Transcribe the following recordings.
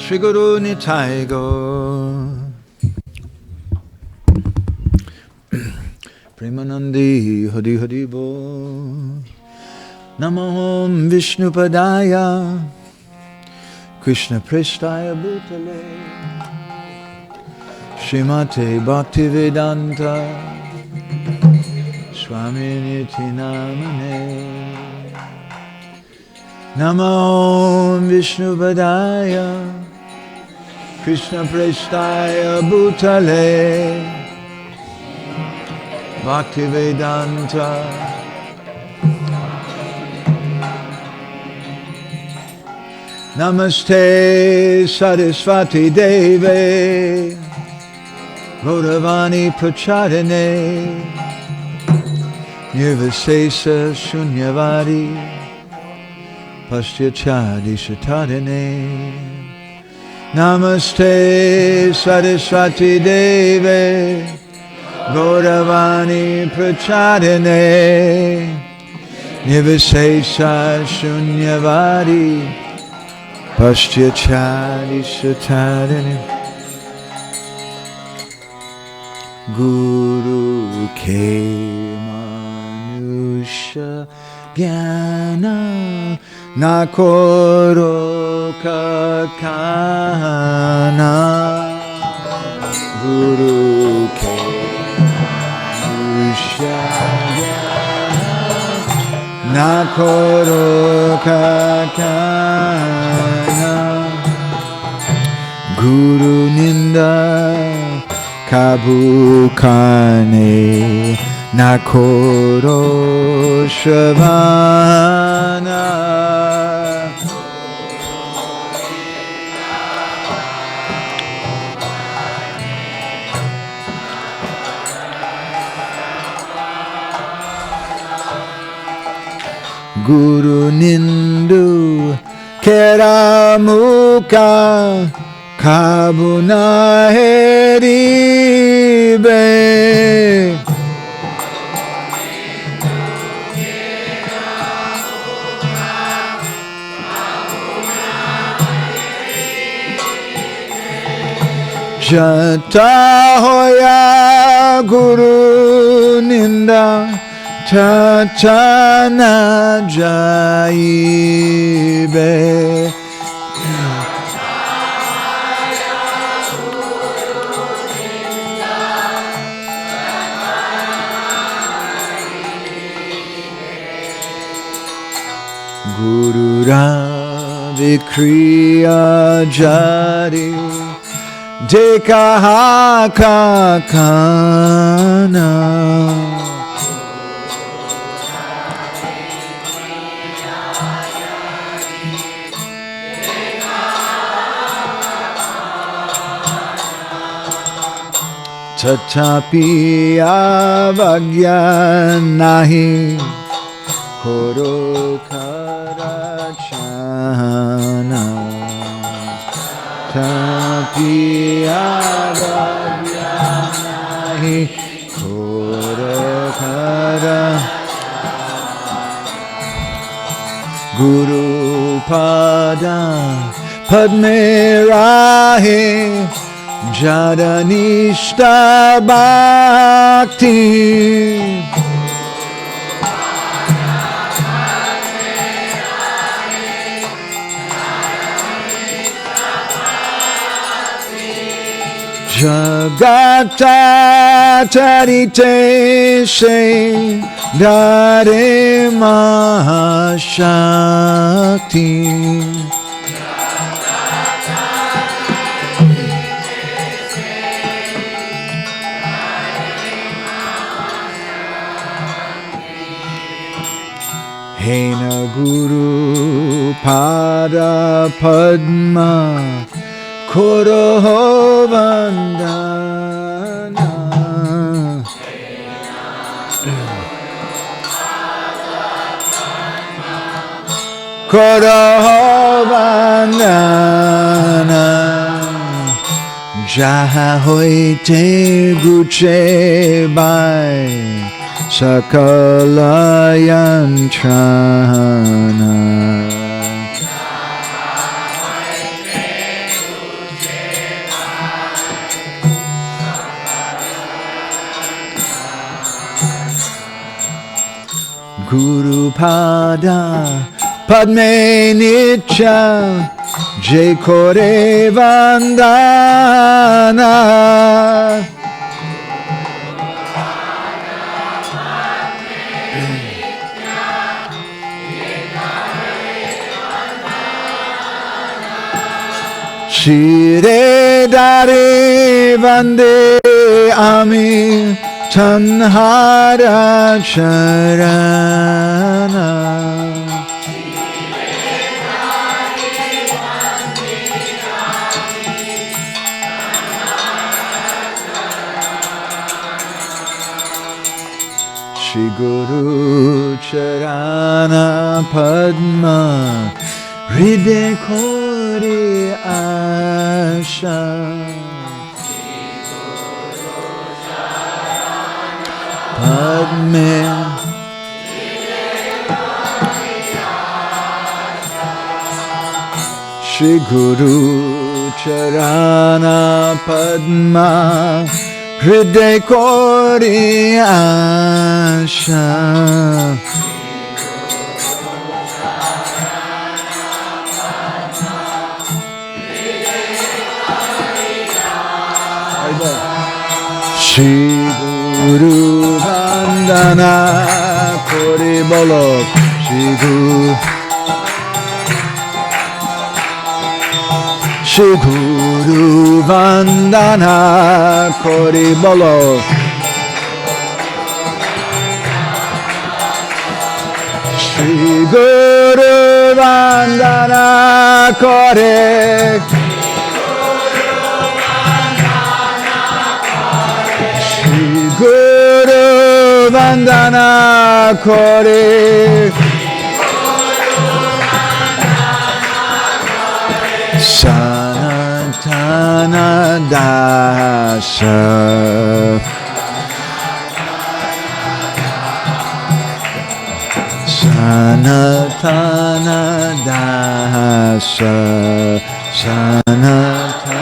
Shri Guru Nitai Gaur. Premanandi Hari Hari Bo. Namo Vishnu Padaya Krishna Prestaya Bhutale Srimate Bhaktivedanta Swami Niti Namane. Namo Vishnu Padaya Krishna Prestaya Bhutale Bhaktivedanta Namaste Saraswati Deve Gauravani Pracharane Nirvisesa Shunyavadi Pastyachadi Satarane. Namaste Saraswati Deve Gauravani Pracharane Nirvisesa Shunyavadi Pastyachari Satarane. Guru Ke Manusha Gyana Nakoro Kakana. Guru Ke Manusha Gyana Nakoro Kakana. Guru Ninda Kabukane Nakoro Shavana. Guru Nindu Keramuka Kabuna Heribe. Jata Hoya Guru Ninda Tatana Jaibe. Guru Ravi Kriya Jari Dekaha Kakana. Tatapi avagya nahi koro karachana. Tatapi avagya nahi koro karachana. Guru pada padme rahe Jadanishta Bhakti. Jagata Tarite Se Dare Mahashakti. Hena Guru Pada Padma Koro Vandana. Koro Vandana. Jaha Hoite Guche Bai Sakala Yantrana. Guru Pada Padme Nitya Jai Kore Vandana Shire Dare Vande Ami Tanhara Charana Shri Guru Charana Padma Hriday Kori Asha Padme Shri Guru Charana Padma Hriday Kori Asha Shri Guru Vandana Kori Bolo Shri Guru Vandana Kori Bolo Shri Guru Vandana Kori Guru Vandana Kore Sanatana Dasa Sanatana Dasa Sanatana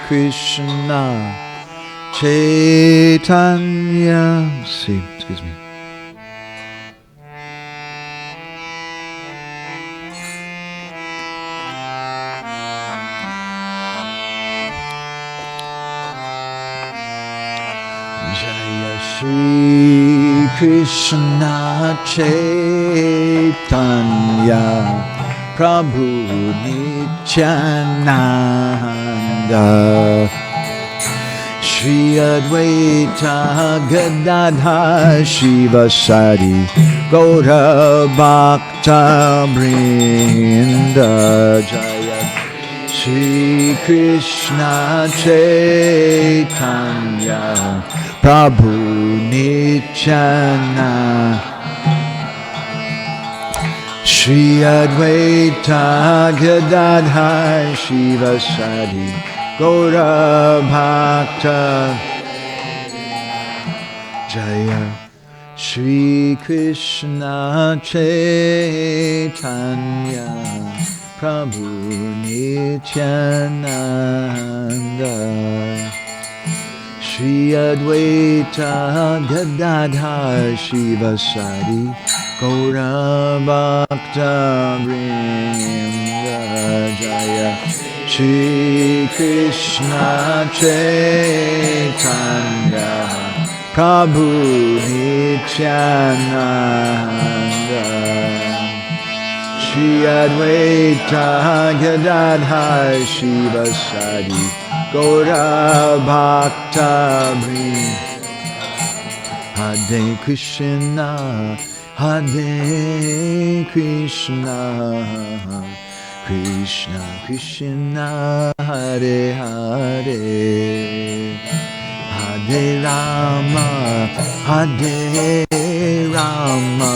Krishna Chaitanya see, excuse me. Jaya Shri Krishna Chaitanya Prabhu Nityananda Shri Advaita Gadadhar Shivasari Gaura Bhakta Brinda Jaya Shri Krishna Chaitanya Prabhu Nityananda Shri Advaita Gadadhar Shivasari Gaura Bhakta Jaya Shri Krishna Chaitanya Prabhu Nityananda Shri Advaita Gadadhar Shivasari Gaura Bhakta Vrinda Jaya Shri Krishna Chaitanya Prabhu Nityananda Shri Advaita Gadadhar Shivasari Gaura Bhakta Vrinda Hare Krishna Hare Krishna Krishna Krishna Hare Hare Hare Rama Hare Rama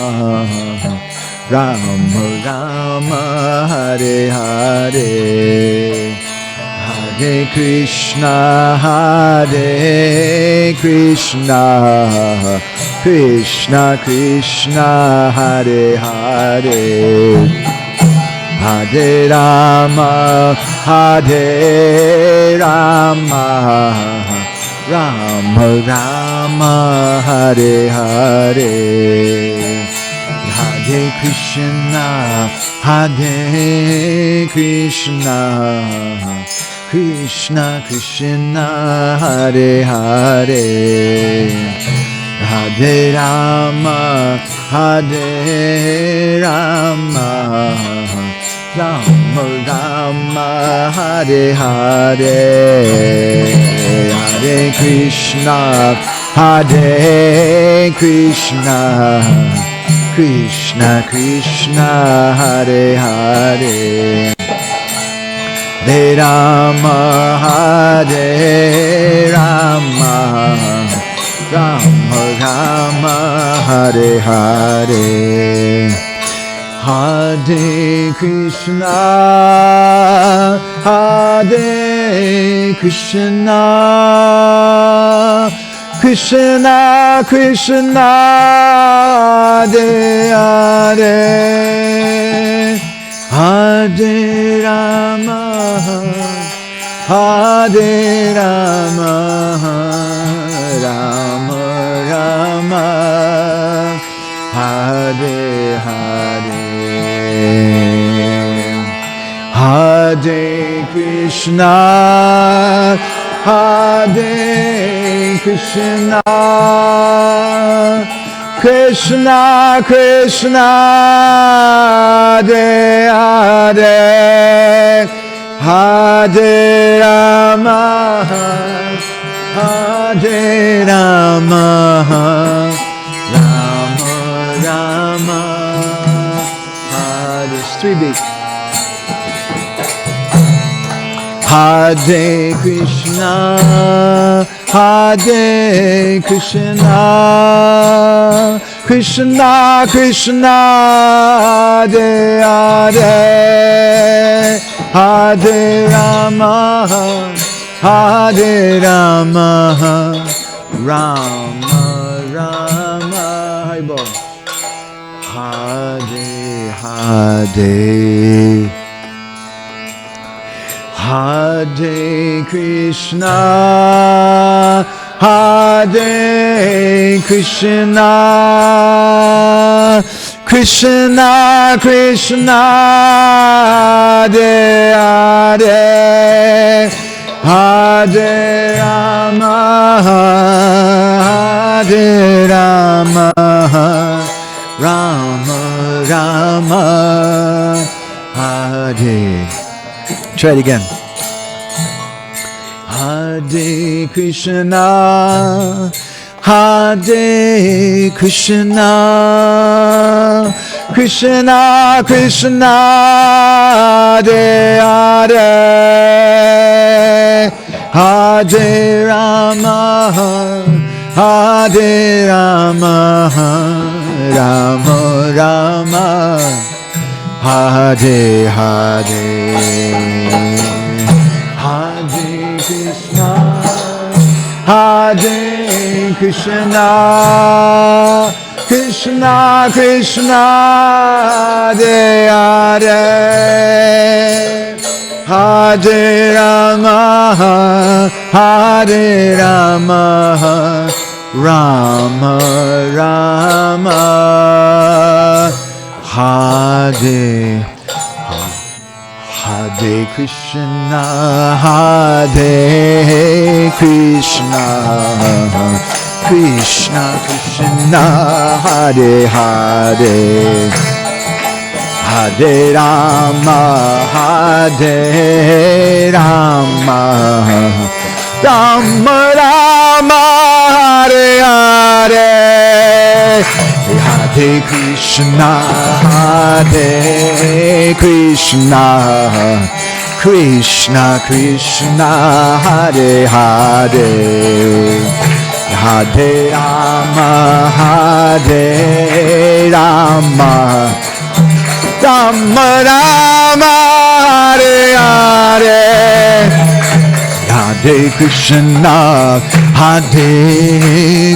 Rama Rama Hare Hare Hare Krishna Krishna Krishna Hare Hare Hare Rama Rama Rama Hare Hare Hare Krishna Krishna Krishna Hare Hare Hare Rama Rama Rama Hare Hare Hare Krishna Krishna Krishna Hare Hare Hare Rama Rama Rama Hare Hare Hare Krishna Krishna Krishna Hare Hare Hare Rama Rama Rama Hare Hare Hare Krishna Krishna Krishna Hare Hare Hare Rama Rama Rama Hare. Three beats. Hare Krishna Krishna Krishna Hare Hare Hare Rama Rama Rama Hare Hare Hare Krishna Krishna Krishna Hare Hare Hare Rama Rama Rama Hare. Try it again. Hare Krishna Krishna Krishna Hare Hare Hare Rama Rama Rama Hare Hare Hare Krishna Krishna Krishna Hare Hare Hare Rama Rama Rama Hare Hare Krishna Krishna Krishna Hare Hare Hare Rama Rama Rama Hare Hare Hare Krishna Krishna Krishna Hare Hare Hare Rama Rama Rama Hare Hare Hare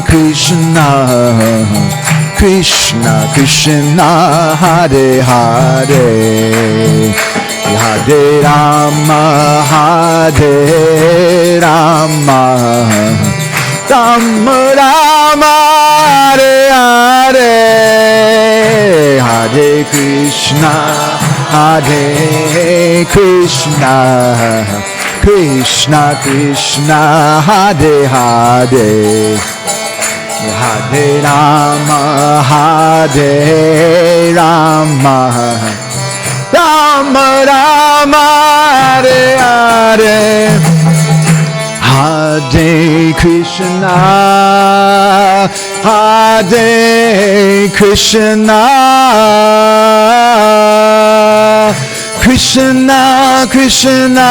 Krishna Krishna Krishna Hare Hare Hare Rama Rama Rama Hare Hare Hare Krishna Hare Krishna Krishna Krishna Hare Hare Hare Rama Hare Rama Rama Rama Hare Hare Hare Krishna Hare Krishna Krishna Krishna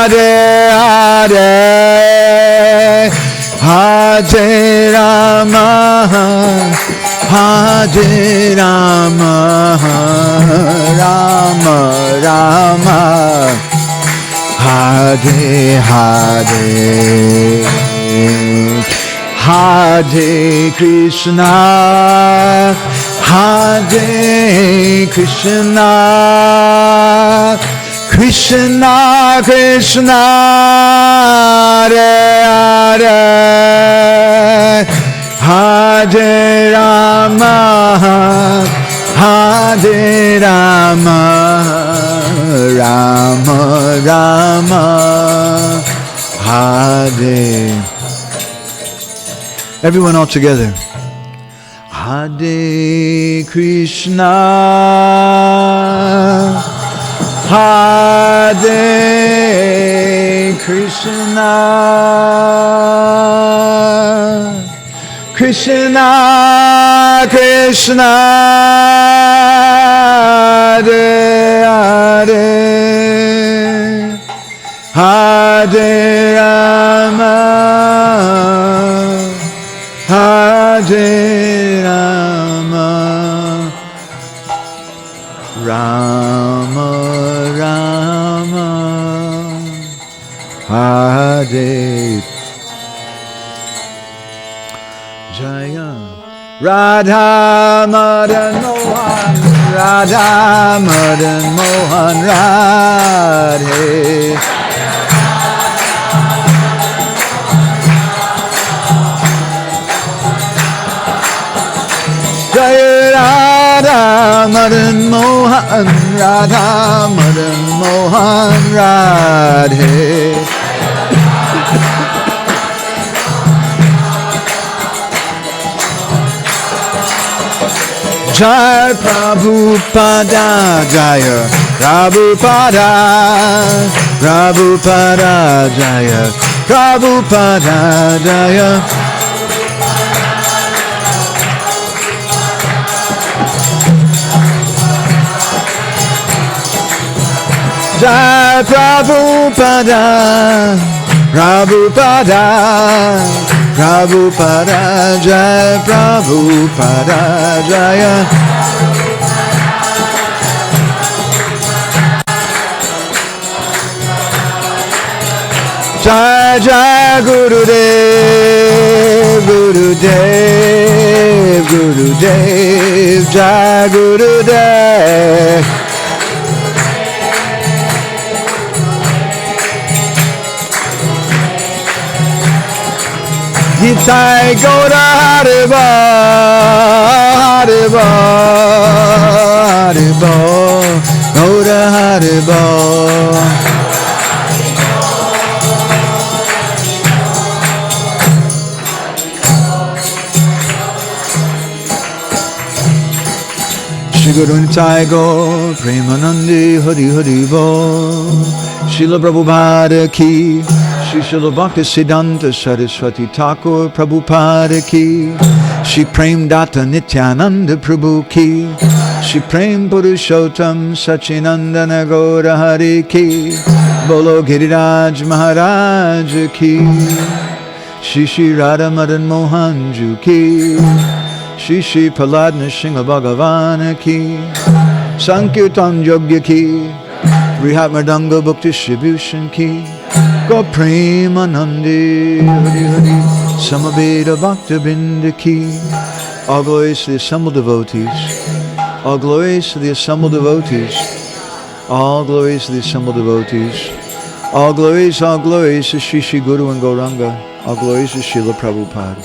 Hare Hare Hare Rama Hare Rama Rama Rama Hare Hare Hare Krishna Hare Krishna Krishna Krishna Hare Hare Hare Rama Hare Rama Rama Rama Hare. Everyone all together. Hare Krishna Hare Krishna Krishna Krishna Hare Hare Hare Rama Hare Rama Rama Rama Hare Jaya Radha Madan Mohan Radha Madan Mohan Radhe Jaya Radha Madan Mohan Radha Madan Mohan Radhe Jai Prabhupada Jaya Prabhupada Prabhupada Jaya Prabhupada Jaya Jai Prabhupada Prabhupada Prabhupada Jai Prabhupada Jaya Jai Jai Gurudev Gurudev Gurudev Jai Gurudev Nitai Gaura Haribo Haribo Haribo Gaura Haribo Shri Guru Nitai Gaur Premanandi Hari Haribo Srila Prabhupada Ki Shri Srila Bhakti Siddhanta Saraswati Thakur Prabhupada Ki Shri Prem Data Nityananda Prabhu Ki Shri Prem Purushottam Sachinandana Gaura Hari Ki Bolo Giriraj Maharaj Ki Shri Shri Radha Madan Mohan Ju Ki Shri Shri Prahlad Nrsimha Bhagavan Ki Sankirtan Yogya Ki Rihat Mridanga Book Distribution Ki Go Premanandi Hari Hari Samaveda Bhakta Binda Ki. All glories to the assembled devotees. All glories to the assembled devotees. All glories to the assembled devotees. All glories to Shri Shri Guru and Gauranga. All glories to Srila Prabhupada.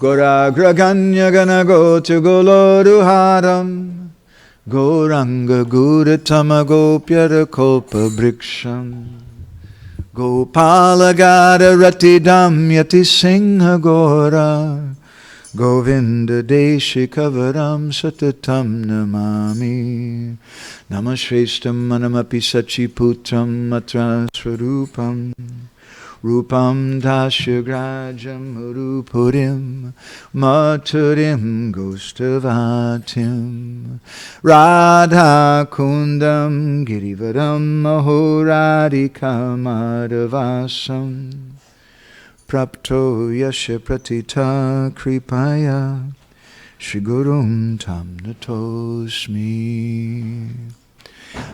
Gauragraganya Ganagota Goloruharam Gauranga Guratama Gopyara Kolpa Briksham Gopalagada Ratidam Yati Singha Gora Govinda Deshikavaram Satatam Namami Namashreshtam Manamapi Sachiputram Matra Swarupam Rupam Dasyagrajam Urupurim Maturim Gostavatim Radha Kundam Girivadam Mahoradika Madhavasam Prapto Yasha Pratita Kripaya Shigurum Tam Natosmi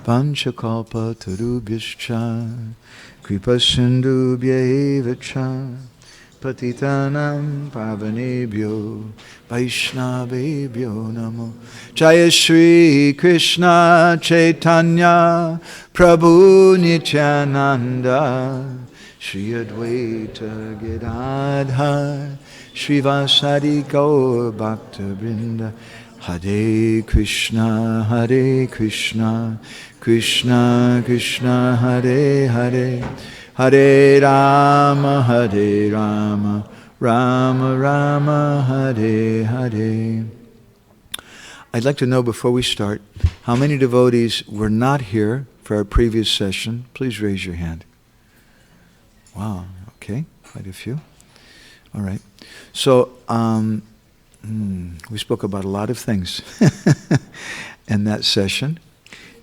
Panchakalpa Tarubhyascha Kripa Sindhubhya Evacha Patitanam Pavanebhyo Vaishnavebhyo Namo Jaya Shri Krishna Chaitanya Prabhu Nityananda Shri Advaita Gadadhar Srivasadi Gaur Bhakta Vrinda Hare Krishna Krishna Krishna Hare Hare Hare Rama Rama Rama Hare Hare. I'd like to know before we start, how many devotees were not here for our previous session? Please raise your hand. Wow, okay, quite a few. All right. So, we spoke about a lot of things in that session.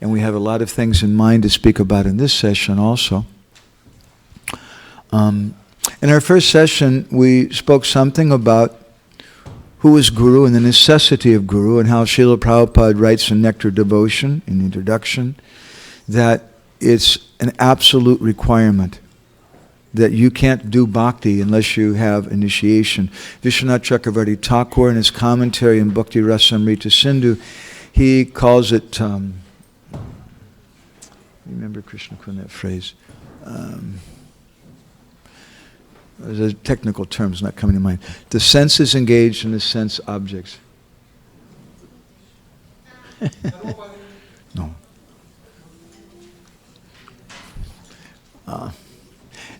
And we have a lot of things in mind to speak about in this session also. In our first session, we spoke something about who is Guru and the necessity of Guru, and how Srila Prabhupada writes in Nectar Devotion, in the introduction, that it's an absolute requirement that you can't do bhakti unless you have initiation. Vishwanath Chakravarti Thakur, in his commentary in Bhakti Rasamrita Sindhu, he calls it... remember Krishna Kun, that phrase. There's a technical terms not coming to mind. The senses engaged in the sense objects. No.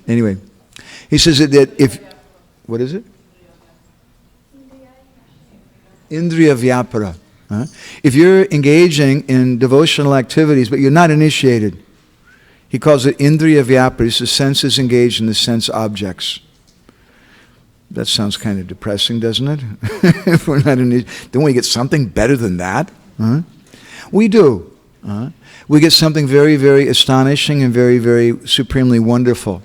Anyway, he says that if, what is it? Indriya Vyapara. If you're engaging in devotional activities, but you're not initiated, he calls it Indriya Vyapara. It's the senses engaged in the sense objects. That sounds kind of depressing, doesn't it? If we're not don't we get something better than that? We do. We get something very, very astonishing and very, very supremely wonderful.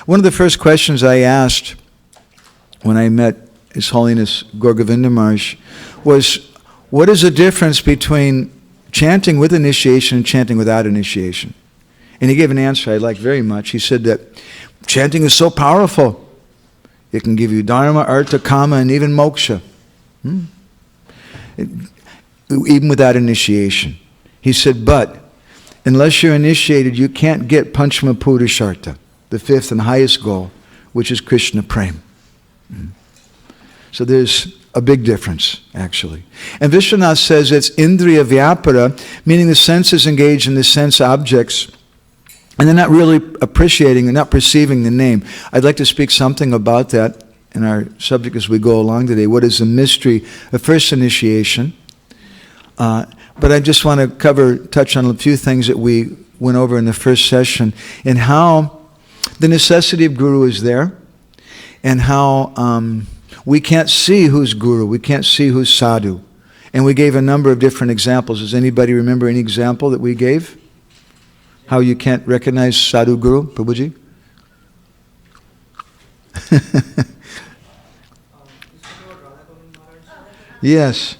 One of the first questions I asked when I met His Holiness Gaur Govinda Maharaj was, what is the difference between chanting with initiation and chanting without initiation? And he gave an answer I liked very much. He said that chanting is so powerful. It can give you dharma, artha, kama, and even moksha. Even without initiation. He said, but unless you're initiated, you can't get Panchama Purushartha, the fifth and highest goal, which is Krishna Prem. So there's a big difference, actually. And Vishwanath says it's Indriya Vyapara, meaning the senses engaged in the sense objects, and they're not really appreciating and not perceiving the name. I'd like to speak something about that in our subject as we go along today. What is the mystery of first initiation? But I just want to touch on a few things that we went over in the first session, and how the necessity of Guru is there, and how we can't see who's Guru, we can't see who's Sadhu. And we gave a number of different examples. Does anybody remember any example that we gave? How you can't recognize Sadhu Guru, Prabhuji? Yes.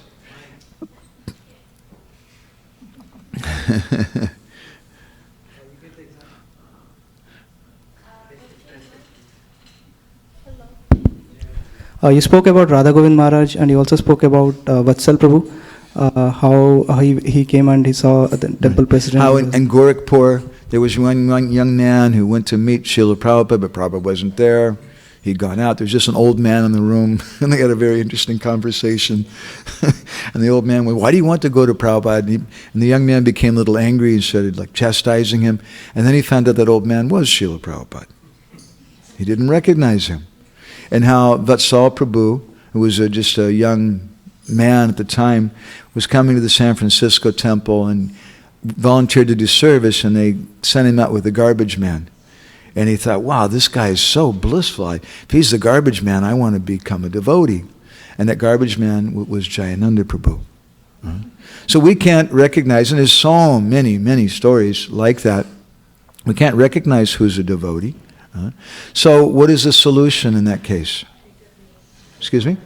You spoke about Radha Govind Maharaj, and you also spoke about Vatsal Prabhu, how he came and he saw the temple president. How in Gorakhpur There was one young man who went to meet Srila Prabhupada, but Prabhupada wasn't there. He'd gone out. There's just an old man in the room, and they had a very interesting conversation. And the old man went, "Why do you want to go to Prabhupada?" And the young man became a little angry and started like chastising him. And then he found out that old man was Srila Prabhupada. He didn't recognize him. And how Vatsal Prabhu, who was just a young man at the time, was coming to the San Francisco temple and volunteered to do service, and they sent him out with the garbage man. And he thought, wow, this guy is so blissful. If he's the garbage man, I want to become a devotee. And that garbage man was Jayananda Prabhu. So we can't recognize, and there's so many, many stories like that. We can't recognize who's a devotee. So what is the solution in that case? Excuse me?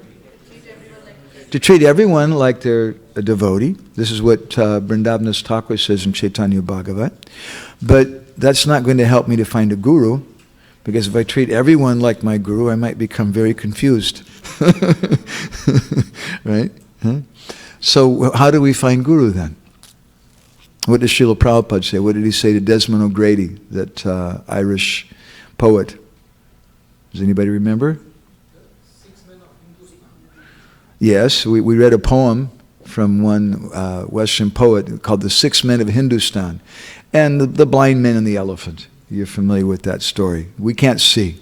To treat everyone like they're a devotee. This is what Vrindavandas Thakur says in Chaitanya Bhagavat. But that's not going to help me to find a guru, because if I treat everyone like my guru, I might become very confused. Right? So how do we find guru then? What does Srila Prabhupada say? What did he say to Desmond O'Grady, that Irish poet? Does anybody remember? Yes, we read a poem from one Western poet called The 6 Men of Hindustan. And the blind men and the elephant. You're familiar with that story. We can't see.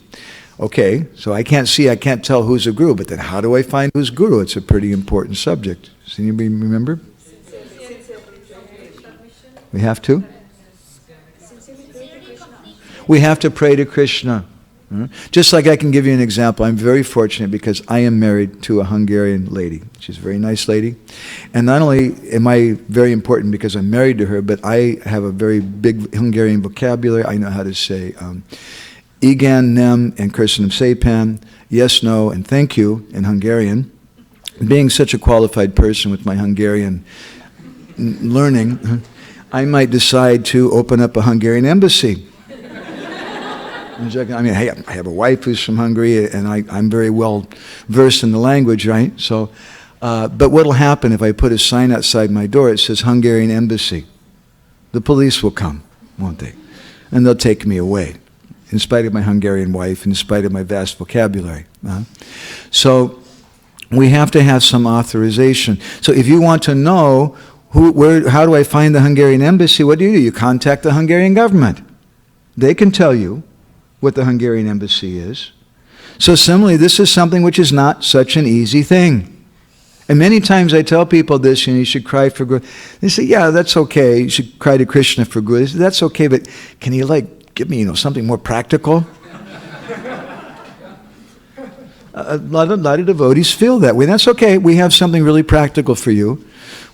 Okay, so I can't see, I can't tell who's a guru, but then how do I find who's guru? It's a pretty important subject. Does anybody remember? We have to? We have to pray to Krishna. Just like I can give you an example, I'm very fortunate because I am married to a Hungarian lady. She's a very nice lady. And not only am I very important because I'm married to her, but I have a very big Hungarian vocabulary. I know how to say igen, nem, and köszönöm szépen, yes, no, and thank you in Hungarian. Being such a qualified person with my Hungarian learning, I might decide to open up a Hungarian embassy. I mean, hey, I have a wife who's from Hungary, and I'm very well versed in the language, right? So, but what'll happen if I put a sign outside my door? It says Hungarian Embassy. The police will come, won't they? And they'll take me away, in spite of my Hungarian wife, in spite of my vast vocabulary. So we have to have some authorization. So if you want to know how do I find the Hungarian Embassy, what do? You contact the Hungarian government. They can tell you what the Hungarian embassy is. So similarly, this is something which is not such an easy thing. And many times I tell people this, you should cry for Guru. They say, yeah, that's okay. You should cry to Krishna for Guru. They say, that's okay, but can you give me, something more practical? A lot of devotees feel that way. That's okay. We have something really practical for you.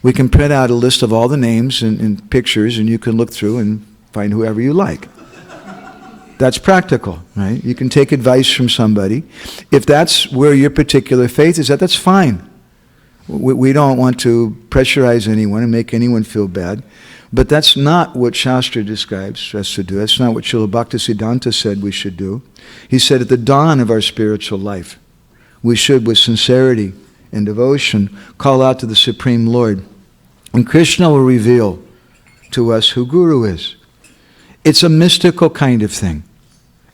We can print out a list of all the names and pictures, and you can look through and find whoever you like. That's practical, right? You can take advice from somebody. If that's where your particular faith is at, that's fine. We don't want to pressurize anyone and make anyone feel bad. But that's not what Shastra describes us to do. That's not what Srila Bhaktisiddhanta said we should do. He said at the dawn of our spiritual life, we should, with sincerity and devotion, call out to the Supreme Lord. And Krishna will reveal to us who Guru is. It's a mystical kind of thing.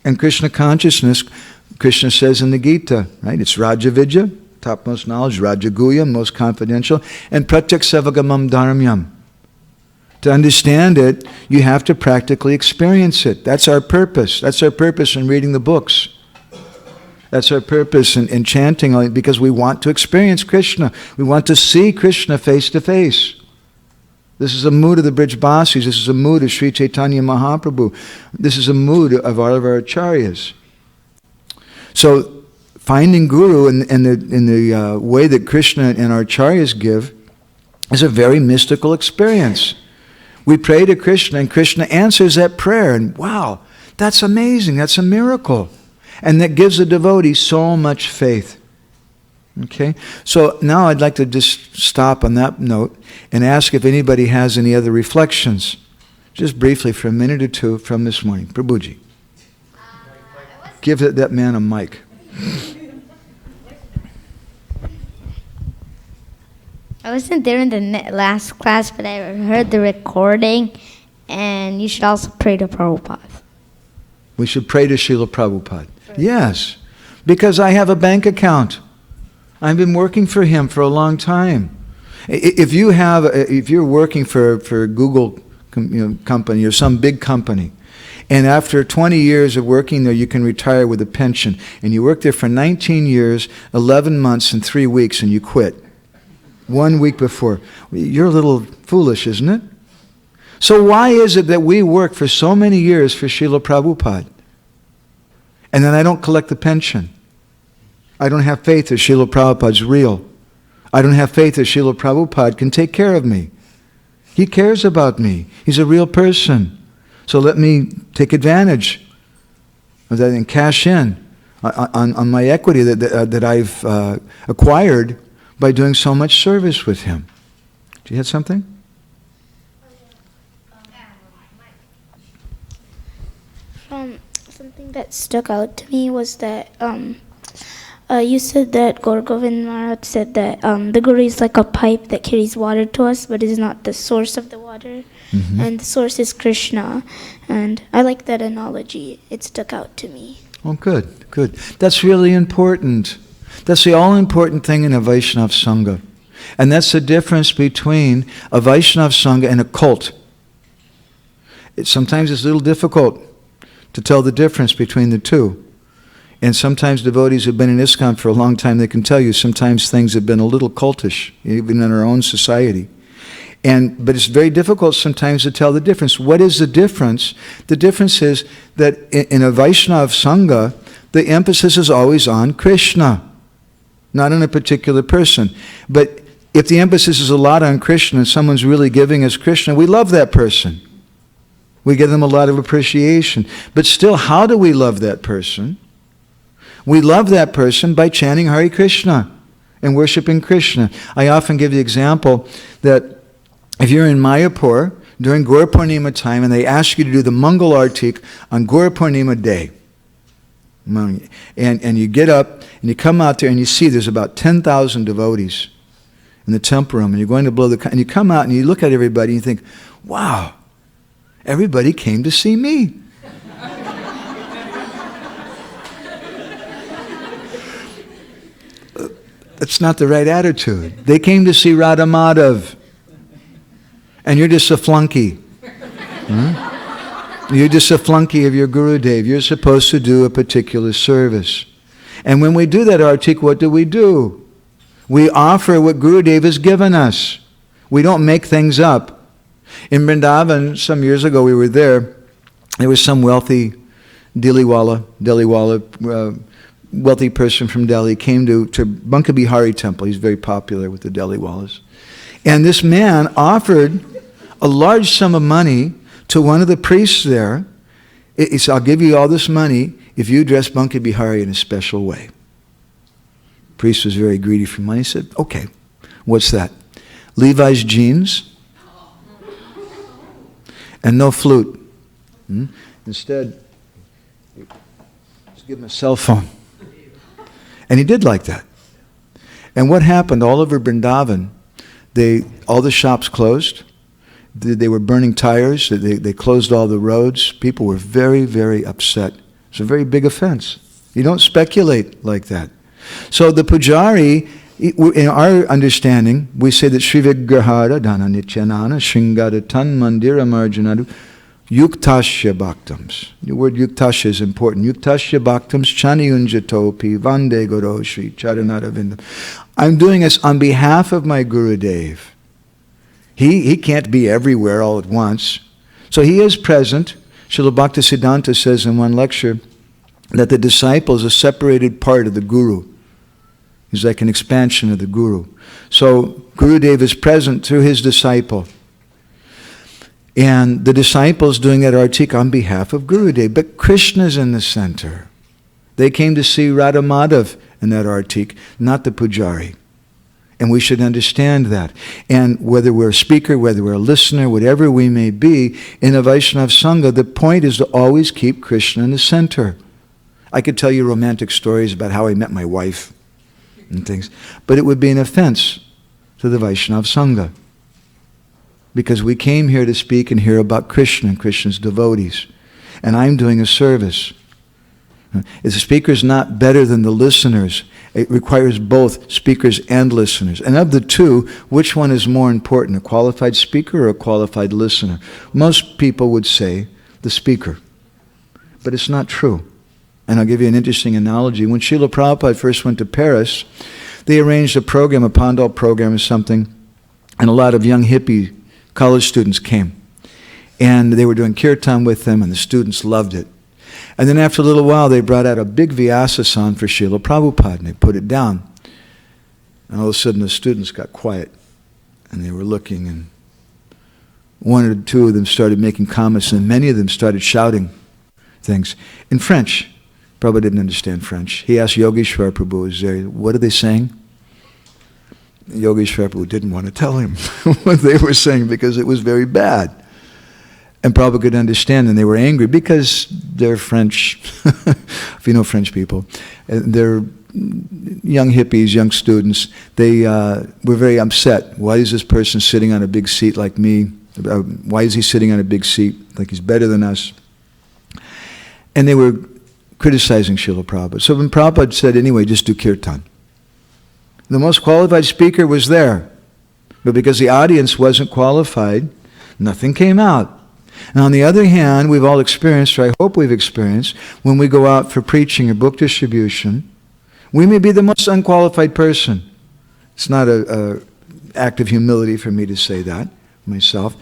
And Krishna consciousness, Krishna says in the Gita, right? It's Raja Vidya, topmost knowledge, Raja Guhya, most confidential, and Pratyak Sevagamam Dharmyam. To understand it, you have to practically experience it. That's our purpose. That's our purpose in reading the books. That's our purpose in chanting, because we want to experience Krishna. We want to see Krishna face to face. This is a mood of the Brijbasis. This is a mood of Sri Chaitanya Mahaprabhu. This is a mood of all of our acharyas. So, finding Guru in the way that Krishna and our acharyas give is a very mystical experience. We pray to Krishna, and Krishna answers that prayer. And wow, that's amazing. That's a miracle. And that gives the devotee so much faith. Okay? So now I'd like to just stop on that note and ask if anybody has any other reflections. Just briefly for a minute or two from this morning. Prabhuji. Give that man a mic. I wasn't there in the last class, but I heard the recording. And you should also pray to Prabhupada. We should pray to Srila Prabhupada. Yes, because I have a bank account. I've been working for him for a long time. If you're working for Google company or some big company, and after 20 years of working there, you can retire with a pension, and you work there for 19 years, 11 months, and 3 weeks, and you quit 1 week before. You're a little foolish, isn't it? So why is it that we work for so many years for Srila Prabhupada, and then I don't collect the pension? I don't have faith that Srila Prabhupada's real. I don't have faith that Srila Prabhupada can take care of me. He cares about me. He's a real person. So let me take advantage of that and cash in on my equity that I've acquired by doing so much service with him. Do you have something? Something that stuck out to me was that you said that Gaur Govind Maharaj said that the Guru is like a pipe that carries water to us, but is not the source of the water. Mm-hmm. And the source is Krishna. And I like that analogy. It stuck out to me. Oh, good, good. That's really important. That's the all-important thing in a Vaishnava Sangha. And that's the difference between a Vaishnava Sangha and a cult. Sometimes it's a little difficult to tell the difference between the two. And sometimes devotees who've been in ISKCON for a long time, they can tell you sometimes things have been a little cultish, even in our own society. But it's very difficult sometimes to tell the difference. What is the difference? The difference is that in a Vaishnava Sangha, the emphasis is always on Krishna, not on a particular person. But if the emphasis is a lot on Krishna and someone's really giving us Krishna, we love that person. We give them a lot of appreciation. But still, how do we love that person? We love that person by chanting Hare Krishna and worshiping Krishna. I often give the example that if you're in Mayapur during Gaur Purnima time and they ask you to do the Mangal Artik on Gaur Purnima day, and you get up and you come out there and you see there's about 10,000 devotees in the temple room, and you're going to blow and you come out and you look at everybody and you think, wow, everybody came to see me. That's not the right attitude. They came to see Radha Madhav. And you're just a flunky. You're just a flunky of your Gurudev. You're supposed to do a particular service. And when we do that artik, what do? We offer what Gurudev has given us. We don't make things up. In Vrindavan, some years ago we were there. There was some wealthy Delhiwala, wealthy person from Delhi came to Banka Bihari temple. He's very popular with the Delhiwalas. And this man offered a large sum of money to one of the priests there. He said, I'll give you all this money if you dress Banka Bihari in a special way. The priest was very greedy for money. He said, okay, what's that? Levi's jeans and no flute. Instead, just give him a cell phone. And he did like that. And what happened all over Vrindavan, all the shops closed. They were burning tires. They closed all the roads. People were very, very upset. It's a very big offense. You don't speculate like that. So the pujari, in our understanding, we say that Sri Vigrahara Dana Nityanana Shringara Tan Mandira Marjanadu Yuktasya Bhaktams. The word Yuktasya is important. Yuktasya Bhaktams Chaniyunjatopi Vande Guru Shri Charanara. I'm doing this on behalf of my Gurudev. He can't be everywhere all at once. So he is present. Srila Bhaktisiddhanta says in one lecture that the disciple is a separated part of the Guru. He's like an expansion of the Guru. So Gurudev is present through his disciple. And the disciple is doing that artik on behalf of Gurudev. But Krishna's in the center. They came to see Radha Madhav in that artik, not the pujari. And we should understand that. And whether we're a speaker, whether we're a listener, whatever we may be, in a Vaishnava Sangha, the point is to always keep Krishna in the center. I could tell you romantic stories about how I met my wife and things, but it would be an offense to the Vaishnava Sangha. because we came here to speak and hear about Krishna and Krishna's devotees. And I'm doing a service. The speaker is not better than the listeners. It requires both speakers and listeners. And of the two, which one is more important, a qualified speaker or a qualified listener? Most people would say the speaker. But it's not true. And I'll give you an interesting analogy. When Srila Prabhupada first went to Paris, they arranged a program, a Pandal program or something, and a lot of young hippie college students came. And they were doing kirtan with them, and the students loved it. And then after a little while, they brought out a big Vyasasan for Srila Prabhupada, and they put it down. And all of a sudden, the students got quiet, and they were looking, and one or two of them started making comments, and many of them started shouting things in French. Prabhupada didn't understand French. He asked Yogeshwar Prabhu, who was there, what are they saying? Yogeshwar Prabhu didn't want to tell him what they were saying because it was very bad. And Prabhupada could understand, and they were angry because they're French, if you know French people. They're young hippies, young students. They were very upset. Why is this person sitting on a big seat like me? Why is he sitting on a big seat like he's better than us? And they were criticizing Srila Prabhupada. So when Prabhupada said, anyway, just do kirtan. The most qualified speaker was there. But because the audience wasn't qualified, nothing came out. And on the other hand, we've all experienced, or I hope we've experienced, when we go out for preaching or book distribution, we may be the most unqualified person. It's not an act of humility for me to say that myself.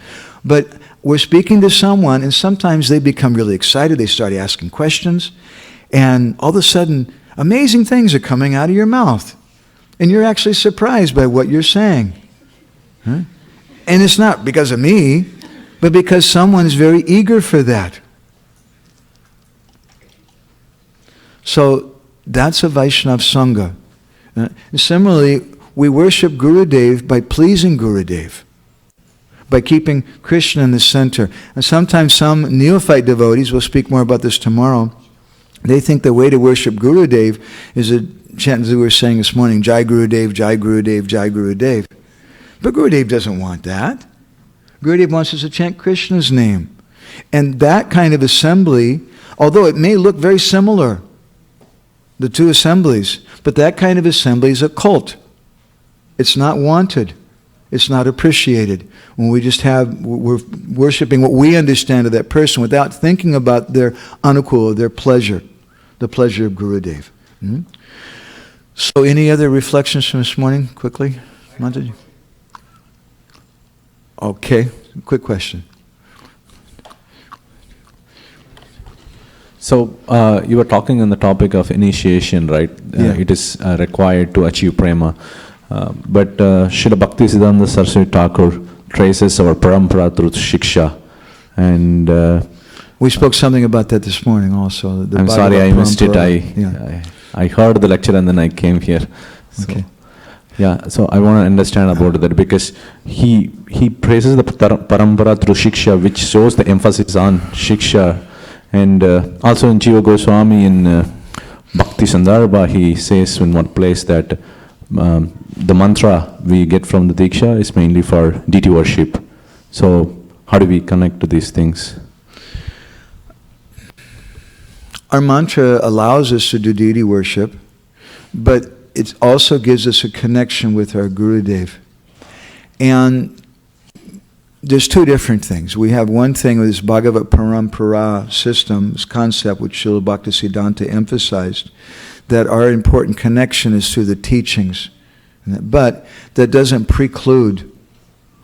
But we're speaking to someone, and sometimes they become really excited. They start asking questions, and all of a sudden, amazing things are coming out of your mouth. And you're actually surprised by what you're saying. Huh? And it's not because of me, but because someone is very eager for that. So that's a Vaishnava Sangha. Similarly, we worship Gurudev by pleasing Gurudev, by keeping Krishna in the center. And sometimes some neophyte devotees, we'll speak more about this tomorrow, they think the way to worship Gurudev is a chant as we were saying this morning, Jai Gurudev, Jai Gurudev, Jai Gurudev. But Gurudev doesn't want that. Gurudev wants us to chant Krishna's name. And that kind of assembly, although it may look very similar, the two assemblies, but that kind of assembly is a cult. It's not wanted. It's not appreciated. When we're worshiping what we understand of that person without thinking about their anukula, their pleasure, the pleasure of Gurudev. So any other reflections from this morning, quickly? Mataji? Okay, quick question. So you were talking on the topic of initiation, right? Yeah. It is required to achieve prema. But Srila Bhaktisiddhanta Saraswati Thakur traces our parampara through shiksha. And we spoke something about that this morning also. I'm sorry I missed it. Yeah. I heard the lecture and then I came here. So, okay. Yeah, so I want to understand about that because he praises the parampara through shiksha, which shows the emphasis on shiksha. And also in Jiva Goswami in Bhakti Sandarbha, he says in one place that the mantra we get from the Diksha is mainly for deity worship. So how do we connect to these things? Our mantra allows us to do deity worship, but it also gives us a connection with our Gurudev. And there's two different things. We have one thing with this Bhagavat Parampara system, this concept which Srila Bhaktisiddhanta emphasized, that our important connection is through the teachings. But that doesn't preclude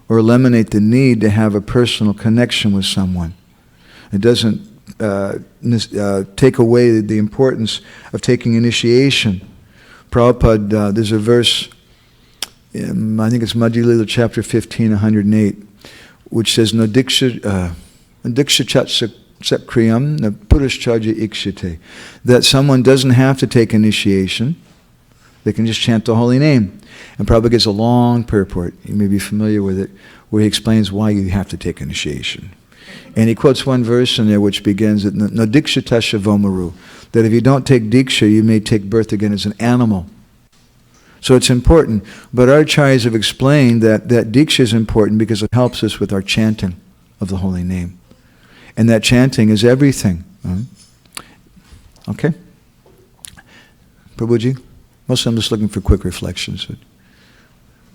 or eliminate the need to have a personal connection with someone. It doesn't take away the importance of taking initiation. Prabhupada, there's a verse, I think it's Madhya Lila chapter 15, 108, which says, No diksha chat sakriyam, na purushcharya ikshate. That someone doesn't have to take initiation, they can just chant the holy name. And Prabhupada gives a long purport, you may be familiar with it, where he explains why you have to take initiation. And he quotes one verse in there which begins at No diksha tasya vomaru, that if you don't take diksha, you may take birth again as an animal. So it's important. But our acharyas have explained that Diksha is important because it helps us with our chanting of the holy name. And that chanting is everything. Okay? Prabhuji? Mostly I'm just looking for quick reflections.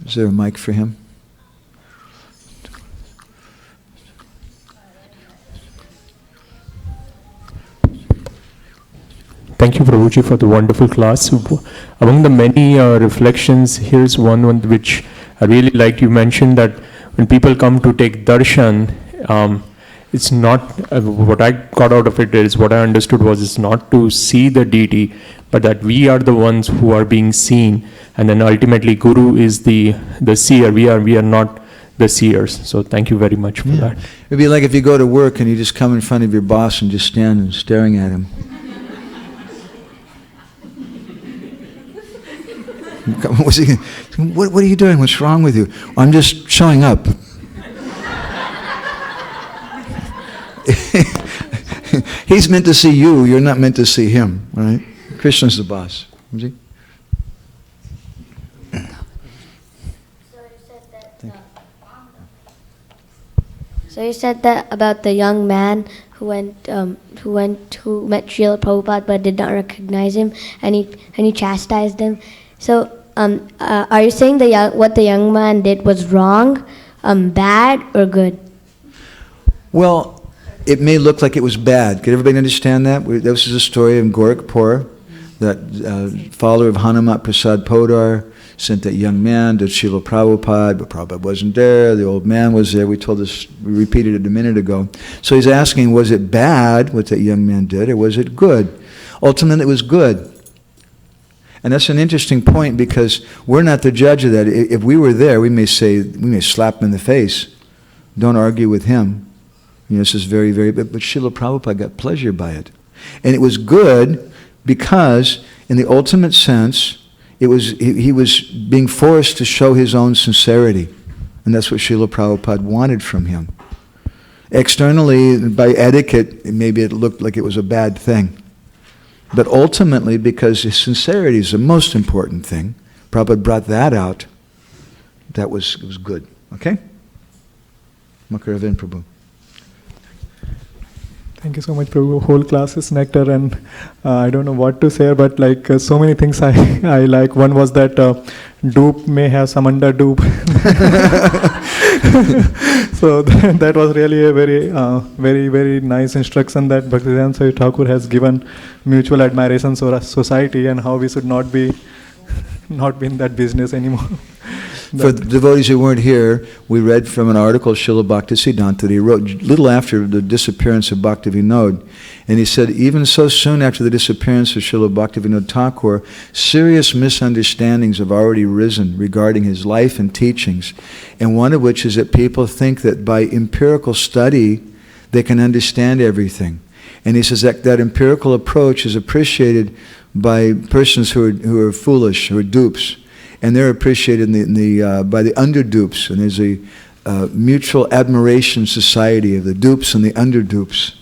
Is there a mic for him? Thank you, Prabhuji, for the wonderful class. Among the many reflections, here's one which I really liked. You mentioned that when people come to take darshan, it's not, what I got out of it is, what I understood was, it's not to see the deity, but that we are the ones who are being seen, and then ultimately Guru is the seer. We are not the seers. So thank you very much for that. It'd be like if you go to work and you just come in front of your boss and just stand and staring at him. What are you doing? What's wrong with you? I'm just showing up. He's meant to see you. You're not meant to see him, right? Krishna's the boss. So you said that about the young man who met Srila Prabhupada but did not recognize him, and he chastised him. So are you saying what the young man did was wrong, bad, or good? Well, it may look like it was bad. Could everybody understand that? This is a story in Gorakhpur, that follower of Hanumat Prasad Podar sent that young man to Srila Prabhupada, but Prabhupada wasn't there. The old man was there. We repeated it a minute ago. So he's asking, was it bad what that young man did, or was it good? Ultimately, it was good. And that's an interesting point, because we're not the judge of that. If we were there, we may slap him in the face. Don't argue with him. This is very, very, but Srila Prabhupada got pleasure by it. And it was good because, in the ultimate sense, he was being forced to show his own sincerity. And that's what Srila Prabhupada wanted from him. Externally, by etiquette, maybe it looked like it was a bad thing. But ultimately, because his sincerity is the most important thing, Prabhupada brought that out. It was good. Okay? Makaravan Prabhu. Thank you so much, Prabhu. Whole class is nectar, and I don't know what to say, but so many things I like. One was that dupe may have some under dupe. So that was really a very, very nice instruction that Bhaktivedanta Swami Thakur has given mutual admiration for our society, and how we should not be in that business anymore. For the devotees who weren't here, we read from an article Srila Bhaktisiddhanta that he wrote little after the disappearance of Bhaktivinoda. And he said, even so soon after the disappearance of Srila Bhaktivinoda Thakur, serious misunderstandings have already risen regarding his life and teachings. And one of which is that people think that by empirical study, they can understand everything. And he says that empirical approach is appreciated by persons who are foolish, who are dupes. And they're appreciated by the underdupes. And there's a mutual admiration society of the dupes and the underdupes.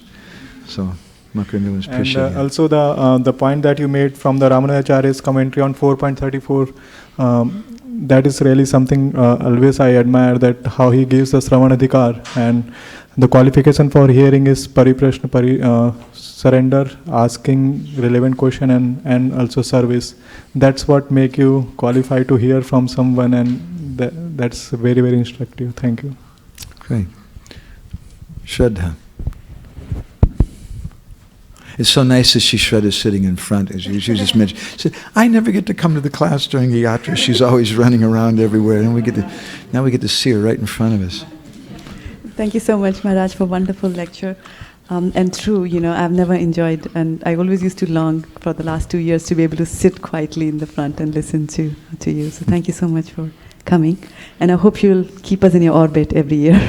So, Makaranda was appreciated. And also the point that you made from the Ramanujacharya's commentary on 4.34, that is really something always I admire, that how he gives us Ramanadhikar. And the qualification for hearing is pariprashna, surrender, asking relevant question, and also service. That's what make you qualify to hear from someone, and that's very, very instructive. Thank you. Great. Shraddha. It's so nice to see Shraddha sitting in front, as you just mentioned. She said, I never get to come to the class during the yatra. She's always running around everywhere, and now we get to see her right in front of us. Thank you so much, Maharaj, for a wonderful lecture. And true, I've never enjoyed, and I always used to long for the last 2 years to be able to sit quietly in the front and listen to you. So thank you so much for coming. And I hope you'll keep us in your orbit every year.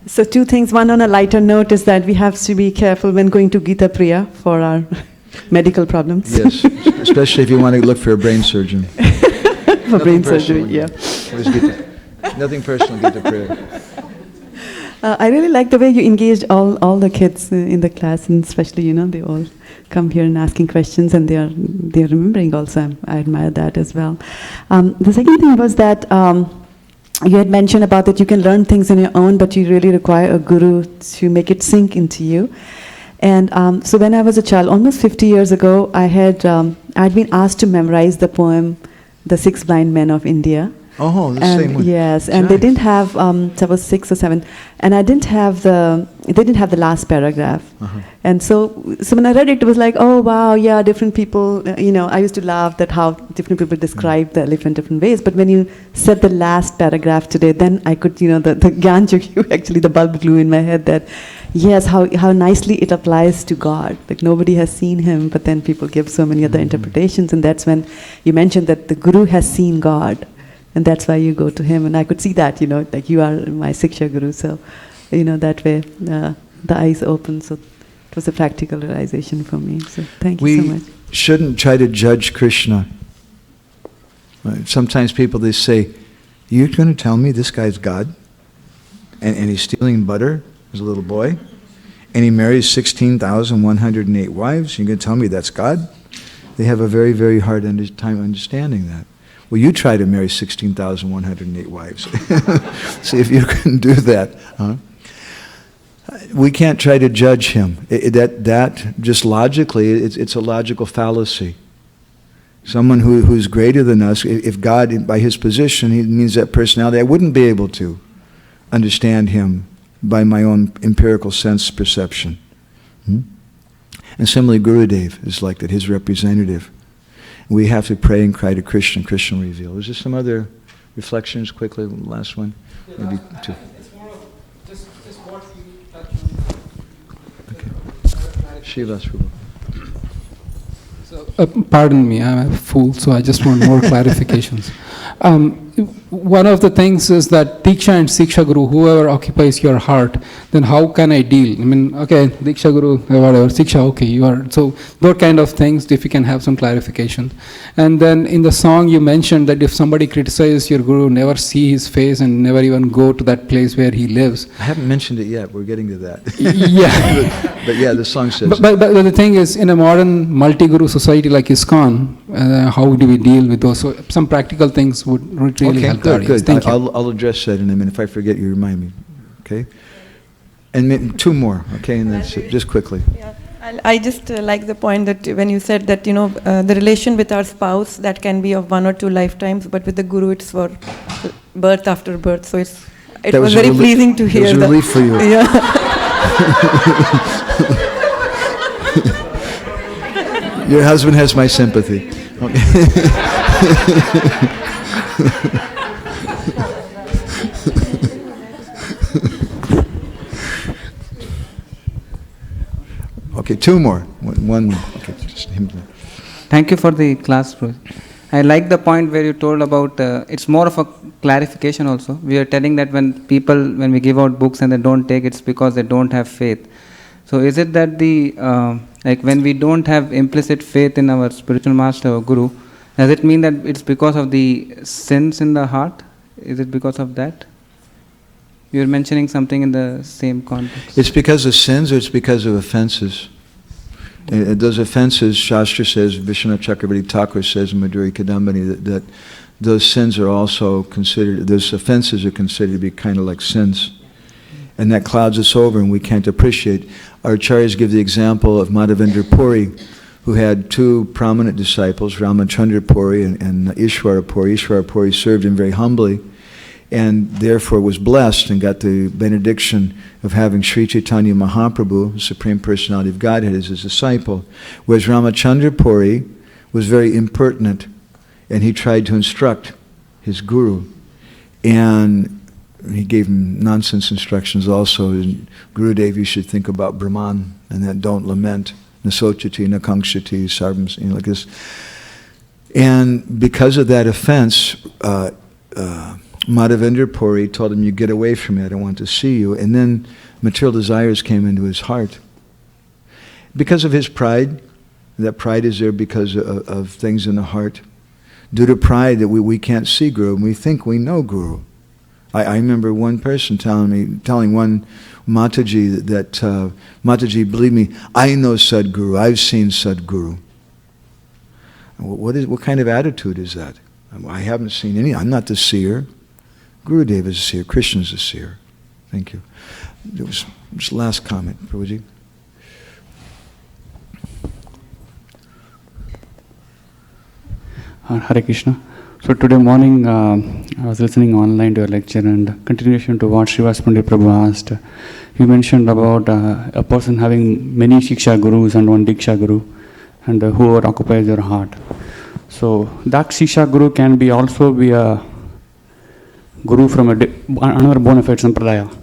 So two things. One on a lighter note is that we have to be careful when going to Gita Priya for our medical problems. Yes, especially if you want to look for a brain surgeon. For brain surgery, yeah. Nothing personal, Gita Priya. I really like the way you engaged all the kids in the class, and especially, they all come here and asking questions, and they are remembering also. I admire that as well. The second thing was that you had mentioned about that you can learn things on your own, but you really require a guru to make it sink into you. And so when I was a child, almost 50 years ago, I'd been asked to memorize the poem, "The Six Blind Men of India." Oh, the same one. Yes, and they didn't have, so I was 6 or 7, and they didn't have the last paragraph. And so when I read it, it was like, oh wow, yeah, different people, I used to laugh at how different people describe the elephant different ways, but when you said the last paragraph today, then I could, the Gyan Chukyu, actually the bulb blew in my head that, yes, how nicely it applies to God. Like nobody has seen him, but then people give so many other interpretations, and that's when you mentioned that the Guru has seen God. And that's why you go to him. And I could see that, like you are my Siksha Guru. So, that way the eyes open. So it was a practical realization for me. So thank you so much. We shouldn't try to judge Krishna. Sometimes people, they say, you're going to tell me this guy's God? And he's stealing butter as a little boy? And he marries 16,108 wives? You're going to tell me that's God? They have a very, very hard time understanding that. Well, you try to marry 16,108 wives. See if you can do that. Huh? We can't try to judge him. That just logically, it's a logical fallacy. Someone who's greater than us, if God, by his position, he means that personality, I wouldn't be able to understand him by my own empirical sense perception. And similarly, Gurudev is like that, his representative. We have to pray and cry to Krishna, and Krishna will reveal. Is there some other reflections quickly? Last one? Maybe two. It's more of just what you touch on. Okay. Shiva Sruba. So, pardon me, I'm a fool, so I just want more clarifications. One of the things is that Diksha and Siksha Guru, whoever occupies your heart, then how can I deal? I mean, okay, Diksha Guru, whatever, Siksha, okay, you are. So those kind of things, if you can have some clarification. And then in the song you mentioned that if somebody criticizes your Guru, never see his face and never even go to that place where he lives. I haven't mentioned it yet, we're getting to that. Yeah. but yeah, the song says but the thing is, in a modern multi-guru society like ISKCON, how do we deal with those? So some practical things would really help. Good. Thank you. I'll address that in a minute. If I forget, you remind me. Okay? And two more, okay? And that's it. Just quickly. Yeah. I just like the point that when you said that, the relation with our spouse, that can be of 1 or 2 lifetimes, but with the Guru, it's for birth after birth. So it was very pleasing to hear. It was a relief for you. Yeah. Your husband has my sympathy. Okay. Okay, two more. One more. Okay, just him. Thank you for the class, bro. I like the point where you told about, it's more of a clarification also. We are telling that when we give out books and they don't take, it's because they don't have faith. So is it that like when we don't have implicit faith in our spiritual master or guru, does it mean that it's because of the sins in the heart? Is it because of that? You're mentioning something in the same context. It's because of sins or it's because of offenses? Those offenses, Shastra says, Vishwanath Chakravarti Thakur says in Madhuri Kadambini, that those sins are also considered, those offenses are considered to be kind of like sins. And that clouds us over and we can't appreciate. Our acharyas give the example of Madhavananda Prabhu, who had 2 prominent disciples, Ramachandra Puri and Ishwara Puri. Ishwara Puri served him very humbly and therefore was blessed and got the benediction of having Sri Chaitanya Mahaprabhu, the Supreme Personality of Godhead, as his disciple. Whereas Ramachandra Puri was very impertinent and he tried to instruct his guru. And he gave him nonsense instructions also. Gurudev, you should think about Brahman and then don't lament. Nasochati, nakangshati, sarvams, like this. And because of that offense, Madhavananda Prabhu told him, you get away from me, I don't want to see you. And then material desires came into his heart. Because of his pride, that pride is there because of things in the heart. Due to pride that we can't see Guru, and we think we know Guru. I remember one person telling one Mataji that Mataji, believe me, I know Sadguru, I've seen Sadguru. What kind of attitude is that? I haven't seen any, I'm not the seer. Gurudev is a seer, Krishna is a seer. Thank you. There was just last comment, Prabhuji. Hare Krishna. So today morning I was listening online to your lecture, and continuation to what Srivas Pandit Prabhu asked. You mentioned about a person having many Shiksha Gurus and one Diksha Guru, and whoever occupies your heart. So that Shiksha Guru can be also be a Guru from another bona fide Sampradaya.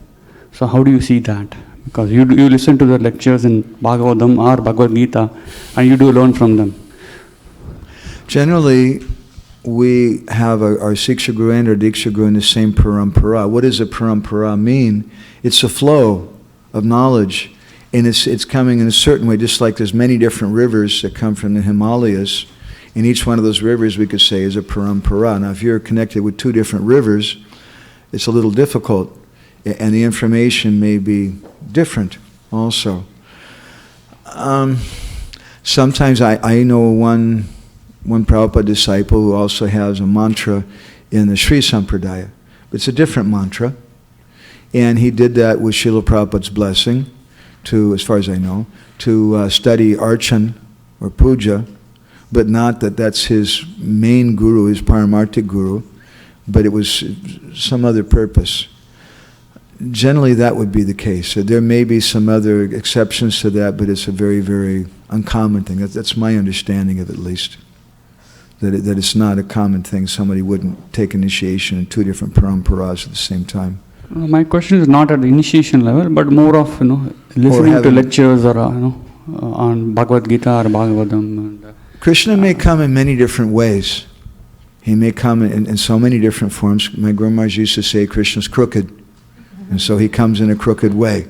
So how do you see that? Because you listen to the lectures in Bhagavatam or Bhagavad Gita, and you do learn from them. Generally, we have our Siksha Guru and our Diksha Guru in the same parampara. What does a parampara mean? It's a flow of knowledge, and it's coming in a certain way, just like there's many different rivers that come from the Himalayas, and each one of those rivers we could say is a parampara. Now if you're connected with two different rivers, it's a little difficult, and the information may be different also. Sometimes I know one Prabhupada disciple who also has a mantra in the Sri Sampradaya. It's a different mantra. And he did that with Srila Prabhupada's blessing, to, as far as I know, to study Archan or Puja, but not that that's his main guru, his Paramarthic guru, but it was some other purpose. Generally that would be the case. So there may be some other exceptions to that, but it's a very, very uncommon thing. That's my understanding of it, at least. That it's not a common thing. Somebody wouldn't take initiation in two different paramparas at the same time. My question is not at the initiation level, but more of listening to lectures or on Bhagavad Gita or Bhagavatam. Krishna may come in many different ways. He may come in so many different forms. My Guru Maharaj used to say Krishna's crooked, and so he comes in a crooked way.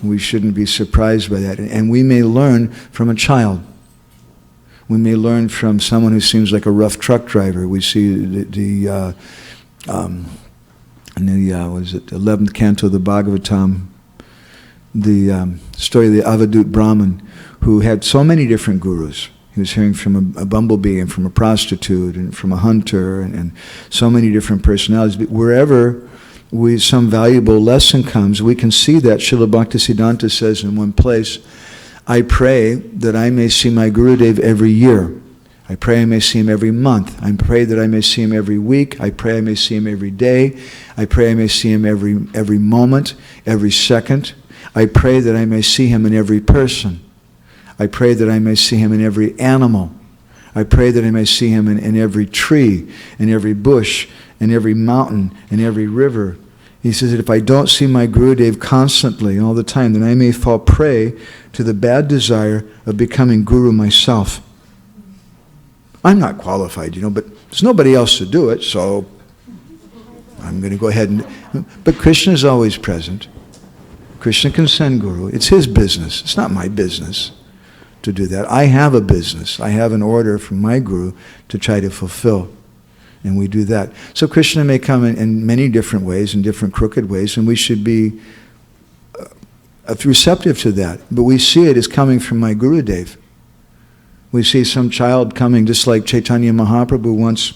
We shouldn't be surprised by that. And we may learn from a child. We may learn from someone who seems like a rough truck driver. We see the 11th canto of the Bhagavatam, the story of the Avadut Brahmin, who had so many different gurus. He was hearing from a bumblebee and from a prostitute and from a hunter and so many different personalities. But wherever some valuable lesson comes, we can see that. Srila Bhaktisiddhanta says in one place, I pray that I may see my Gurudev every year. I pray I may see him every month. I pray that I may see him every week. I pray I may see him every day. I pray I may see him every moment, every second. I pray that I may see him in every person. I pray that I may see him in every animal. I pray that I may see him in every tree, in every bush, in every mountain, in every river. He says that if I don't see my Gurudev constantly, all the time, then I may fall prey to the bad desire of becoming Guru myself. I'm not qualified, but there's nobody else to do it, so I'm going to go ahead and... But Krishna is always present. Krishna can send Guru. It's his business. It's not my business to do that. I have a business. I have an order from my Guru to try to fulfill. And we do that. So Krishna may come in many different ways, in different crooked ways, and we should be receptive to that. But we see it as coming from my Gurudev. We see some child coming, just like Chaitanya Mahaprabhu once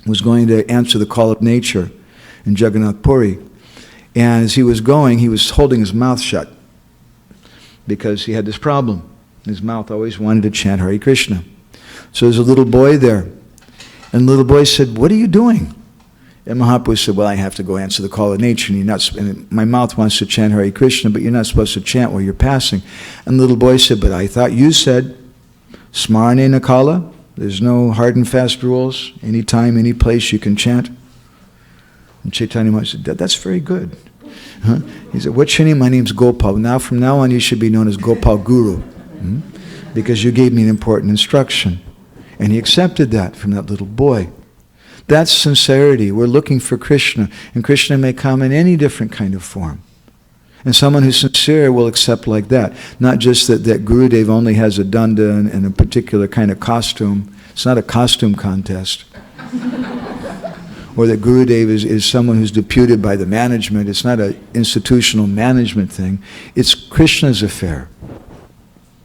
was going to answer the call of nature in Jagannath Puri. And as he was going, he was holding his mouth shut because he had this problem. His mouth always wanted to chant Hare Krishna. So there's a little boy there. And the little boy said, what are you doing? And Mahaprabhu said, well, I have to go answer the call of nature, and my mouth wants to chant Hare Krishna, but you're not supposed to chant while you're passing. And the little boy said, but I thought you said, Smarane Nakala, there's no hard and fast rules, any time, any place you can chant. And Chaitanya Mahaprabhu said, that's very good. Huh? He said, what's your name? My name's Gopal. Now, from now on, you should be known as Gopal Guru, because you gave me an important instruction. And he accepted that from that little boy. That's sincerity. We're looking for Krishna, and Krishna may come in any different kind of form. And someone who's sincere will accept like that. Not just that Gurudev only has a danda and a particular kind of costume. It's not a costume contest. Or that Gurudev is someone who's deputed by the management. It's not an institutional management thing. It's Krishna's affair.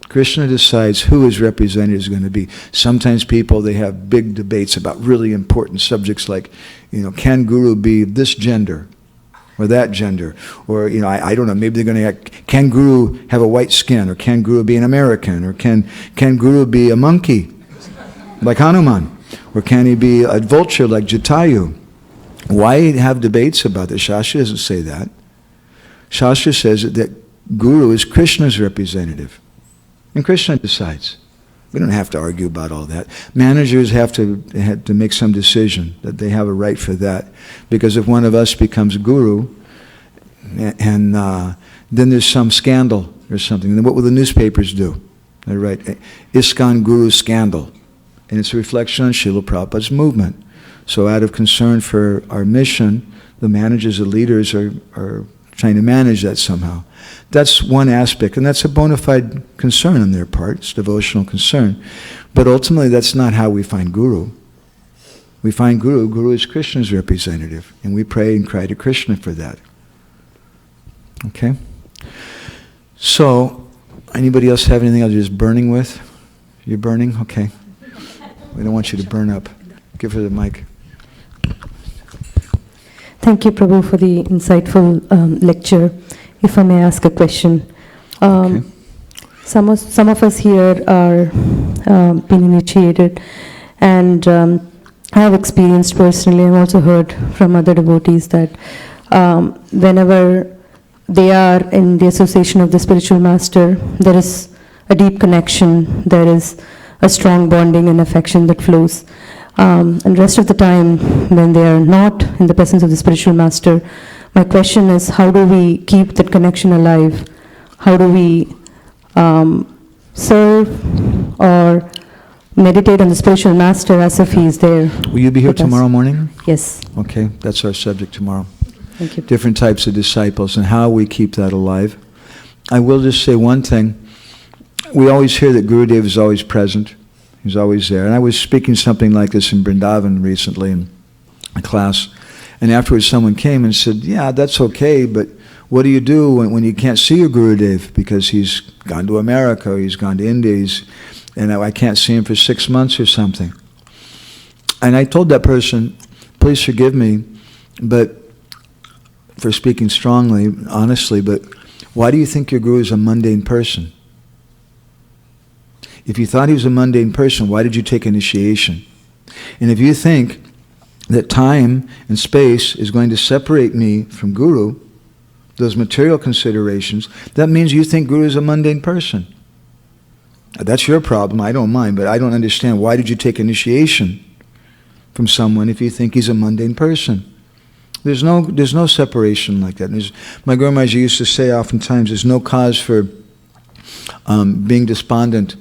Krishna decides who his representative is going to be. Sometimes people, they have big debates about really important subjects like, can Guru be this gender or that gender? Or, I don't know, maybe they're going to can Guru have a white skin? Or can Guru be an American? Or can Guru be a monkey like Hanuman? Or can he be a vulture like Jatayu? Why have debates about this? Shastra doesn't say that. Shastra says that Guru is Krishna's representative. And Krishna decides. We don't have to argue about all that. Managers have to make some decision that they have a right for that. Because if one of us becomes guru, and then there's some scandal or something, then what will the newspapers do? They write, ISKCON Guru Scandal. And it's a reflection on Srila Prabhupada's movement. So out of concern for our mission, the managers, the leaders are trying to manage that somehow. That's one aspect, and that's a bona fide concern on their part. It's devotional concern. But ultimately, that's not how we find Guru. We find Guru. Guru is Krishna's representative, and we pray and cry to Krishna for that. Okay? So, anybody else have anything else you're just burning with? You're burning? Okay. We don't want you to burn up. Give her the mic. Thank you, Prabhu, for the insightful lecture. If I may ask a question. Okay. Some of us here are being initiated, and I have experienced personally, I've also heard from other devotees that whenever they are in the association of the spiritual master, there is a deep connection, there is a strong bonding and affection that flows. And rest of the time, when they are not in the presence of the spiritual master, my question is, how do we keep that connection alive? How do we serve or meditate on the spiritual master as if he is there? Will you be here tomorrow morning? Yes. Okay, that's our subject tomorrow. Thank you. Different types of disciples and how we keep that alive. I will just say one thing. We always hear that Gurudev is always present. He's always there. And I was speaking something like this in Vrindavan recently in a class. And afterwards someone came and said, yeah, that's okay, but what do you do when you can't see your Gurudev because he's gone to America or he's gone to India and I can't see him for 6 months or something? And I told that person, please forgive me but for speaking strongly, honestly, but why do you think your Guru is a mundane person? If you thought he was a mundane person, why did you take initiation? And if you think that time and space is going to separate me from Guru, those material considerations, that means you think Guru is a mundane person. That's your problem, I don't mind, but I don't understand why did you take initiation from someone if you think he's a mundane person? There's no separation like that. My Guru Maharaj used to say oftentimes, there's no cause for being despondent,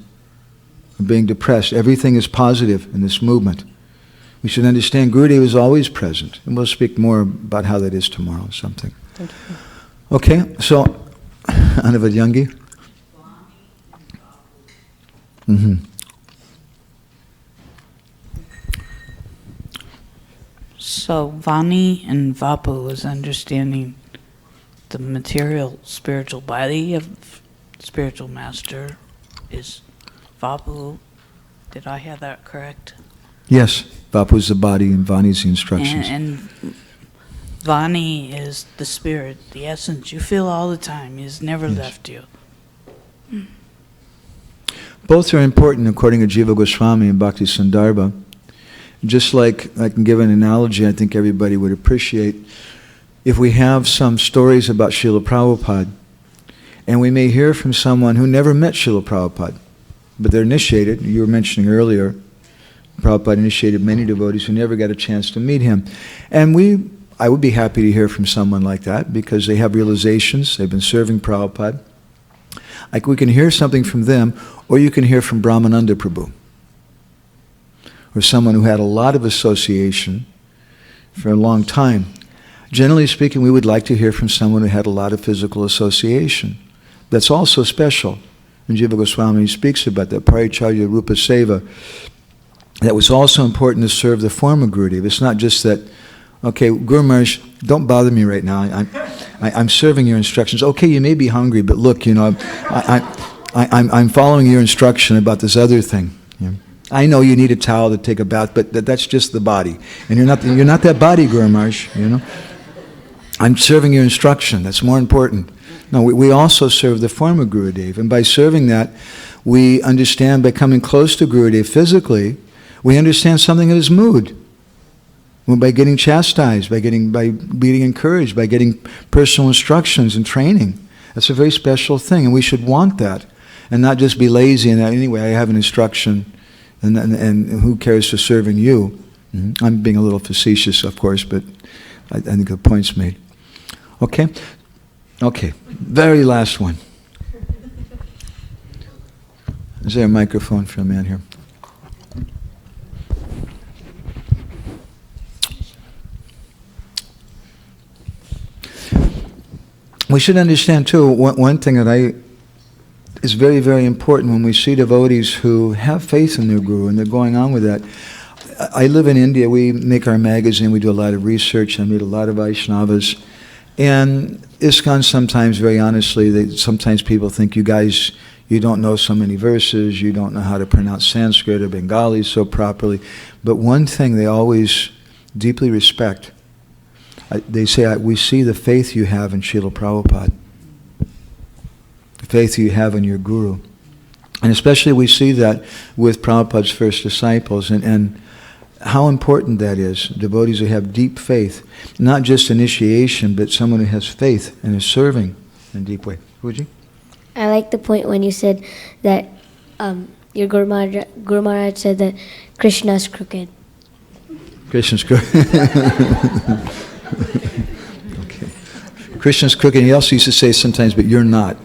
being depressed. Everything is positive in this movement. We should understand Gurudev is always present. And we'll speak more about how that is tomorrow or something. Thank you. Okay, so, Anavadyangi. Mm-hmm. So, Vani and Vapu is understanding the material spiritual body of spiritual master is Vapu. Did I have that correct? Yes, Vapu is the body and Vani is the instructions. And Vani is the spirit, the essence. You feel all the time. He's never left you. Both are important according to Jiva Goswami and Bhakti Sandarbha. Just like I can give an analogy I think everybody would appreciate. If we have some stories about Srila Prabhupada, and we may hear from someone who never met Srila Prabhupada, but they're initiated, you were mentioning earlier, Prabhupada initiated many devotees who never got a chance to meet him. And I would be happy to hear from someone like that because they have realizations, they've been serving Prabhupada. Like we can hear something from them, or you can hear from Madhavananda Prabhu, or someone who had a lot of association for a long time. Generally speaking, we would like to hear from someone who had a lot of physical association. That's also special. And Jiva Goswami speaks about that, Paricharya Rupa Seva. That was also important to serve the form of Gurudev. It's not just that, okay, Guru Maharaj, don't bother me right now. I'm serving your instructions. Okay, you may be hungry, but look, you know, I'm following your instruction about this other thing. Yeah. I know you need a towel to take a bath, but that's just the body. And you're not that body, Guru Maharaj, you know. I'm serving your instruction. That's more important. No, we also serve the form of Gurudev. And by serving that, we understand, by coming close to Gurudev physically, we understand something of his mood. Well, by getting chastised, by being encouraged, by getting personal instructions and training. That's a very special thing, and we should want that, and not just be lazy and anyway, I have an instruction, and who cares for serving you? Mm-hmm. I'm being a little facetious, of course, but I think the point's made. Okay? Okay, very last one. Is there a microphone for a man here? We should understand too, one thing that is very, very important when we see devotees who have faith in their Guru and they're going on with that. I live in India, we make our magazine, we do a lot of research, I meet a lot of Vaishnavas. And ISKCON sometimes, very honestly, sometimes people think you guys, you don't know so many verses, you don't know how to pronounce Sanskrit or Bengali so properly. But one thing they always deeply respect, they say, we see the faith you have in Srila Prabhupada, the faith you have in your Guru. And especially we see that with Prabhupada's first disciples, and how important that is, devotees who have deep faith, not just initiation, but someone who has faith and is serving in a deep way. Would you? I like the point when you said that your Guru Maharaj said that Krishna's crooked. Krishna's crooked. Okay. Krishna's crooked. And he also used to say sometimes, but you're not.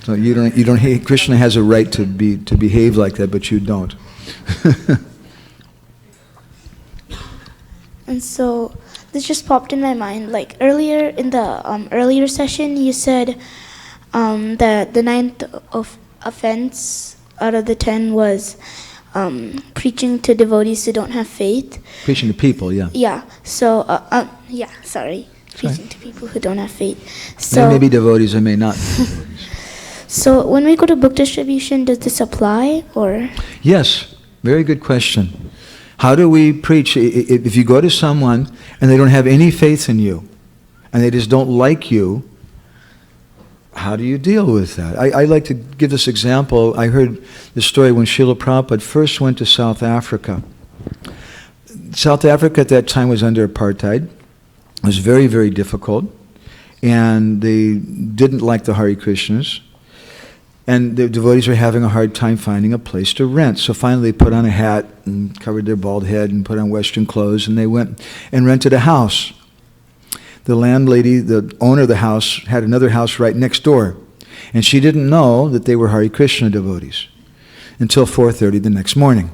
So you don't. Krishna has a right to behave like that, but you don't. And so this just popped in my mind. Like earlier in the earlier session, you said that the 9th of offense out of the 10 was preaching to devotees who don't have faith. Preaching to people, yeah. Yeah. So preaching to people who don't have faith. So they may be devotees, they may not. So when we go to book distribution, does this apply or? Yes. Very good question. How do we preach? If you go to someone and they don't have any faith in you, and they just don't like you, how do you deal with that? I like to give this example. I heard the story when Srila Prabhupada first went to South Africa. South Africa at that time was under apartheid. It was very, very difficult. And they didn't like the Hare Krishnas. And the devotees were having a hard time finding a place to rent. So finally they put on a hat and covered their bald head and put on Western clothes, and they went and rented a house. The landlady, the owner of the house, had another house right next door. And she didn't know that they were Hare Krishna devotees until 4:30 the next morning.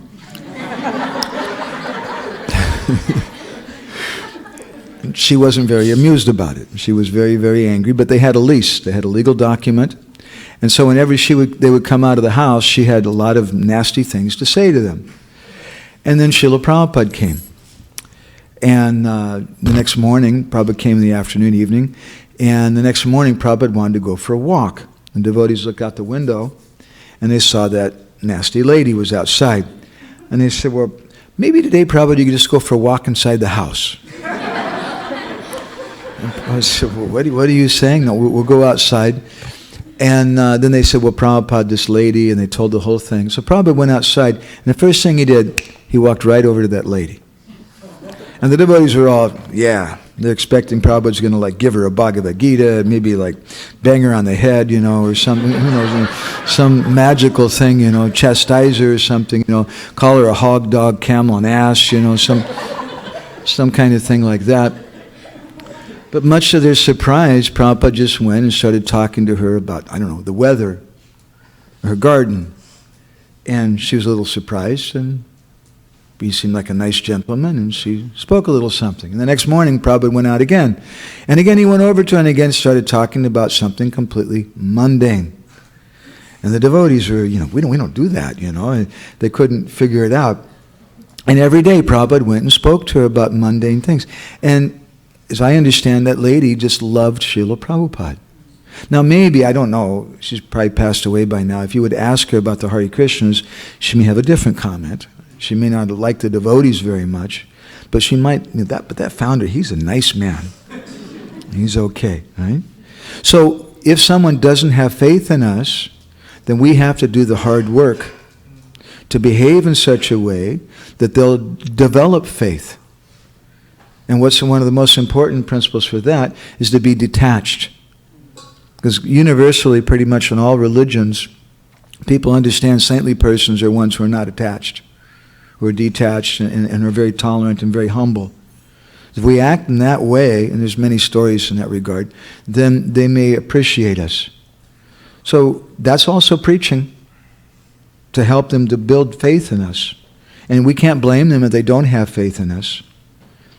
She wasn't very amused about it. She was very, very angry, but they had a lease. They had a legal document. And so whenever they would come out of the house, she had a lot of nasty things to say to them. And then Srila Prabhupada came. And the next morning, Prabhupada came in the afternoon, evening, and the next morning Prabhupada wanted to go for a walk. And devotees looked out the window, and they saw that nasty lady was outside. And they said, well, maybe today, Prabhupada, you could just go for a walk inside the house. And I said, well, what are you saying? No, we'll go outside. And then they said, well, Prabhupada, this lady, and they told the whole thing. So Prabhupada went outside, and the first thing he did, he walked right over to that lady. And the devotees were all, yeah, they're expecting Prabhupada's going to give her a Bhagavad Gita, maybe bang her on the head, or something, who knows, some magical thing, chastise her or something, call her a hog, dog, camel, and ass, some kind of thing like that. But much to their surprise, Prabhupada just went and started talking to her about, the weather, her garden. And she was a little surprised, and He seemed like a nice gentleman, and she spoke a little something. And the next morning, Prabhupada went out again. And again he went over to her and again started talking about something completely mundane. And the devotees were, we don't do that, and they couldn't figure it out. And every day Prabhupada went and spoke to her about mundane things. And as I understand, that lady just loved Srila Prabhupada. Now maybe, I don't know, she's probably passed away by now. If you would ask her about the Hare Krishnas, she may have a different comment. She may not like the devotees very much, but she might, but that founder, he's a nice man. He's okay, right? So if someone doesn't have faith in us, then we have to do the hard work to behave in such a way that they'll develop faith. And what's one of the most important principles for that is to be detached. Because universally, pretty much in all religions, people understand saintly persons are ones who are not attached, who are detached and are very tolerant and very humble. If we act in that way, and there's many stories in that regard, then they may appreciate us. So that's also preaching, to help them to build faith in us. And we can't blame them if they don't have faith in us.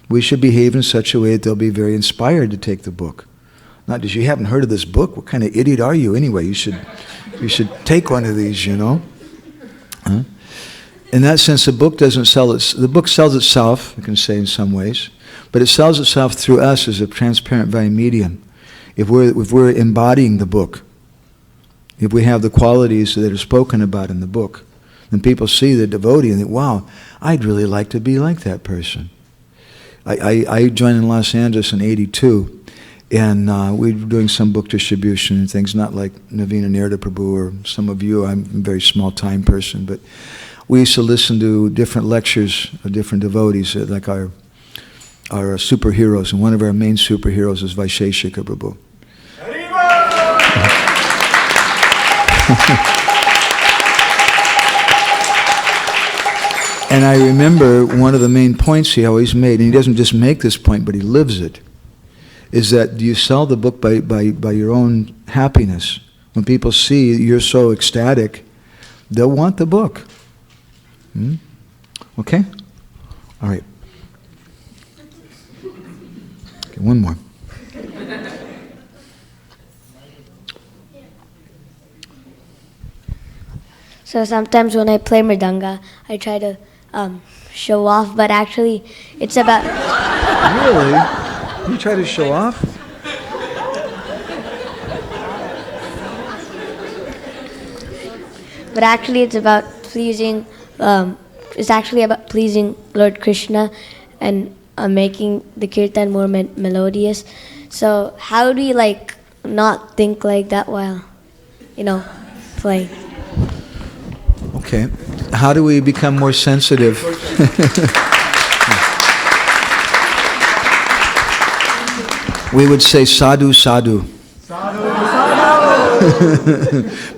We should behave in such a way that they'll be very inspired to take the book. Not just, you haven't heard of this book? What kind of idiot are you anyway? You should take one of these, Huh? In that sense, the book doesn't sell the book sells itself, I can say in some ways, but it sells itself through us as a transparent very medium. If we're embodying the book, if we have the qualities that are spoken about in the book, then people see the devotee and think, wow, I'd really like to be like that person. I joined in Los Angeles in '82, and we were doing some book distribution and things, not like Madhavananda Prabhu or some of you. I'm a very small time person, but we used to listen to different lectures of different devotees, like our superheroes, and one of our main superheroes is Vaisheshika Prabhu. And I remember one of the main points he always made, and he doesn't just make this point, but he lives it, is that you sell the book by your own happiness. When people see you're so ecstatic, they'll want the book. Okay? All right. Okay, one more. So sometimes when I play mridanga, I try to show off, but actually it's about... Really? You try to show off? But actually it's about pleasing, it's actually about pleasing Lord Krishna and making the kirtan more melodious. So how do you not think like that while, playing? Okay. How do we become more sensitive? We would say sadhu, sadhu.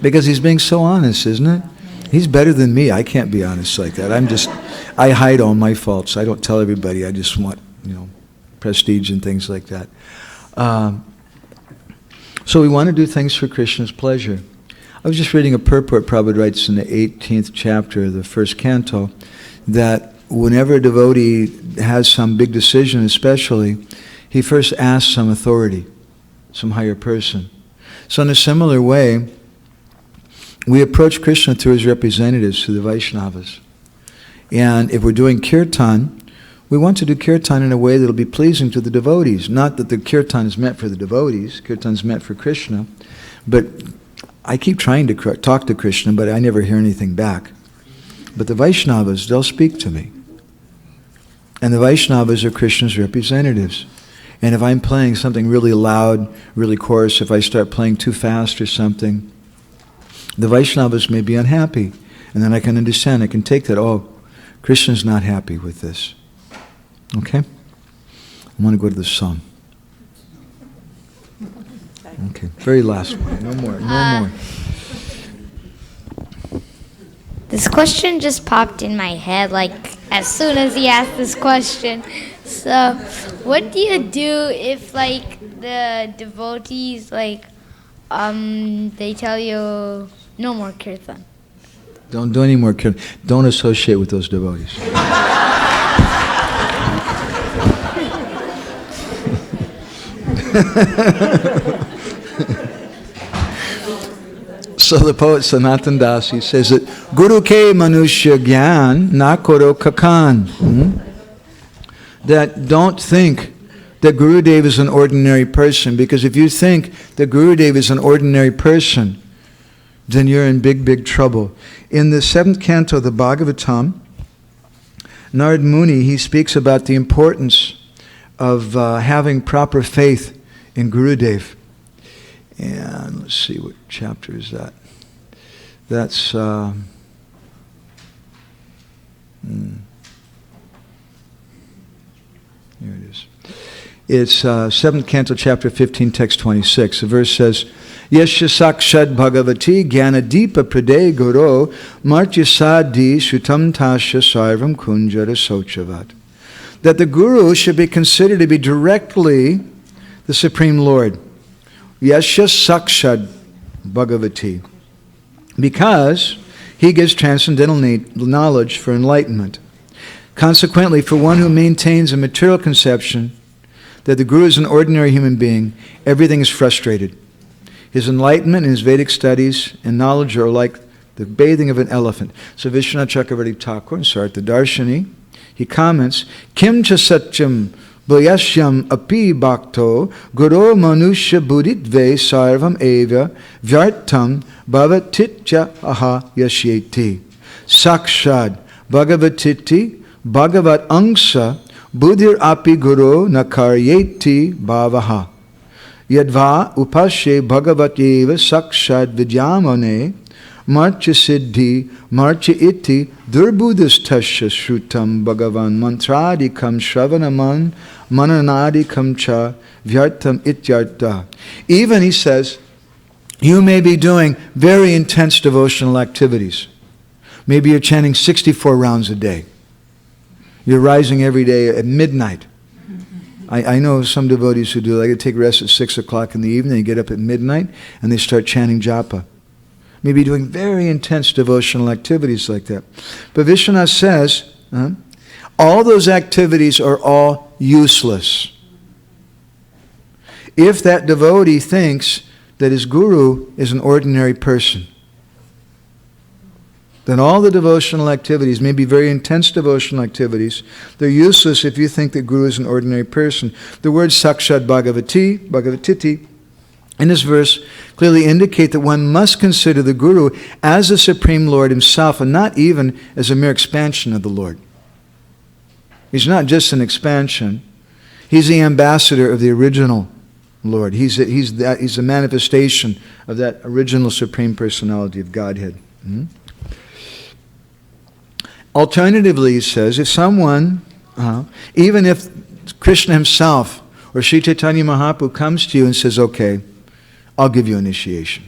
Because he's being so honest, isn't it? He's better than me. I can't be honest like that. I hide all my faults. I don't tell everybody. I just want, prestige and things like that. So we want to do things for Krishna's pleasure. I was just reading a purport Prabhupada writes in the 18th chapter of the first canto, that whenever a devotee has some big decision especially, he first asks some authority, some higher person. So in a similar way, we approach Krishna through his representatives, through the Vaishnavas. And if we're doing kirtan, we want to do kirtan in a way that will be pleasing to the devotees. Not that the kirtan is meant for the devotees, kirtan is meant for Krishna, but I keep trying to talk to Krishna, but I never hear anything back. But the Vaishnavas, they'll speak to me. And the Vaishnavas are Krishna's representatives. And if I'm playing something really loud, really coarse, if I start playing too fast or something, the Vaishnavas may be unhappy. And then I can understand, I can take that, oh, Krishna's not happy with this. Okay? I want to go to the song. Okay, very last one. No more. This question just popped in my head, as soon as he asked this question. So, what do you do if, the devotees, they tell you, no more kirtan? Don't do any more kirtan. Don't associate with those devotees. So the poet Sanatan Das, he says that Guru ke manushya gyan na koro kakan. That don't think that Gurudev is an ordinary person, because if you think that Gurudev is an ordinary person, then you're in big, big trouble. In the 7th canto of the Bhagavatam, Narad Muni, he speaks about the importance of having proper faith in Gurudev. And let's see, what chapter is that? That's here it is. It's 7th canto, chapter 15, text 26. The verse says, Yasya sakshad bhagavati jnanadeepa prade guru martyasadi shutam tasya sarvam kunjara sochavat. That the Guru should be considered to be directly the Supreme Lord. Yasya sakshad bhagavati. Because he gives transcendental knowledge for enlightenment. Consequently, for one who maintains a material conception that the Guru is an ordinary human being, everything is frustrated. His enlightenment and his Vedic studies and knowledge are like the bathing of an elephant. So Vishwanath Chakravarti Thakur in Sarta Darshani, he comments, Kim cha satyam bhayasyam api bhakto guru manusya buddhitve sarvam eva vyartam bhavatitya aha yashyeti sakshad bhagavatiti bhagavat angsa buddhir api guru nakaryeti bhavaha yadva upashe bhagavateva sakshad vidyamane marcha siddhi marcha iti durbudastasya shrutam bhagavan mantradikam shravanaman mananadikam cha vyartam ityartha. Even, he says, you may be doing very intense devotional activities. Maybe you're chanting 64 rounds a day. You're rising every day at midnight. I know some devotees who do, like, they take rest at 6 o'clock in the evening, they get up at midnight, and they start chanting japa. Maybe doing very intense devotional activities like that. But Vishwanath says, all those activities are all useless. If that devotee thinks that his guru is an ordinary person, then all the devotional activities, maybe very intense devotional activities, they're useless if you think that Guru is an ordinary person. The words Sakshad Bhagavatiti, in this verse clearly indicate that one must consider the Guru as the Supreme Lord himself, and not even as a mere expansion of the Lord. He's not just an expansion. He's the ambassador of the original Lord. He's a manifestation of that original Supreme Personality of Godhead. Alternatively, he says, if someone, even if Krishna himself or Sri Chaitanya Mahaprabhu comes to you and says, okay, I'll give you initiation.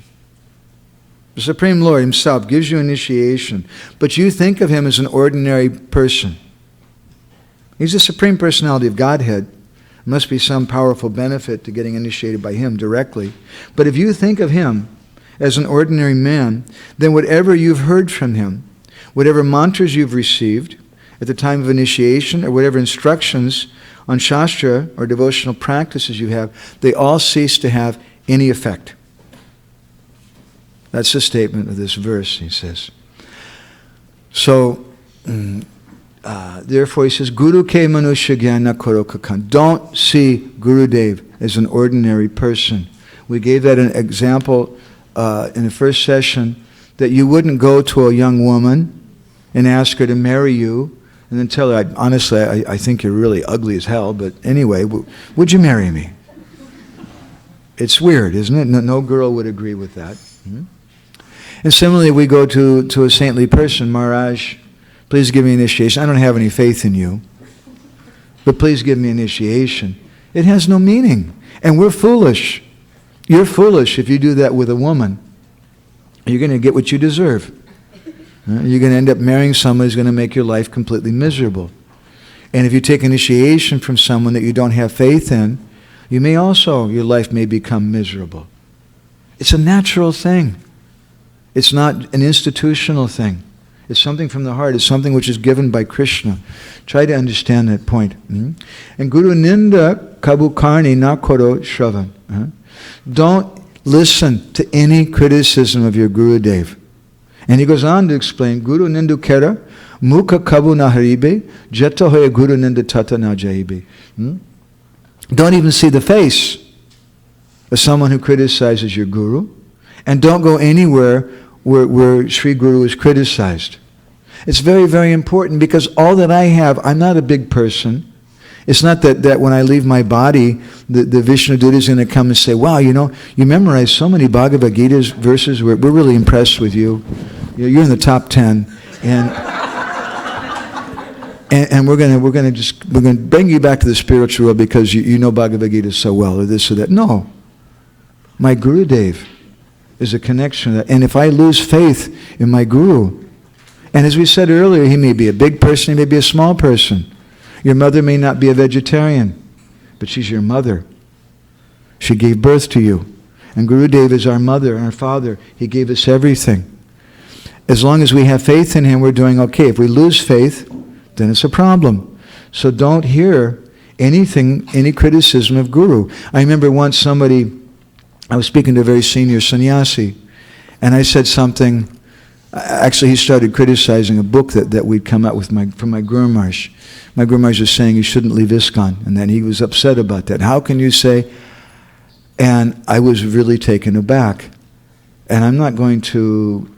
The Supreme Lord himself gives you initiation, but you think of him as an ordinary person. He's the Supreme Personality of Godhead. There must be some powerful benefit to getting initiated by him directly. But if you think of him as an ordinary man, then whatever you've heard from him, whatever mantras you've received at the time of initiation, or whatever instructions on Shastra or devotional practices you have, they all cease to have any effect. That's the statement of this verse, he says. So, therefore he says, Guru ke manushya gyana karo kakan. Don't see Gurudev as an ordinary person. We gave that an example in the first session, that you wouldn't go to a young woman and ask her to marry you and then tell her, honestly, I think you're really ugly as hell, but anyway, would you marry me? It's weird, isn't it? No girl would agree with that. And similarly, we go to a saintly person, Maharaj, please give me initiation. I don't have any faith in you, but please give me initiation. It has no meaning. And we're foolish. You're foolish if you do that with a woman. You're going to get what you deserve. You're going to end up marrying someone who's going to make your life completely miserable. And if you take initiation from someone that you don't have faith in, your life may become miserable. It's a natural thing. It's not an institutional thing. It's something from the heart. It's something which is given by Krishna. Try to understand that point. And Guru Ninda Kabu Karni Na Koro Shravan. Don't listen to any criticism of your Gurudev. And he goes on to explain, Guru Nindu Kera, Mukha Kabu Na Haribe, Jeta Hoya Guru Ninda Tata Na Jaibe. Don't even see the face of someone who criticizes your Guru. And don't go anywhere where Sri Guru is criticized. It's very, very important because all that I have, I'm not a big person. It's not that when I leave my body, the Vishnu Dutta is going to come and say, wow, you memorized so many Bhagavad Gita verses, we're really impressed with you. You're in the top 10. And we're going to bring you back to the spiritual world because you know Bhagavad Gita so well, or this or that. No. My Gurudev is a connection. And if I lose faith in my Guru, and as we said earlier, he may be a big person, he may be a small person. Your mother may not be a vegetarian, but she's your mother. She gave birth to you. And Gurudev is our mother and our father. He gave us everything. As long as we have faith in him, we're doing okay. If we lose faith, then it's a problem. So don't hear anything, any criticism of Guru. I remember once I was speaking to a very senior sannyasi, and I said something. Actually, he started criticizing a book that we'd come out with from my Guru Maharaj. My Guru Maharaj was saying you shouldn't leave ISKCON, and then he was upset about that. How can you say? And I was really taken aback. And I'm not going to,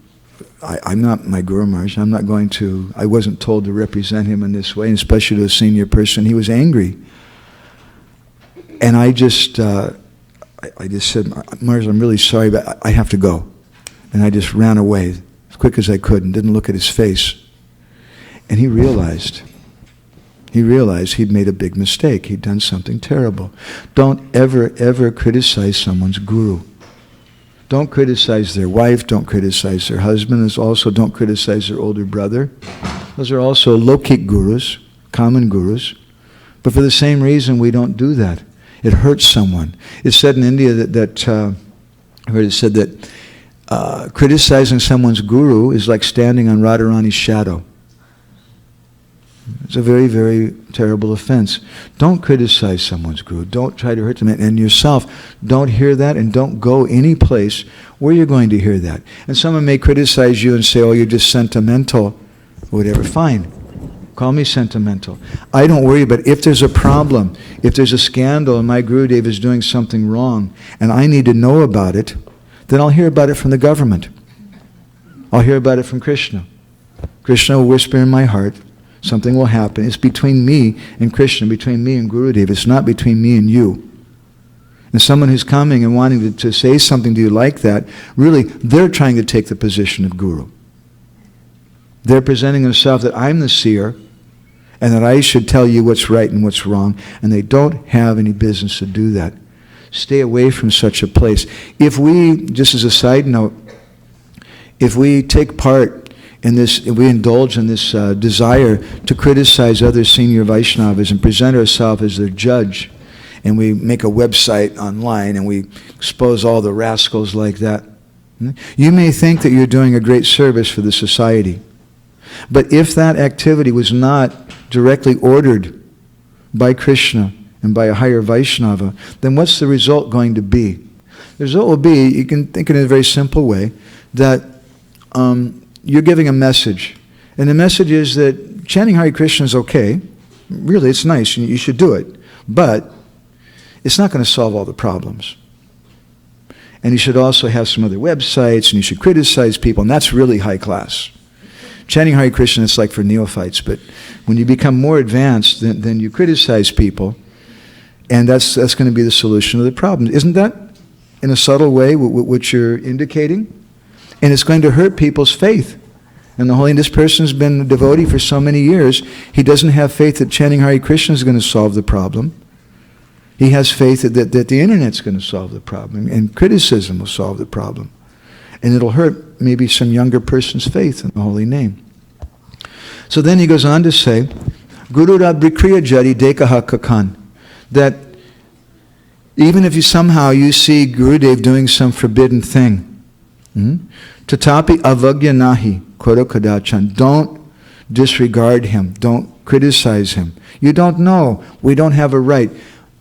I'm not my Guru Maharaj, I wasn't told to represent him in this way, and especially to a senior person. He was angry. And I just said, Maharaj, I'm really sorry, but I have to go. And I just ran away as quick as I could and didn't look at his face. And he realized he'd made a big mistake. He'd done something terrible. Don't ever criticize someone's guru. Don't criticize their wife. Don't criticize their husband. Also, don't criticize their older brother. Those are also lokik gurus, common gurus. But for the same reason, we don't do that. It hurts someone. It's said in India that I heard it said that criticizing someone's guru is like standing on Radharani's shadow. It's a very, very terrible offense. Don't criticize someone's guru. Don't try to hurt them. And yourself, don't hear that and don't go any place where you're going to hear that. And someone may criticize you and say, oh, you're just sentimental, whatever. Fine. Call me sentimental. I don't worry, but if there's a problem, if there's a scandal and my Gurudev is doing something wrong and I need to know about it, then I'll hear about it from the government. I'll hear about it from Krishna. Krishna will whisper in my heart. Something will happen. It's between me and Krishna, between me and Gurudev. It's not between me and you. And someone who's coming and wanting to say something to you like that, really, they're trying to take the position of Guru. They're presenting themselves that I'm the seer and that I should tell you what's right and what's wrong, and they don't have any business to do that. Stay away from such a place. If we, just as a side note, if we take part in this, if we indulge in this desire to criticize other senior Vaishnavas and present ourselves as their judge, and we make a website online and we expose all the rascals like that, you may think that you're doing a great service for the society. But if that activity was not directly ordered by Krishna and by a higher Vaishnava, then what's the result going to be? The result will be, you can think in a very simple way, that you're giving a message. And the message is that chanting Hare Krishna is okay. Really, it's nice, and you should do it. But it's not going to solve all the problems. And you should also have some other websites, and you should criticize people, and that's really high class. Chanting Hare Krishna is like for neophytes, but when you become more advanced, then you criticize people, and that's going to be the solution to the problem. Isn't that, in a subtle way, what you're indicating? And it's going to hurt people's faith. And the holy, this person's been a devotee for so many years, he doesn't have faith that chanting Hare Krishna is going to solve the problem. He has faith that the internet's going to solve the problem, and criticism will solve the problem. And it'll hurt maybe some younger person's faith in the holy name. So then he goes on to say, Guru Radbrikriya Jari Dekaha Kakan, that even if you see Gurudev doing some forbidden thing, Tatapi avagya nahi, koro kadachan. Don't disregard him. Don't criticize him. You don't know. We don't have a right.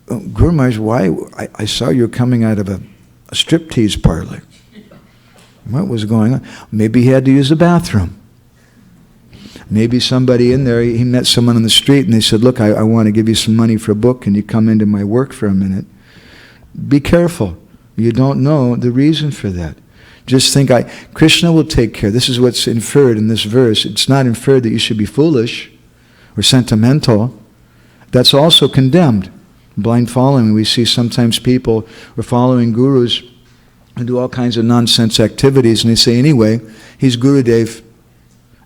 Guru Maharaj, why? I saw you coming out of a striptease parlor. What was going on? Maybe he had to use the bathroom. Maybe somebody in there, he met someone on the street and they said, look, I want to give you some money for a book. Can you come into my work for a minute? Be careful. You don't know the reason for that. Just think, Krishna will take care. This is what's inferred in this verse. It's not inferred that you should be foolish or sentimental. That's also condemned. Blind following, we see sometimes people are following gurus who do all kinds of nonsense activities, and they say, anyway, he's Gurudev,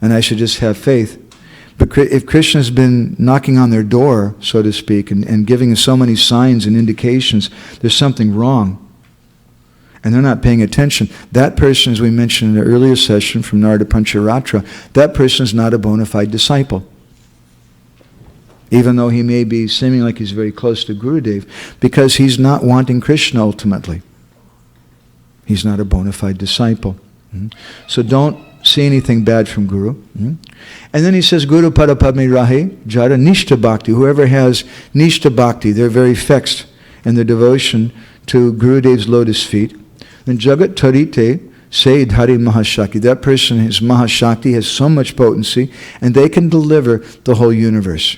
and I should just have faith. But if Krishna's been knocking on their door, so to speak, and giving us so many signs and indications, there's something wrong. And they're not paying attention. That person, as we mentioned in the earlier session from Narada Pancharatra, that person is not a bona fide disciple. Even though he may be seeming like he's very close to Gurudev, because he's not wanting Krishna ultimately. He's not a bona fide disciple. So don't see anything bad from Guru. And then he says, Guru Parapadme Rahe Jara Nishta Bhakti. Whoever has Nishta Bhakti, they're very fixed in their devotion to Gurudev's lotus feet. Then Jagat Tarite Say Dhari Mahashakti. That person, his Mahashakti, has so much potency, and they can deliver the whole universe.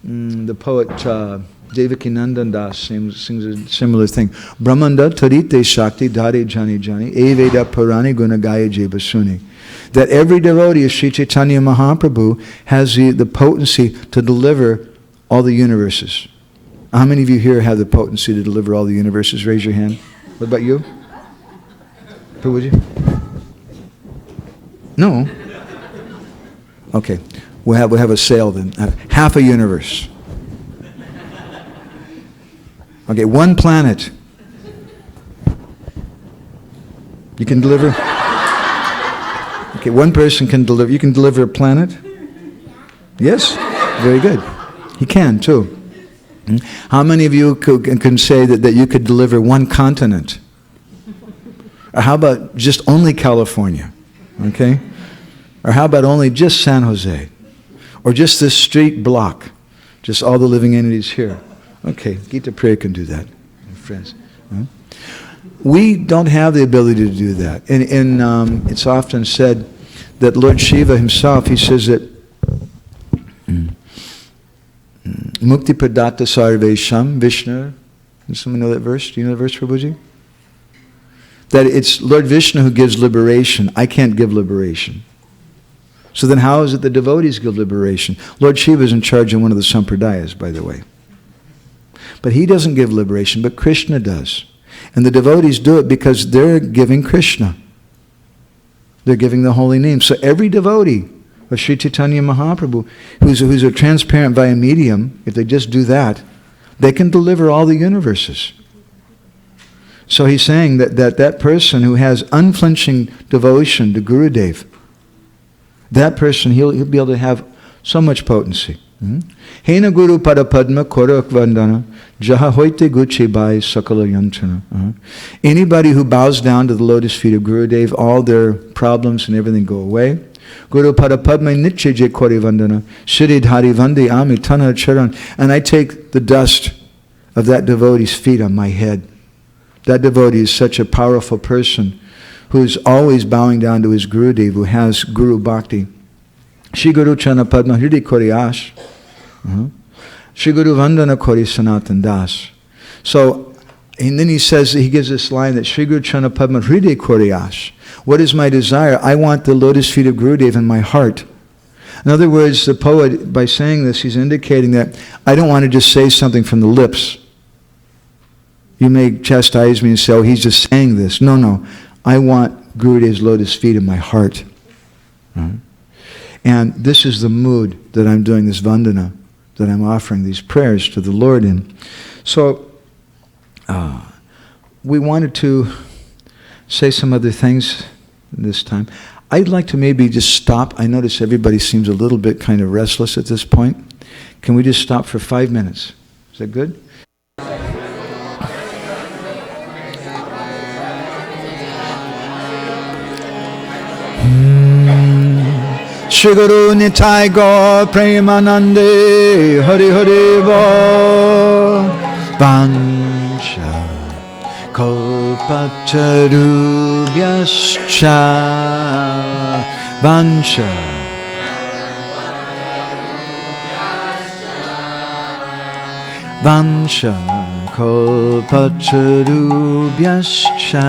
The poet Devaki Nandan Das sings a similar thing. Brahmanda Tarite Shakti Dhare Jani Jani Eveda Purani Gunagaya Jebasuni. That every devotee of Sri Chaitanya Mahaprabhu has the potency to deliver all the universes. How many of you here have the potency to deliver all the universes? Raise your hand. What about you? Who would you? No? Okay. We'll have a sale then. Half a universe. Okay, one planet. You can deliver? Okay, one person can deliver. You can deliver a planet? Yes? Very good. He can too. How many of you can say that you could deliver one continent? Or how about just only California? Okay? Or how about only just San Jose? Or just this street block? Just all the living entities here? Okay, Gita Priya can do that, friends. We don't have the ability to do that. And it's often said that Lord Shiva himself, he says that Mukti Pradata Sarvesham Vishnu. Does someone know that verse? Do you know that verse, Prabhuji? That it's Lord Vishnu who gives liberation. I can't give liberation. So then how is it the devotees give liberation? Lord Shiva is in charge of one of the sampradayas, by the way. But he doesn't give liberation, but Krishna does. And the devotees do it because they're giving Krishna. They're giving the holy name. So every devotee of Sri Chaitanya Mahaprabhu, who's a transparent via medium, if they just do that, they can deliver all the universes. So he's saying that person who has unflinching devotion to Gurudev, that person, he'll be able to have so much potency. Hena Guru Parapadma Korak Vandana Jaha Hoite Guche Bai Sakala Yantana. Anybody who bows down to the lotus feet of Gurudev, all their problems and everything go away. Guru Parapadma Nitche Je Kori Vandana Shri Dhari Vande Ami Tana Charan. And I take the dust of that devotee's feet on my head. That devotee is such a powerful person who's always bowing down to his Gurudev, who has Guru Bhakti. Shri Guru Chana Padma Hridi Kori Ash. Shri Guru Vandana Kori Sanatan Das. So, and then he says, he gives this line that Shri Guru Chana Padma Hridi Kori Ash. What is my desire? I want the lotus feet of Gurudev in my heart. In other words, the poet, by saying this, he's indicating that I don't want to just say something from the lips. You may chastise me and say, oh, he's just saying this. No. I want Gurudev's lotus feet in my heart. And this is the mood that I'm doing this vandana, that I'm offering these prayers to the Lord in. So, we wanted to say some other things this time. I'd like to maybe just stop. I notice everybody seems a little bit kind of restless at this point. Can we just stop for 5 minutes? Is that good? Shri Guru Nitai Gaur Premanande Hari Hari Bo Vansha Kalpatarubhyascha Vansha Vansha Kalpatarubhyascha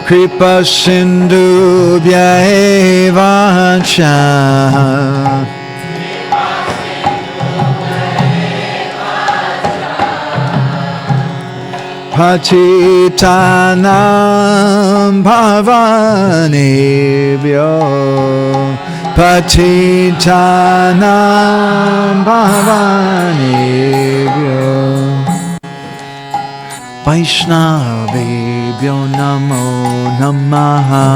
Kripa Sindhubhya eva cha Patitanam Bhavanebhyo Patitanam Bhavanebhyo Vaishnavebhyo Namo Namaha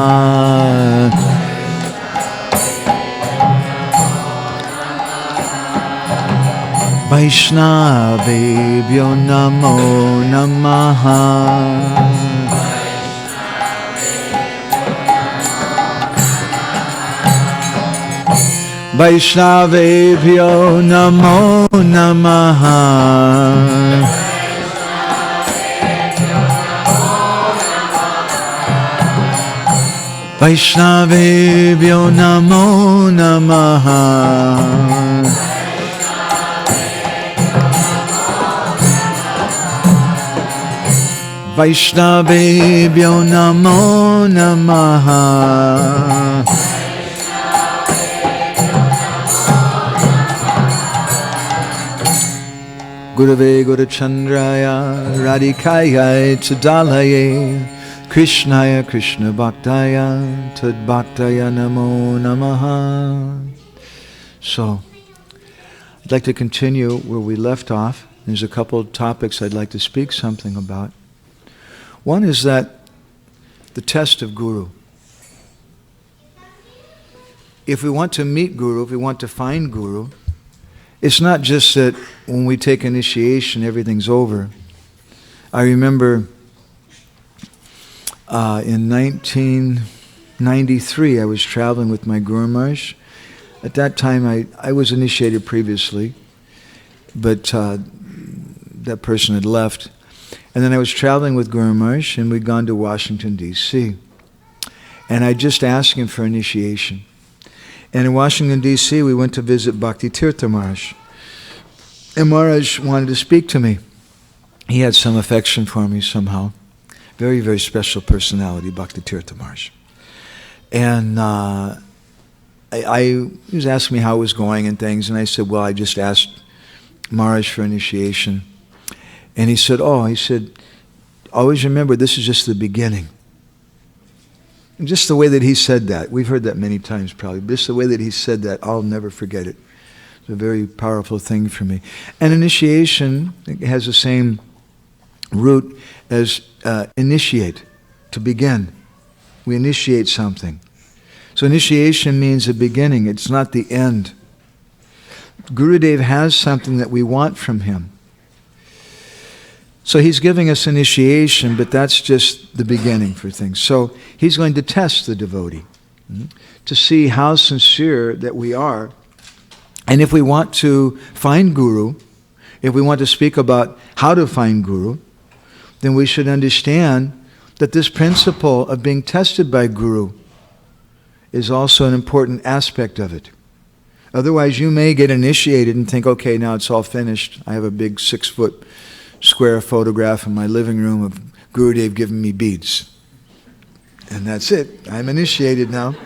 Vaishnavebhyo Namo Namaha Vaishnavebhyo Namo Namaha Vaishnavebhyo Namo Namaha Vaishnavebhyo Namo Namaha Gurave Gurachandraya Radhikaya Tadalaye Krishnaya Krishna Bhaktaya Tad Bhaktaya Namo Namaha. So, I'd like to continue where we left off. There's a couple of topics I'd like to speak something about. One is that the test of Guru. If we want to meet Guru, if we want to find Guru, it's not just that when we take initiation everything's over. I remember in 1993, I was traveling with my Guru Maharaj. At that time, I was initiated previously, but that person had left. And then I was traveling with Guru Maharaj, and we'd gone to Washington, D.C. And I just asked him for initiation. And in Washington, D.C., we went to visit Bhakti Tirtha Maharaj. And Maharaj wanted to speak to me. He had some affection for me somehow. Very, very special personality, Bhakti Tirtha Maharaj. And he was asking me how it was going and things, and I said, well, I just asked Maharaj for initiation. And he said, always remember, this is just the beginning. And just the way that he said that, we've heard that many times probably, but just the way that he said that, I'll never forget it. It's a very powerful thing for me. And initiation has the same root as initiate, to begin. We initiate something. So initiation means a beginning, it's not the end. Gurudev has something that we want from him. So he's giving us initiation, but that's just the beginning for things. So he's going to test the devotee to see how sincere that we are. And if we want to find Guru, if we want to speak about how to find Guru, then we should understand that this principle of being tested by Guru is also an important aspect of it. Otherwise, you may get initiated and think, okay, now it's all finished. I have a big 6-foot square photograph in my living room of Gurudev giving me beads. And that's it. I'm initiated now.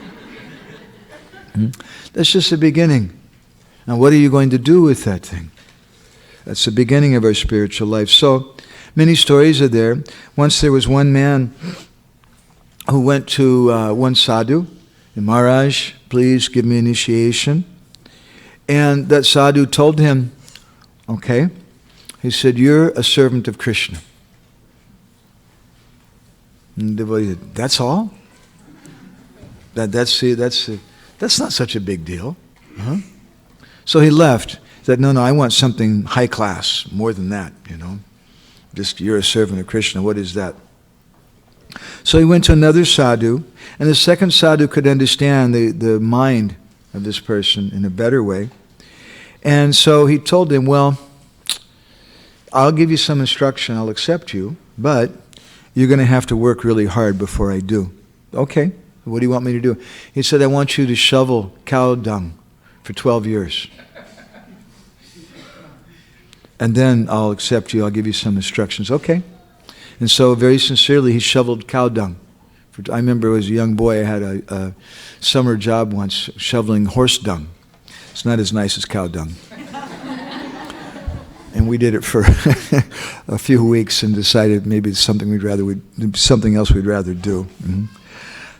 That's just the beginning. Now, what are you going to do with that thing? That's the beginning of our spiritual life. So, many stories are there. Once there was one man who went to one sadhu, and Maharaj, please give me initiation. And that sadhu told him, okay, he said, you're a servant of Krishna. And the devotee said, that's all? That's not such a big deal. Uh-huh. So he left. He said, no, I want something high class, more than that, Just, you're a servant of Krishna, what is that? So he went to another sadhu, and the second sadhu could understand the mind of this person in a better way. And so he told him, well, I'll give you some instruction, I'll accept you, but you're going to have to work really hard before I do. Okay, what do you want me to do? He said, I want you to shovel cow dung for 12 years. And then I'll accept you, I'll give you some instructions. Okay. And so very sincerely, he shoveled cow dung. I remember as a young boy, I had a summer job once shoveling horse dung. It's not as nice as cow dung. And we did it for a few weeks and decided maybe it's something else we'd rather do. Mm-hmm.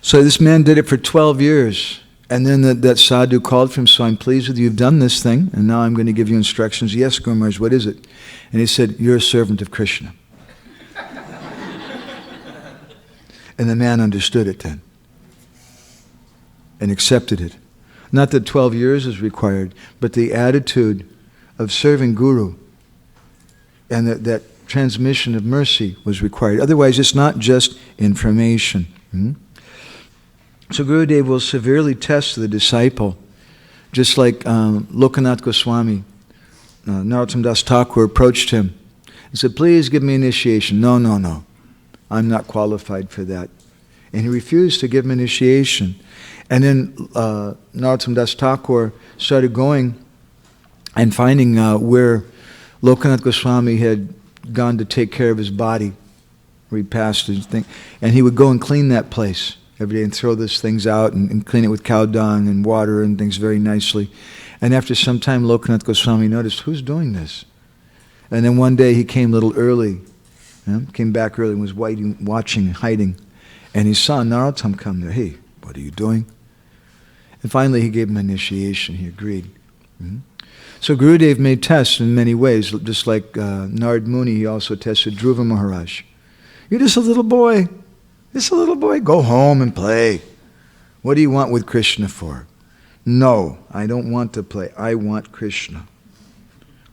So this man did it for 12 years. And then that sadhu called for him, so I'm pleased with you, you've done this thing, and now I'm going to give you instructions. Yes, Guru Maharaj, what is it? And he said, you're a servant of Krishna. And the man understood it then and accepted it. Not that 12 years is required, but the attitude of serving Guru and that transmission of mercy was required. Otherwise, it's not just information. So Gurudev will severely test the disciple, just like Lokanath Goswami. Narottam Das Thakur approached him and said, please give me initiation. No. I'm not qualified for that. And he refused to give him initiation. And then Narottam Das Thakur started going and finding where Lokanath Goswami had gone to take care of his body, where he passed his thing. And he would go and clean that place every day and throw those things out and clean it with cow dung and water and things very nicely. And after some time, Lokanath Goswami noticed, who's doing this? And then one day he came a little early, came back early and was watching, hiding. And he saw Narottam come there. Hey, what are you doing? And finally he gave him initiation. He agreed. So Gurudev made tests in many ways. Just like Narad Muni, he also tested Dhruva Maharaj. You're just a little boy. Just a little boy. Go home and play. What do you want with Krishna for? No, I don't want to play. I want Krishna.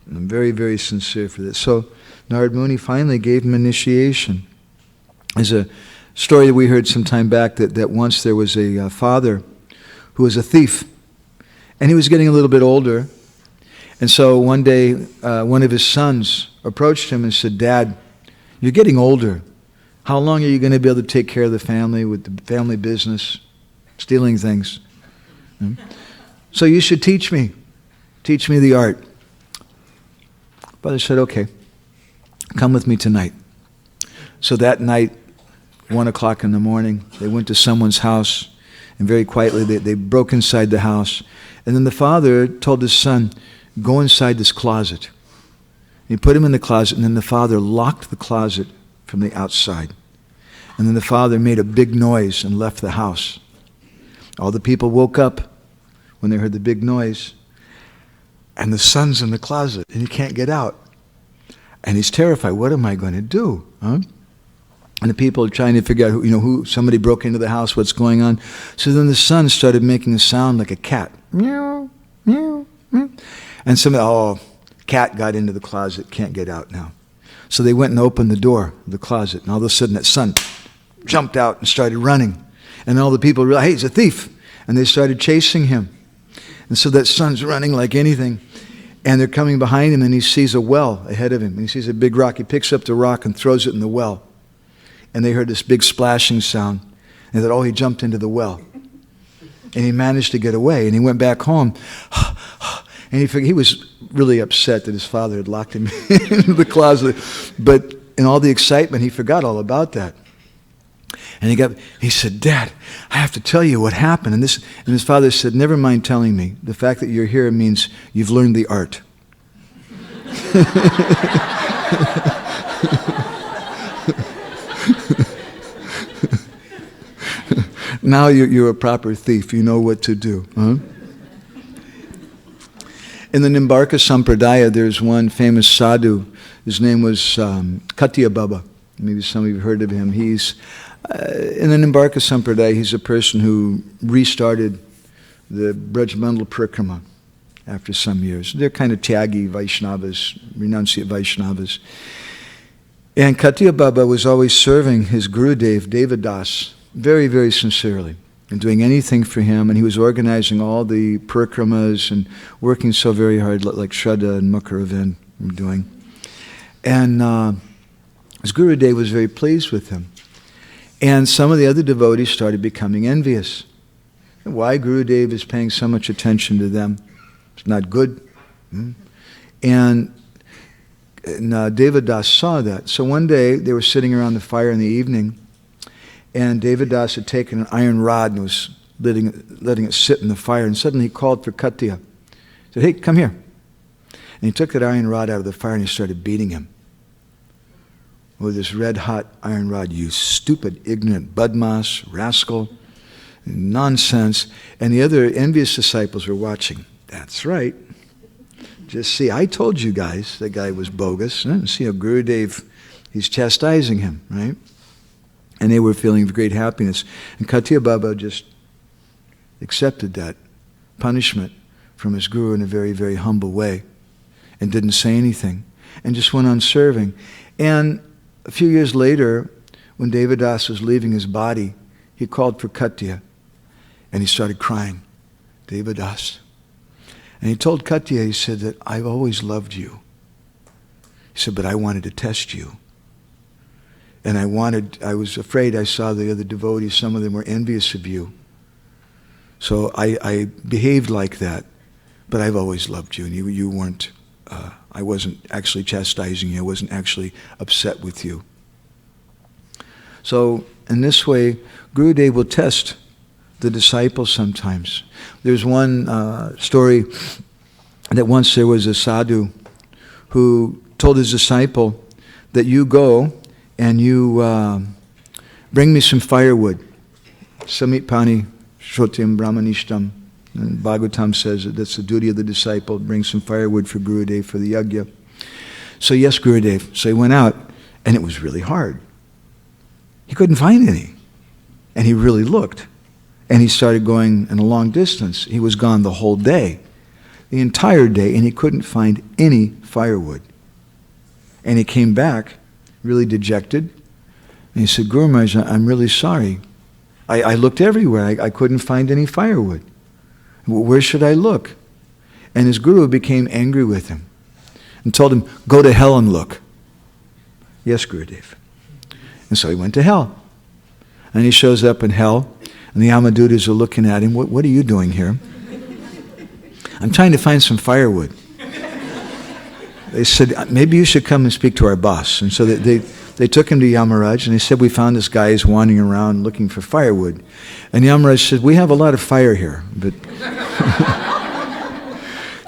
And I'm very, very sincere for this. So Narad Muni finally gave him initiation. There's a story that we heard some time back that once there was a father who was a thief. And he was getting a little bit older. And so one day, one of his sons approached him and said, Dad, you're getting older. How long are you going to be able to take care of the family with the family business, stealing things? So you should teach me the art. Brother said, okay, come with me tonight. So that night, 1 o'clock in the morning, they went to someone's house, and very quietly they broke inside the house. And then the father told his son, go inside this closet. He put him in the closet, and then the father locked the closet from the outside. And then the father made a big noise and left the house. All the people woke up when they heard the big noise. And the son's in the closet, and he can't get out. And he's terrified. What am I going to do? And the people are trying to figure out who somebody broke into the house, what's going on. So then the son started making a sound like a cat. Meow, meow, meow. And cat got into the closet, can't get out now. So they went and opened the door of the closet, and all of a sudden that son jumped out and started running. And all the people realized, hey, he's a thief. And they started chasing him. And so that son's running like anything. And they're coming behind him, and he sees a well ahead of him. And he sees a big rock. He picks up the rock and throws it in the well. And they heard this big splashing sound. And they thought, he jumped into the well. And he managed to get away. And he went back home. And he was really upset that his father had locked him into the closet. But in all the excitement, he forgot all about that. And he said, Dad, I have to tell you what happened. And his father said, never mind telling me. The fact that you're here means you've learned the art. Now you're a proper thief. You know what to do. Huh? In the Nimbarka Sampradaya, there's one famous sadhu. His name was Katya Baba. Maybe some of you have heard of him. He's in the Nimbarka Sampradaya, he's a person who restarted the Brajmandal Parikrama after some years. They're kind of Tyagi Vaishnavas, renunciate Vaishnavas. And Katiya Baba was always serving his Gurudev, Devadas, very, very sincerely, and doing anything for him. And he was organizing all the parikramas and working so very hard, like Shraddha and Mukaravind were doing. And his Gurudev was very pleased with him. And some of the other devotees started becoming envious. Why Gurudev is paying so much attention to them? It's not good. And Devadas saw that. So one day they were sitting around the fire in the evening, and Devadas had taken an iron rod and was letting it sit in the fire. And suddenly he called for Katiya. He said, "Hey, come here." And he took that iron rod out of the fire and he started beating him with this red-hot iron rod. "You stupid, ignorant budmas, rascal, nonsense." And the other envious disciples were watching. That's right. Just see, I told you guys that guy was bogus. See how Gurudev, he's chastising him, right? And they were feeling great happiness. And Katiya Baba just accepted that punishment from his guru in a very, very humble way and didn't say anything and just went on serving. And a few years later, when Devadas was leaving his body, he called for Katiya and he started crying. Devadas. And he told Katiya, he said that I've always loved you. He said, but I wanted to test you. And I was afraid. I saw the other devotees, some of them were envious of you. So I behaved like that. But I've always loved you. And you weren't, I wasn't actually chastising you. I wasn't actually upset with you. So in this way, Gurudev will test the disciples sometimes. There's one story that once there was a sadhu who told his disciple that you go and you bring me some firewood. Samipani Shrotim Brahmanishtam. And Bhagavatam says that that's the duty of the disciple, bring some firewood for Gurudev for the yajna. So yes, Gurudev. So he went out and it was really hard. He couldn't find any. And he really looked. And he started going in a long distance. He was gone the whole day, the entire day, and he couldn't find any firewood. And he came back really dejected. And he said, Guru Maharaj, I'm really sorry. I looked everywhere. I couldn't find any firewood. Where should I look? And his guru became angry with him and told him, go to hell and look. Yes, Gurudev. And so he went to hell. And he shows up in hell. And the Yamadutas are looking at him. What are you doing here? I'm trying to find some firewood. They said, maybe you should come and speak to our boss. And so they took him to Yamaraj, and they said, we found this guy is wandering around looking for firewood. And Yamaraj said, we have a lot of fire here. But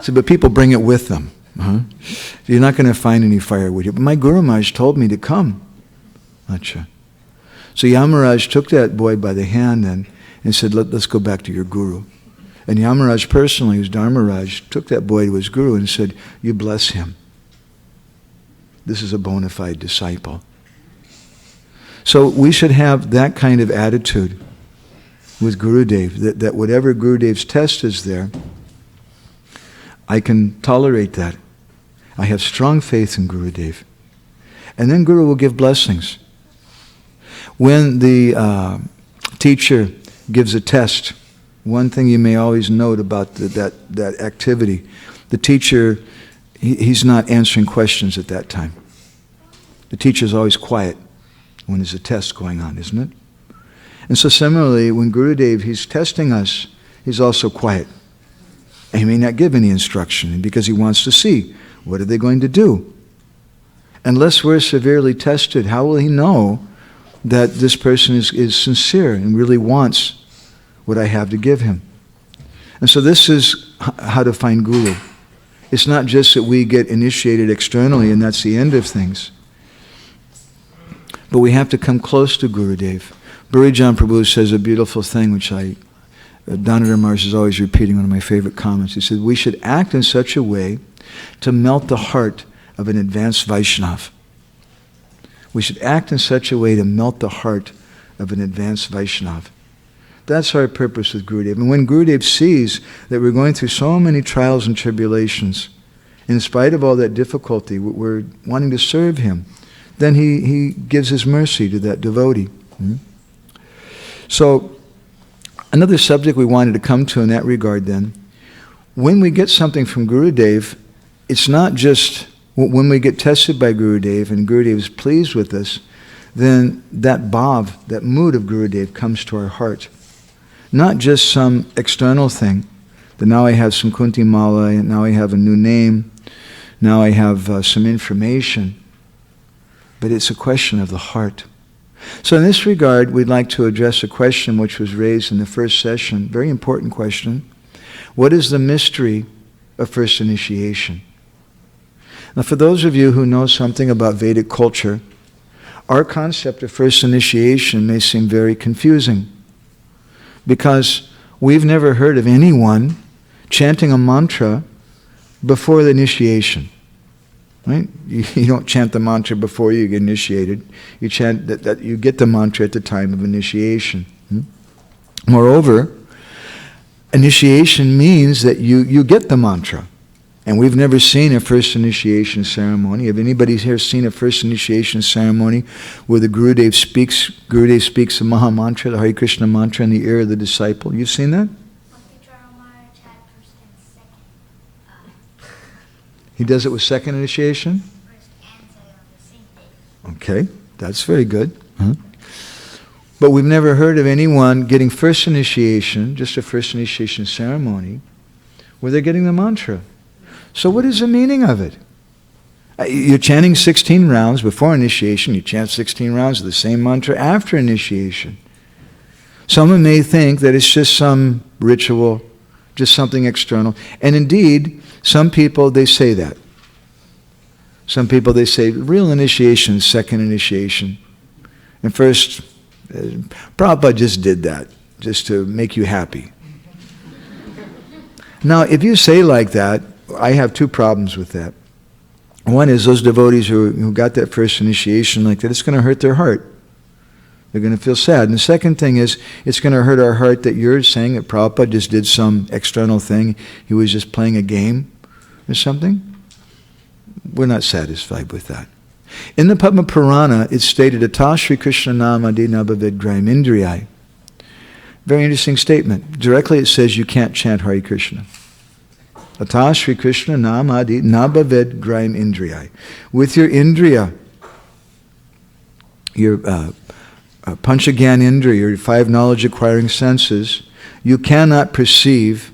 said, but people bring it with them. You're not going to find any firewood here. But my Guru Maharaj told me to come. Acha. So Yamaraj took that boy by the hand and said, let's go back to your guru. And Yamaraj personally, who's Dharmaraj, took that boy to his guru and said, you bless him. This is a bona fide disciple. So we should have that kind of attitude with Gurudev, that whatever Gurudev's test is there, I can tolerate that. I have strong faith in Gurudev. And then Guru will give blessings. When the teacher gives a test, one thing you may always note about that activity, the teacher, he's not answering questions at that time. The teacher's always quiet when there's a test going on, isn't it? And so similarly, when Gurudev, he's testing us, he's also quiet. And he may not give any instruction because he wants to see, what are they going to do? Unless we're severely tested, how will he know that this person is sincere and really wants what I have to give him? And so this is how to find Guru. It's not just that we get initiated externally and that's the end of things. But we have to come close to Gurudev. Burijan Prabhu says a beautiful thing, which Dhanadhar Maharaj is always repeating, one of my favorite comments. He said, we should act in such a way to melt the heart of an advanced Vaishnav. We should act in such a way to melt the heart of an advanced Vaishnav. That's our purpose with Gurudev. And when Gurudev sees that we're going through so many trials and tribulations, in spite of all that difficulty, we're wanting to serve him, then he gives his mercy to that devotee. So, another subject we wanted to come to in that regard then, when we get something from Gurudev, it's not just when we get tested by Gurudev and Gurudev is pleased with us, then that bhav, that mood of Gurudev comes to our heart. Not just some external thing, that now I have some Kunti Mala, and now I have a new name, now I have some information, but it's a question of the heart. So in this regard, we'd like to address a question which was raised in the first session, very important question. What is the mystery of first initiation? Now for those of you who know something about Vedic culture, our concept of first initiation may seem very confusing because we've never heard of anyone chanting a mantra before the initiation. Right? You don't chant the mantra before you get initiated. You chant that you get the mantra at the time of initiation. Moreover, initiation means that you get the mantra. And we've never seen a first initiation ceremony. Have anybody here seen a first initiation ceremony where the Gurudev speaks the Maha Mantra, the Hare Krishna mantra in the ear of the disciple? You've seen that? He does it with second initiation? Okay, that's very good. But we've never heard of anyone getting first initiation, just a first initiation ceremony, where they're getting the mantra. So what is the meaning of it? You're chanting 16 rounds before initiation, you chant 16 rounds of the same mantra after initiation. Someone may think that it's just some ritual, just something external. And indeed, some people, they say that. Some people, they say, real initiation is second initiation. And first, Prabhupada just did that, just to make you happy. Now, if you say like that, I have two problems with that. One is those devotees who got that first initiation like that, it's going to hurt their heart. They're going to feel sad. And the second thing is, it's going to hurt our heart that you're saying that Prabhupada just did some external thing. He was just playing a game or something. We're not satisfied with that. In the Padma Purana, it's stated, Ata Shri Krishna Namadi Nabhavid Graim Indriyai. Very interesting statement. Directly it says you can't chant Hare Krishna. Ata Shri Krishna Namadi Nabhavid Graim Indriyai. With your indriya, your Panchagyan Indriya, your five knowledge acquiring senses, you cannot perceive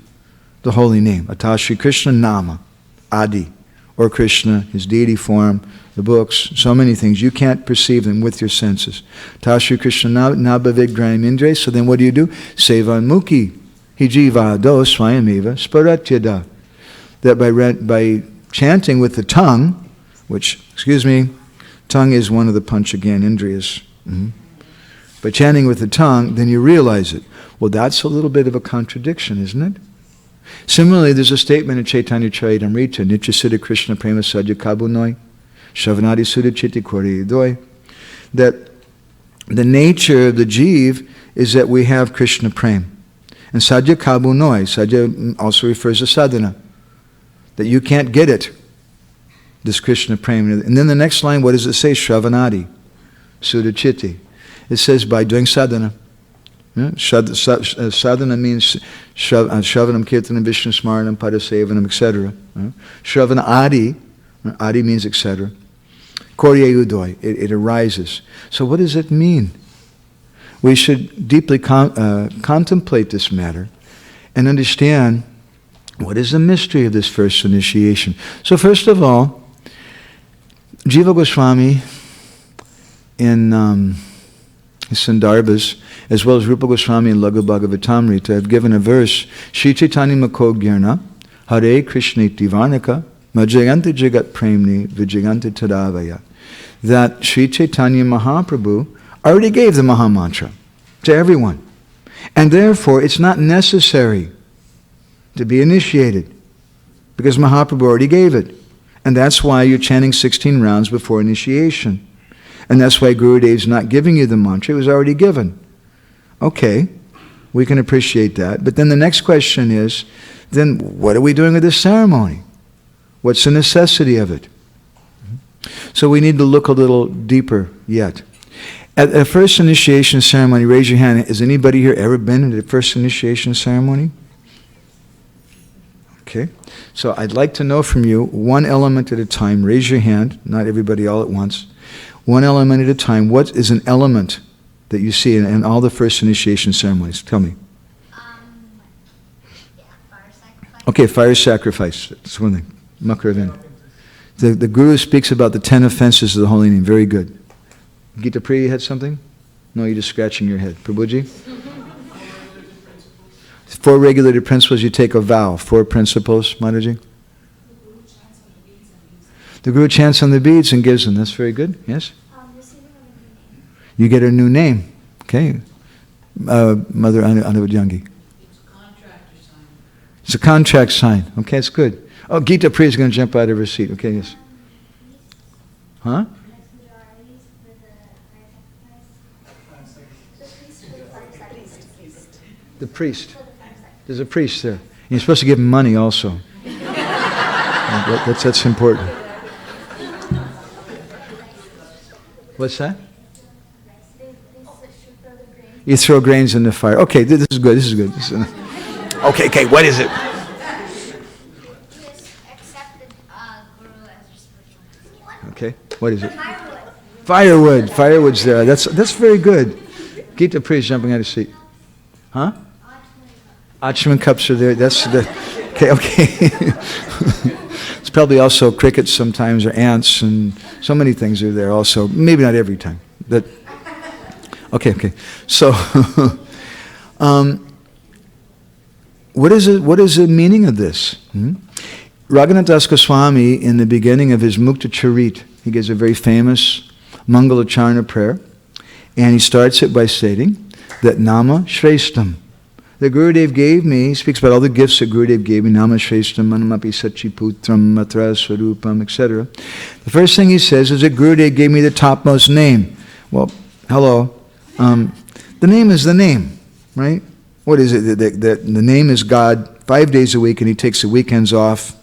the holy name. Ata Shri Krishna Nama, Adi, or Krishna, his deity form, the books, so many things. You can't perceive them with your senses. Ata Shri Krishna Nabhavid Graim Indriyai. So then what do? Sevan Mukhi Hijiva Do Swayamiva Sparatyada. That by chanting with the tongue, which, tongue is one of the Panchagyan Indriyas. By chanting with the tongue, then you realize it. Well, that's a little bit of a contradiction, isn't it? Similarly, there's a statement in Chaitanya Charitamrita, Nitya Siddha Krishna Prema Sadhya Kabunoi, Shavanadi Sudha Chitti Kori Doi, that the nature of the Jeev is that we have Krishna Prem. And Sadhya Kabunoi, Sadhya also refers to sadhana, that you can't get it, this Krishna Prem. And then the next line, what does it say? Shravanadi, Sudha Chitti. It says by doing sadhana. Sadhana means Shravanam, Kirtanam, Vishnu Smaranam, Padasevanam, etc. Shravana Adi, Adi means etc. Korye Udoi, it arises. So what does it mean? We should deeply contemplate this matter and understand what is the mystery of this first initiation. So first of all, Jiva Goswami in his Sandarbhas, as well as Rupa Goswami and Laghu Bhagavatamrita, have given a verse, Shri Chaitanya Mako Gyarna, Hare Krishna Tivarnaka, Majayanta Jagat Premni, Vijayanta Tadavaya. That Shri Chaitanya Mahaprabhu already gave the Maha Mantra to everyone. And therefore, it's not necessary to be initiated, because Mahaprabhu already gave it. And that's why you're chanting 16 rounds before initiation. And that's why Gurudev's not giving you the mantra, it was already given. Okay, we can appreciate that. But then the next question is, then what are we doing with this ceremony? What's the necessity of it? So we need to look a little deeper yet. At the first initiation ceremony, raise your hand. Has anybody here ever been in the first initiation ceremony? Okay. So I'd like to know from you, one element at a time. Raise your hand, not everybody all at once. One element at a time. What is an element that you see in all the first initiation ceremonies? Tell me. Okay, fire sacrifice. That's one thing. Makaravan. The Guru speaks about the 10 offenses of the holy name. Very good. Gita Priya, you had something? No, you're just scratching your head. Prabhuji? 4 regulated principles. You take a vow. 4 principles, Mataji? The Guru chants on the beads and gives them. That's very good. Yes? You get a new name. Okay. Mother Anuvadyangi. It's a contract sign. Okay, it's good. Oh, Gita Priya is going to jump out of her seat. Okay, yes. Huh? The priest. There's a priest there. You're supposed to give him money also. That's important. What's that? You throw grains in the fire. Okay, this is good. This is good. Okay, what is it? Okay, what is it? Firewood. Firewood's there. That's very good. Gita Priya is jumping out of seat. Huh? Achman cups are there. That's the. Okay. It's probably also crickets sometimes, or ants, and so many things are there also. Maybe not every time. But okay. So, what is the meaning of this? Raghunath Das Goswami, in the beginning of his Mukta Charit, he gives a very famous Mangalacharna prayer, and he starts it by stating that Nama Shreshtam. The Gurudev gave me, he speaks about all the gifts that Gurudev gave me, Nama Shreshtam, Manamapi Sachiputram, Matra Swarupam, etc. The first thing he says is that Gurudev gave me the topmost name. Well, hello. The name is the name, right? What is it? The name is God 5 days a week and he takes the weekends off.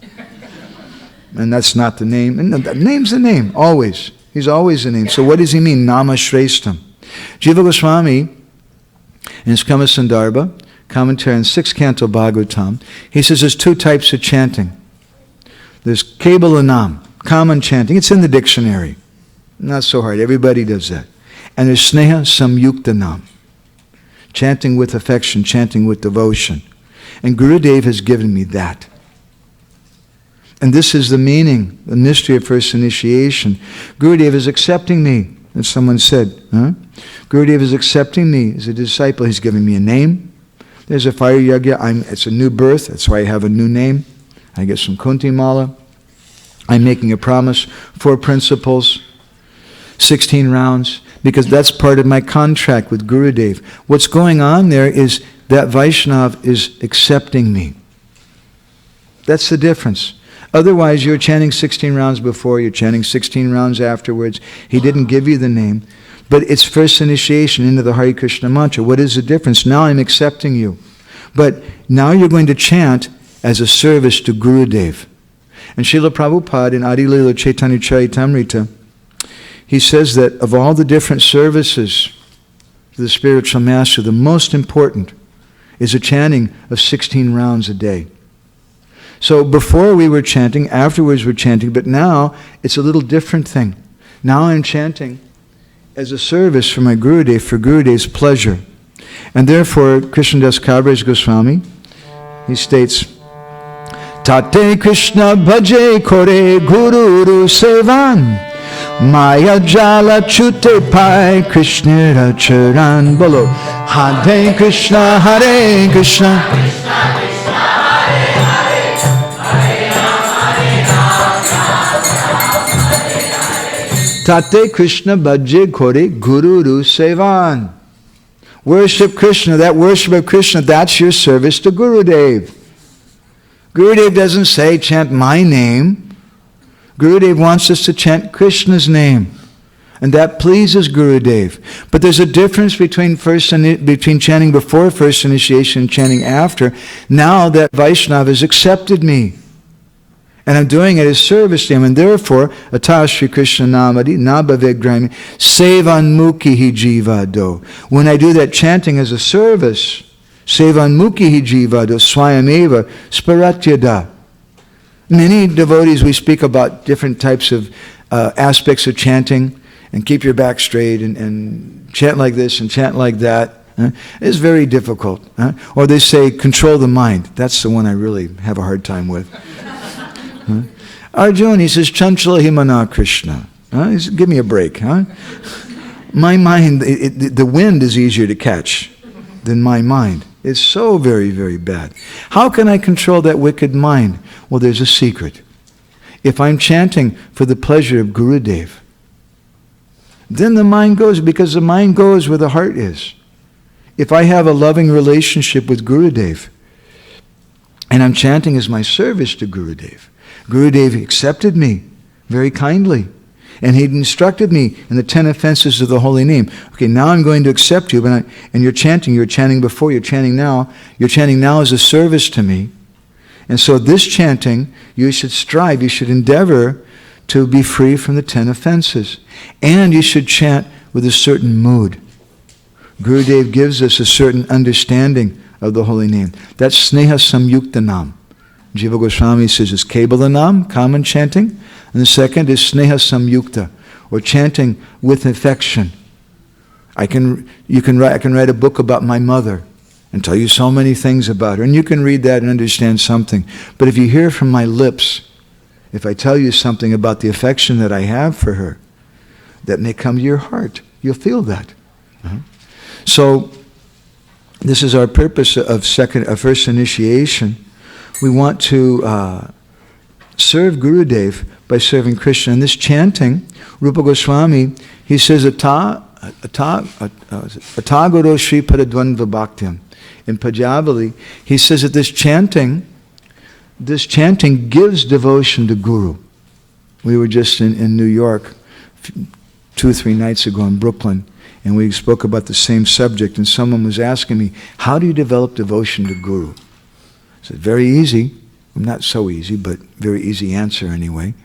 And that's not the name. And the name's the name, always. He's always the name. So what does he mean? Nama Shreshtam. Jiva Goswami, in his Kama Sandarbha, commentary on 6th Canto Bhagavatam, he says there's 2 types of chanting. There's Kebalanam, common chanting. It's in the dictionary. Not so hard. Everybody does that. And there's Sneha Samyuktanam, chanting with affection, chanting with devotion. And Gurudev has given me that. And this is the meaning, the mystery of first initiation. Gurudev is accepting me, as someone said. Gurudev is accepting me as a disciple. He's giving me a name. There's a fire yagya. It's a new birth. That's why I have a new name. I get some Kunti Mala. I'm making a promise. 4 principles. 16 rounds. Because that's part of my contract with Gurudev. What's going on there is that Vaishnav is accepting me. That's the difference. Otherwise, you're chanting 16 rounds before, you're chanting 16 rounds afterwards. He didn't give you the name. But it's first initiation into the Hare Krishna mantra. What is the difference? Now I'm accepting you. But now you're going to chant as a service to Gurudev. And Srila Prabhupada in Adi Lila Chaitanya Charitamrita, he says that of all the different services to the spiritual master, the most important is a chanting of 16 rounds a day. So before we were chanting, afterwards we're chanting, but now it's a little different thing. Now I'm chanting as a service for my Gurudev, for Gurudev's pleasure. And therefore, Krishnadas Kaviraj Goswami, he states, Tate Krishna bhaje kore guru sevan, Maya jala chute pai Krishna charan. Bolo, Hare Krishna, Hare Krishna. Tate Krishna bhaje kore guru sevan. Worship Krishna. That worship of Krishna, that's your service to Gurudev. Gurudev doesn't say chant my name. Gurudev wants us to chant Krishna's name. And that pleases Gurudev. But there's a difference between chanting before first initiation and chanting after. Now that Vaishnava has accepted me. And I'm doing it as service to him. And therefore, Ata Shri Krishna Namadi Nabhavegrami Sevanmukhi Jiva Do. When I do that chanting as a service, Sevanmukhi Jiva Do Swayameva Sparatyada. Many devotees, we speak about different types of aspects of chanting, and keep your back straight, and chant like this and chant like that. It's very difficult. Or they say, control the mind. That's the one I really have a hard time with. Arjuna, he says, Chanchala Himana Krishna. He says, give me a break. My mind, the wind is easier to catch than my mind. It's so very, very bad. How can I control that wicked mind? Well, there's a secret. If I'm chanting for the pleasure of Gurudev, then the mind goes, because the mind goes where the heart is. If I have a loving relationship with Gurudev, and I'm chanting as my service to Gurudev, Gurudev accepted me very kindly, and he instructed me in the 10 offenses of the holy name. Okay, now I'm going to accept you, and you're chanting before, you're chanting now as a service to me. And so this chanting, you should strive, you should endeavor to be free from the 10 offenses. And you should chant with a certain mood. Gurudev gives us a certain understanding of the holy name. That's Sneha Samyukta Nam. Jiva Goswami says it's Kebala Nam, common chanting. And the second is Sneha Samyukta, or chanting with affection. I can write a book about my mother and tell you so many things about her. And you can read that and understand something. But if you hear from my lips, if I tell you something about the affection that I have for her, that may come to your heart. You'll feel that. So, this is our purpose of first initiation. We want to serve Gurudev by serving Krishna. And this chanting, Rupa Goswami, he says, Ata Guru Shri Padadvanva Bhaktyam. In Pajavali, he says that this chanting gives devotion to Guru. We were just in New York 2 or 3 nights ago in Brooklyn, and we spoke about the same subject, and someone was asking me, how do you develop devotion to Guru? I said, very easy. Not so easy, but very easy answer anyway.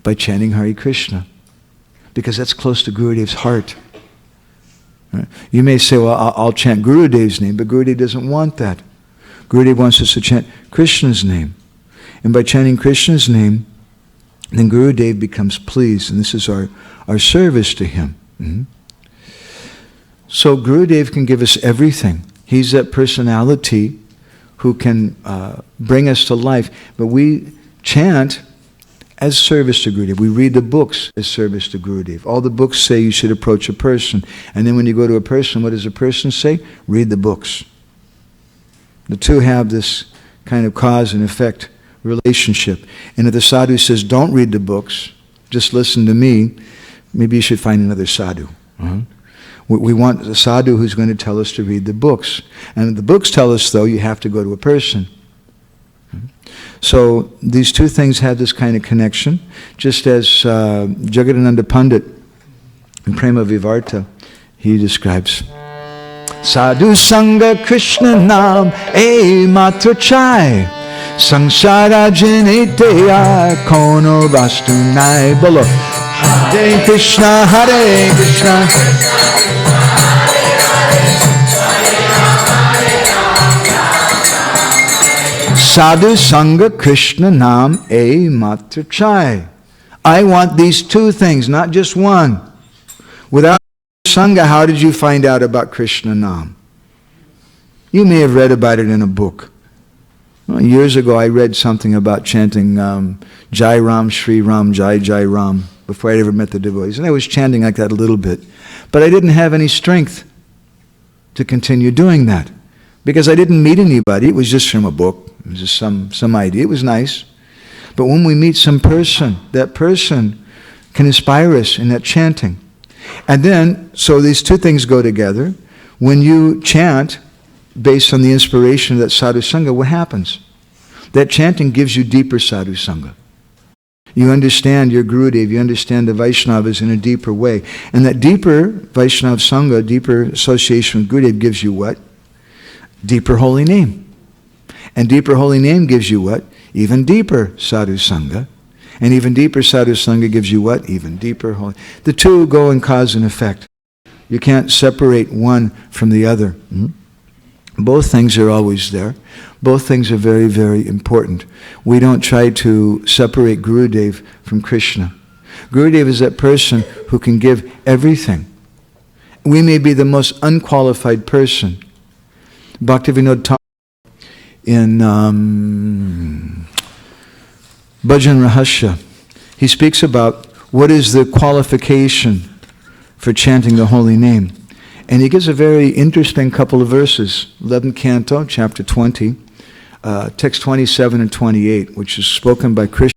By chanting Hare Krishna. Because that's close to Gurudev's heart. Right? You may say, well, I'll chant Gurudev's name, but Gurudev doesn't want that. Gurudev wants us to chant Krishna's name. And by chanting Krishna's name, then Gurudev becomes pleased, and this is our service to him. So Gurudev can give us everything. He's that personality who can bring us to life. But we chant as service to Gurudev. We read the books as service to Gurudev. All the books say you should approach a person. And then when you go to a person, what does a person say? Read the books. The two have this kind of cause and effect relationship. And if the sadhu says, don't read the books, just listen to me, maybe you should find another sadhu. We want a sadhu who's going to tell us to read the books. And the books tell us, though, you have to go to a person. So these two things have this kind of connection. Just as Jagadananda Pandit in Prema Vivarta, he describes, Sadhu Sangha Krishna Nam E Matra Chai Sangsara Jiniteya Kono Vastu Nai Bolo Hare Krishna Hare Krishna Sadhu Sangha Krishna Nam E Matra Chai. I want these two things, not just one. Without Sangha, how did you find out about Krishna Nam? You may have read about it in a book. Well, years ago I read something about chanting Jai Ram, Shri Ram, Jai Jai Ram, before I ever met the devotees. And I was chanting like that a little bit. But I didn't have any strength to continue doing that. Because I didn't meet anybody. It was just from a book. It was just some idea. It was nice. But when we meet some person, that person can inspire us in that chanting. And then, so these two things go together. When you chant based on the inspiration of that sadhu sangha, what happens? That chanting gives you deeper sadhu sangha. You understand your Gurudev, you understand the Vaishnavas in a deeper way. And that deeper Vaishnava sangha, deeper association with Gurudev gives you what? Deeper holy name. And deeper holy name gives you what? even deeper sadhu sangha. And even deeper sadhu sangha gives you what? Even deeper holy. The two go in cause and effect. You can't separate one from the other. Both things are always there. Both things are very, very important. We don't try to separate Gurudev from Krishna. Gurudev is that person who can give everything. We may be the most unqualified person. Bhaktivinoda Thakur in Bhajan Rahasya, he speaks about what is the qualification for chanting the holy name. And he gives a very interesting couple of verses. 11th canto, chapter 20, text 27 and 28, which is spoken by Krishna.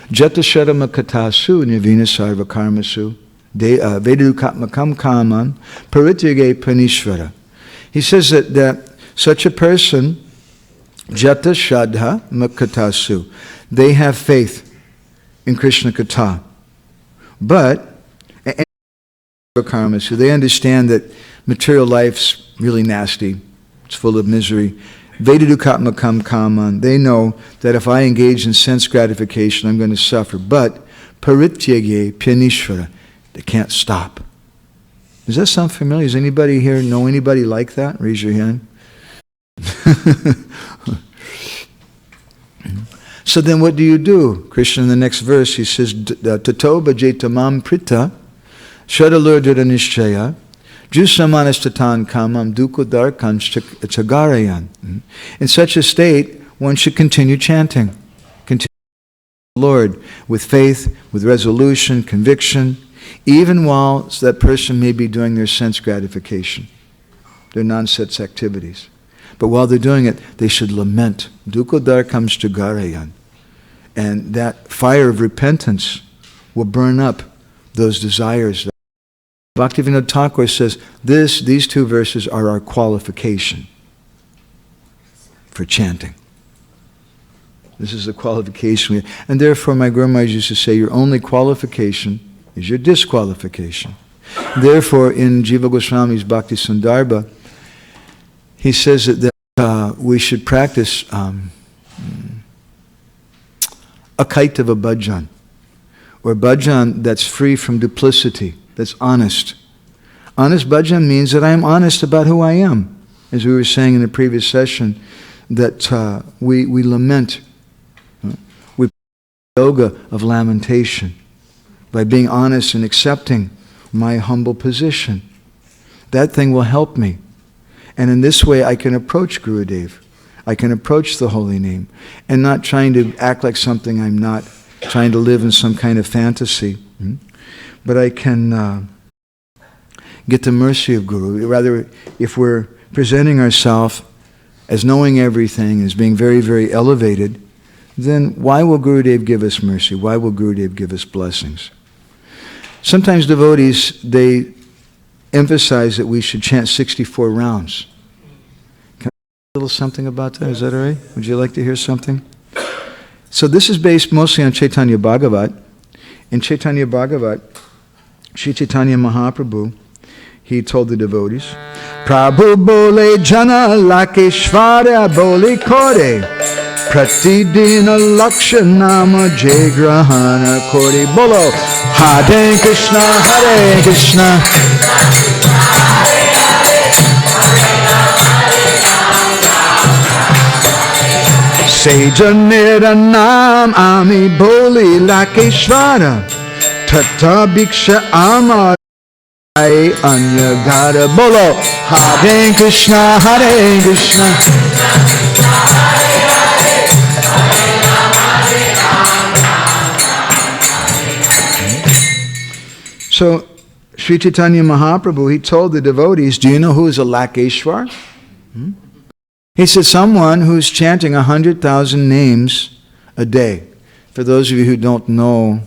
Jatasharama katasu nivina sarva karmasu vedukatmakam kaman parityage panishvara. He says that such a person, Jata Shadha Makatasu, they have faith in Krishna Katha. But, karmasu, they understand that material life's really nasty, it's full of misery. Vedadukatmakam kaman, they know that if I engage in sense gratification, I'm going to suffer. But, parityage pyanishvara, they can't stop. Does that sound familiar? Does anybody here know anybody like that? Raise your hand. So then what do? Krishna in the next verse, he says, Tato bhajetamam prita shadalurdra nishchaya jusamanastatan kamam dukudarkan chagarayan. In such a state, one should continue chanting. Continue the Lord with faith, with resolution, conviction, even while that person may be doing their sense gratification, their non-sense activities. But while they're doing it, they should lament. Dukodar comes to Garayan. And that fire of repentance will burn up those desires. Bhaktivinoda Thakur says, these two verses are our qualification for chanting. This is the qualification. And therefore, my Guru Maharaj used to say, your only qualification is your disqualification. Therefore, in Jiva Goswami's Bhakti Sundarbha, he says that we should practice akaitava bhajan, or bhajan that's free from duplicity, that's honest. Honest bhajan means that I am honest about who I am. As we were saying in the previous session, that we lament. We yoga of lamentation by being honest and accepting my humble position. That thing will help me. And in this way I can approach Gurudev. I can approach the holy name and not trying to act like something I'm not, trying to live in some kind of fantasy. But I can get the mercy of Guru. Rather, if we're presenting ourselves as knowing everything, as being very, very elevated, then why will Gurudev give us mercy? Why will Gurudev give us blessings? Sometimes devotees, they emphasize that we should chant 64 rounds. Can I say a little something about that? Is that all right? Would you like to hear something? So this is based mostly on Chaitanya Bhagavat. In Chaitanya Bhagavat, Sri Chaitanya Mahaprabhu, he told the devotees, Prabhu bole jana lakeshvara bole kore pratidina lakshanama jay grahana kore bolo Hare Krishna Hare Krishna Sejanera nam ami boli lakeshvara tata bhiksha amar anya gada bolo Hare Krishna Hare Krishna So Sri Chaitanya Mahaprabhu, he told the devotees, do you know who is a Lakeshwar? He said someone who's chanting 100,000 names a day. For those of you who don't know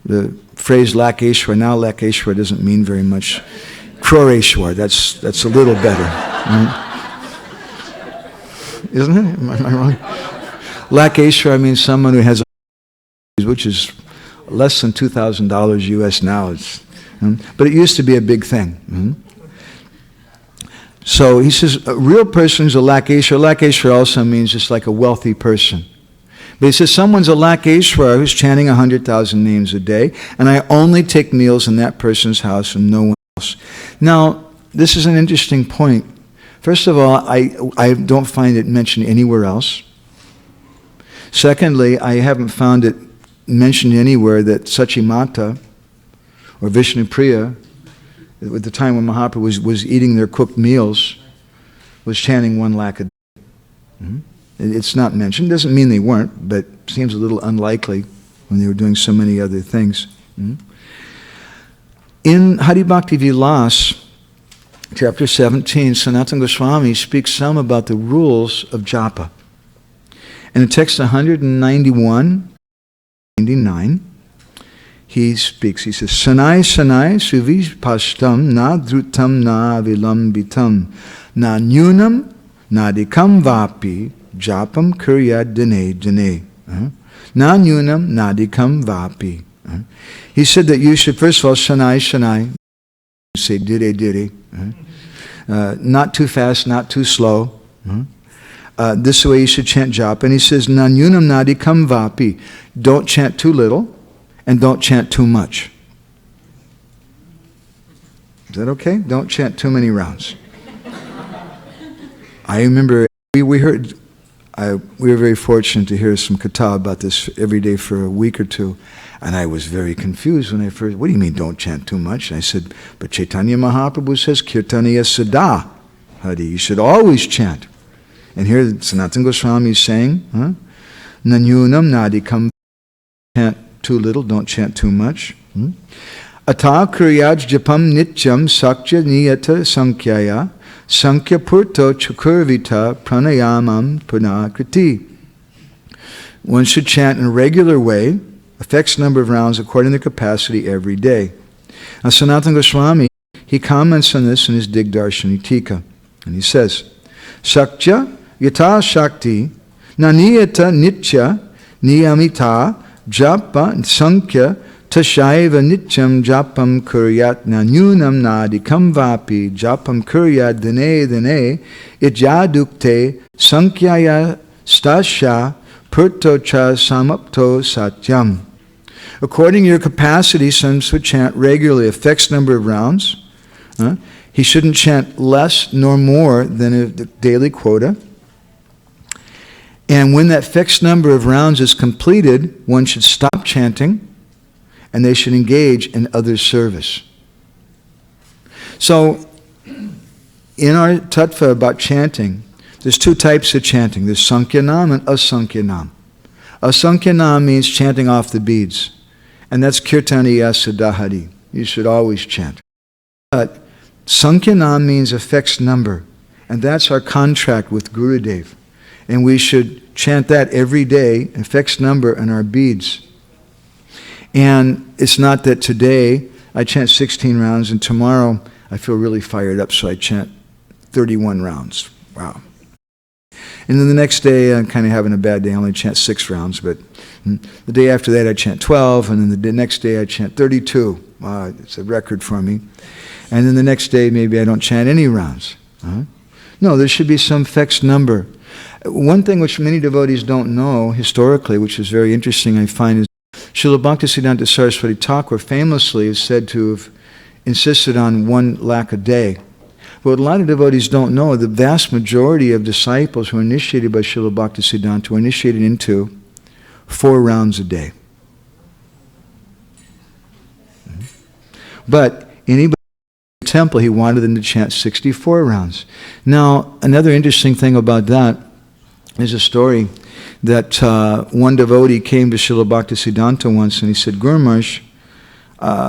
the phrase Lakeshwar, now Lakeshwar doesn't mean very much. Kroreshwar, that's a little better. Isn't it? Am I wrong? Lakeshwar means someone who has, which is less than $2,000 US now. But it used to be a big thing. So he says, a real person is a Lakeshwar. Lakeshwar also means just like a wealthy person. But he says, someone's a Lakeshwara who's chanting 100,000 names a day, and I only take meals in that person's house and no one else. Now, this is an interesting point. First of all, I don't find it mentioned anywhere else. Secondly, I haven't found it mentioned anywhere that Sachimata or Vishnupriya, at the time when Mahaprabhu was eating their cooked meals, was chanting 1 lakh a day. Mm-hmm. It's not mentioned. Doesn't mean they weren't, but seems a little unlikely when they were doing so many other things. Mm-hmm. In Hari Bhakti Vilas, chapter 17, Sanatana Goswami speaks some about the rules of japa. In text 191, 99, he speaks, he says, Sanai sanai suvipashtam na dhrutam na vilambitam na nyunam na dikam vapi japam kuryad dine dine. Na nyunam na dikam vapi. He said that you should, first of all, sanai sanai, say dire dire. Not too fast, not too slow. This is the way you should chant japa. And he says, na nyunam na dikam vapi. Don't chant too little. And don't chant too much. Is that okay? Don't chant too many rounds. I remember we were very fortunate to hear some katha about this every day for a week or two, and I was very confused when I first. What do you mean don't chant too much? And I said, but Chaitanya Mahaprabhu says kirtaniya sada hari. You should always chant. And here Sanatana Goswami is saying, nanyunam nadikam, chant too little, don't chant too much. Ata kuryaj japam nityam sakya niyata sankyaya sankya purto chakurvita pranayamam punakriti. One should chant in a regular way, a fixed number of rounds according to capacity every day. Now Sanatana Goswami, he comments on this in his Digdarshani Tika, and he says, Sakya yata shakti naniyata nitya niyamita japa sankhya tashaiva nityam japam kuryat nanyunam nadikam vapi japam kuryat dine dine ijadukte sankhyaya stasya purto cha samapto satyam. According to your capacity, some should chant regularly a fixed number of rounds. He shouldn't chant less nor more than a daily quota. And when that fixed number of rounds is completed, one should stop chanting and they should engage in other service. So, in our tattva about chanting, there's 2 types of chanting. There's Sankyanam and Asankyanam. Asankyanam means chanting off the beads. And that's Kirtaniya Siddhahari. You should always chant. But Sankyanam means a fixed number. And that's our contract with Gurudev. And we should chant that every day, a fixed number in our beads. And it's not that today I chant 16 rounds and tomorrow I feel really fired up, so I chant 31 rounds. Wow. And then the next day I'm kind of having a bad day, I only chant 6 rounds, but the day after that I chant 12, and then the next day I chant 32. Wow, it's a record for me. And then the next day maybe I don't chant any rounds. No, there should be some fixed number. One thing which many devotees don't know historically, which is very interesting, I find, is Srila Bhaktisiddhanta Saraswati Thakur famously is said to have insisted on 1 lakh a day. But what a lot of devotees don't know, the vast majority of disciples who are initiated by Srila Bhaktisiddhanta were initiated into 4 rounds a day. But anybody in the temple, he wanted them to chant 64 rounds. Now, another interesting thing about that is a story that one devotee came to Srila Bhaktisiddhanta once and he said, Guru Maharaj,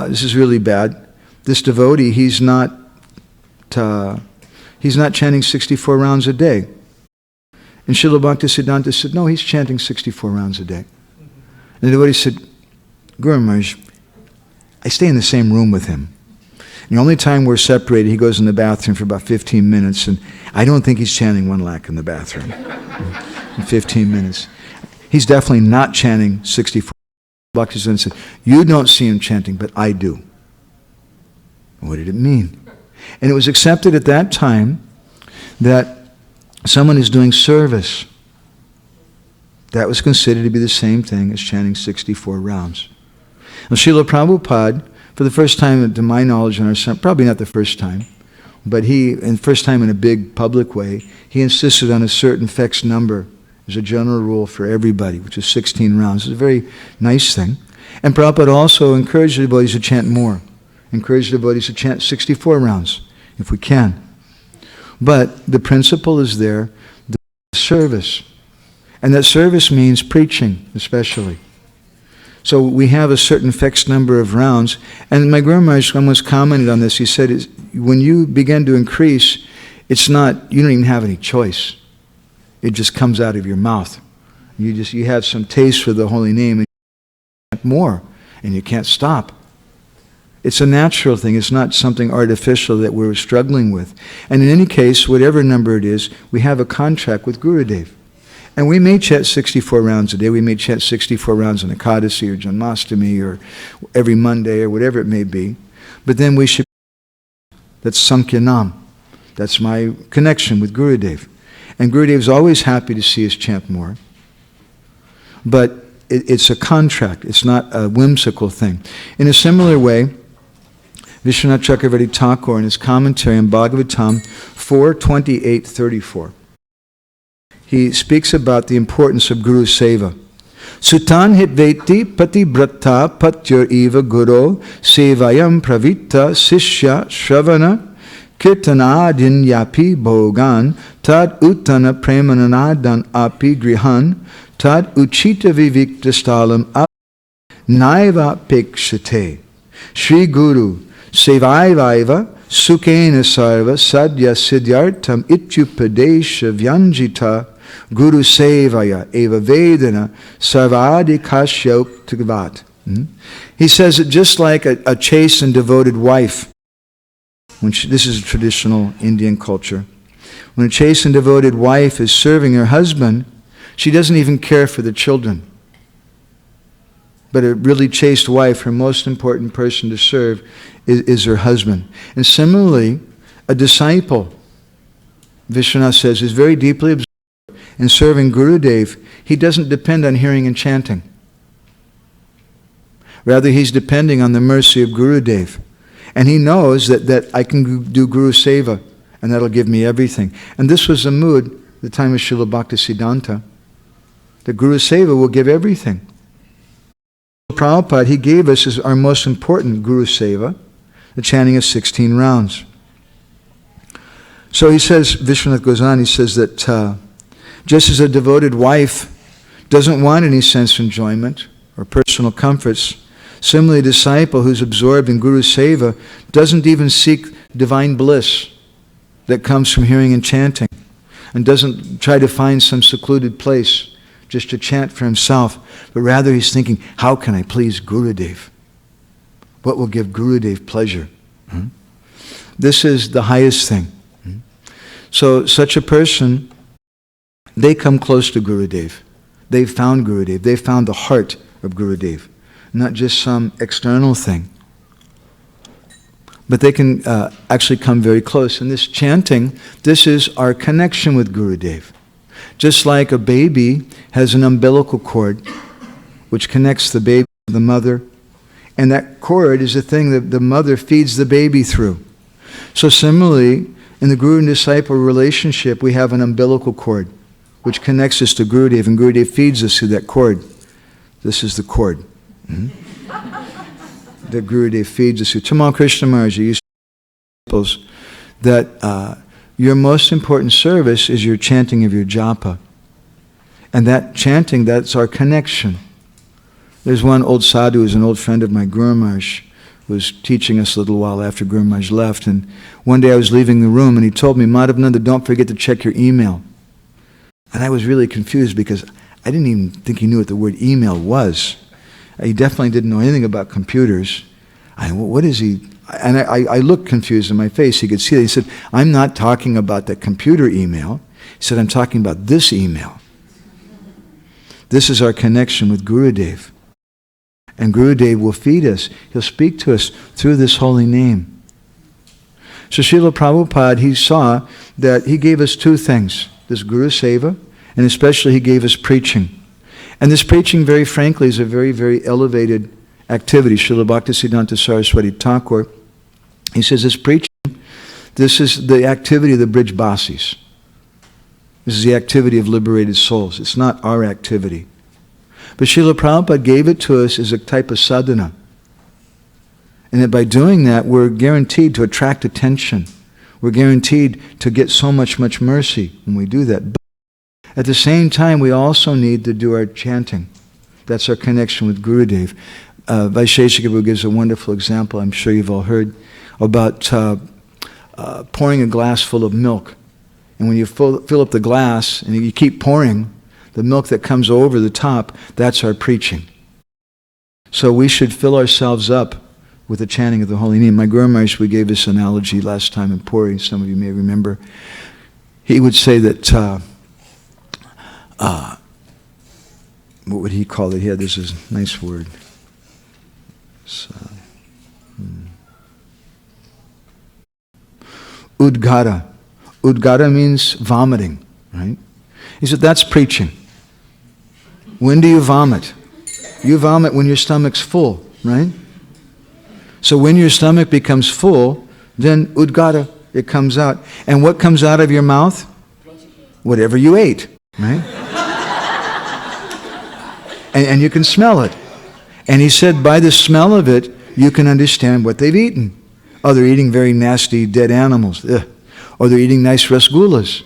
this is really bad. This devotee, he's not chanting 64 rounds a day. And Srila Bhaktisiddhanta said, no, he's chanting 64 rounds a day. And the devotee said, Guru Maharaj, I stay in the same room with him. And the only time we're separated, he goes in the bathroom for about 15 minutes, and I don't think he's chanting 1 lakh in the bathroom in 15 minutes. He's definitely not chanting 64. Bhaktisiddhanta said, you don't see him chanting, but I do. What did it mean? And it was accepted at that time that someone is doing service. That was considered to be the same thing as chanting 64 rounds. Now, Srila Prabhupada, for the first time, to my knowledge, in our probably not the first time, but first time in a big public way, he insisted on a certain fixed number as a general rule for everybody, which is 16 rounds. It's a very nice thing. And Prabhupada also encouraged the devotees to chant more, encouraged the devotees to chant 64 rounds, if we can. But the principle is there, the service. And that service means preaching, especially. So we have a certain fixed number of rounds. And my Guru Maharaj once commented on this. He said, when you begin to increase, it's not, you don't even have any choice. It just comes out of your mouth. You have some taste for the holy name, and you want more, and you can't stop. It's a natural thing. It's not something artificial that we're struggling with. And in any case, whatever number it is, we have a contract with Gurudev. And we may chant 64 rounds a day. We may chant 64 rounds on Ekadasi or Janmashtami or every Monday or whatever it may be. But then we should... That's Sankyanam. That's my connection with Gurudev. And Gurudev's always happy to see us chant more. But it's a contract. It's not a whimsical thing. In a similar way, Vishwanath Chakravarti Thakur in his commentary on Bhagavatam 4:28-34, he speaks about the importance of Guru Seva. Sutan hitveti patibrata patyur eva guru sevayam pravita sishya shravana kirtanadin yapi bhogan tad uttana premananadan api grihan tad uchita vivikta stalam ap naiva pekshate. Shri Guru Sevaiva Sukhena Sarva Sadhya Siddhyartam Ityupadesha Vyanjita Guru Sevaya Eva Vedana Sarvadikashya Uktagavat. He says that just like a chaste and devoted wife, this is a traditional Indian culture, when a chaste and devoted wife is serving her husband, she doesn't even care for the children. But a really chaste wife, her most important person to serve is her husband. And similarly, a disciple, Vishwanath says, is very deeply absorbed in serving Gurudev. He doesn't depend on hearing and chanting. Rather, he's depending on the mercy of Gurudev. And he knows that I can do Guru Seva, and that'll give me everything. And this was the mood, the time of Srila Bhaktisiddhanta. The Guru Seva will give everything. Prabhupada, he gave us as our most important Guru Seva, the chanting of 16 rounds. So he says, Vishwanath goes on, he says that just as a devoted wife doesn't want any sense enjoyment or personal comforts, similarly a disciple who's absorbed in Guru Seva doesn't even seek divine bliss that comes from hearing and chanting, and doesn't try to find some secluded place just to chant for himself, but rather he's thinking, how can I please Gurudev? What will give Gurudev pleasure? This is the highest thing. So such a person, they come close to Gurudev. They've found Gurudev. They've found the heart of Gurudev, not just some external thing. But they can actually come very close. And this chanting, this is our connection with Gurudev. Just like a baby has an umbilical cord which connects the baby to the mother, and that cord is the thing that the mother feeds the baby through. So similarly, in the Guru and disciple relationship, we have an umbilical cord which connects us to Gurudev, and Gurudev feeds us through that cord. This is the cord that Gurudev feeds us through. Tamal Krishna Maharaj used to say that your most important service is your chanting of your japa. And that chanting, that's our connection. There's one old sadhu who's an old friend of my Guru Maharaj, who was teaching us a little while after Guru Maharaj left. And one day I was leaving the room and he told me, Madhavananda, don't forget to check your email. And I was really confused because I didn't even think he knew what the word email was. He definitely didn't know anything about computers. What is he? And I looked confused in my face. He could see that. He said, I'm not talking about that computer email. He said, I'm talking about this email. This is our connection with Gurudev. And Gurudev will feed us. He'll speak to us through this holy name. So Srila Prabhupada, he saw that he gave us two things, this Guru Seva, and especially he gave us preaching. And this preaching, very frankly, is a very, very elevated activity. Srila Bhaktisiddhanta Saraswati Thakur, he says this preaching, this is the activity of the Brijbasis. This is the activity of liberated souls. It's not our activity. But Srila Prabhupada gave it to us as a type of sadhana. And that by doing that, we're guaranteed to attract attention. We're guaranteed to get so much, much mercy when we do that. But at the same time, we also need to do our chanting. That's our connection with Gurudev. Vaisheshika Prabhu gives a wonderful example, I'm sure you've all heard, about pouring a glass full of milk. And when you fill up the glass and you keep pouring, the milk that comes over the top, that's our preaching. So we should fill ourselves up with the chanting of the holy name. My Guru Maharaj, we gave this analogy last time in Puri, some of you may remember. He would say that, what would he call it? He had this nice word. Udgara. Udgara means vomiting, right? He said, that's preaching. When do you vomit? You vomit when your stomach's full, right? So when your stomach becomes full, then udgara, it comes out. And what comes out of your mouth? Whatever you ate, right? and you can smell it. And he said, by the smell of it, you can understand what they've eaten. Oh, they're eating very nasty dead animals. Ugh. Or they're eating nice rasgullas.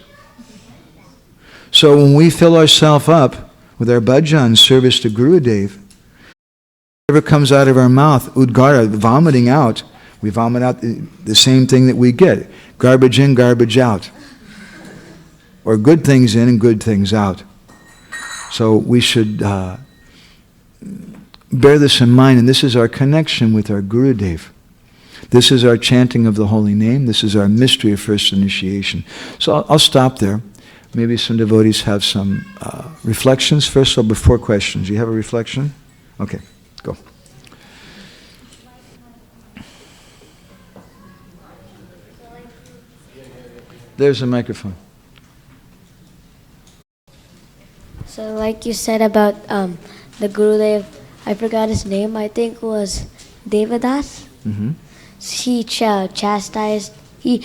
So when we fill ourselves up with our bhajan service to Gurudev, whatever comes out of our mouth, udgara, vomiting out, we vomit out the same thing that we get. Garbage in, garbage out. Or good things in and good things out. So we should bear this in mind, and this is our connection with our Gurudev. This is our chanting of the holy name. This is our mystery of first initiation. So I'll stop there. Maybe some devotees have some reflections. First of all, before questions, you have a reflection? Okay, go. There's a microphone. So like you said about the Gurudev, I forgot his name, I think was Devadas. Mm-hmm. He chastised, he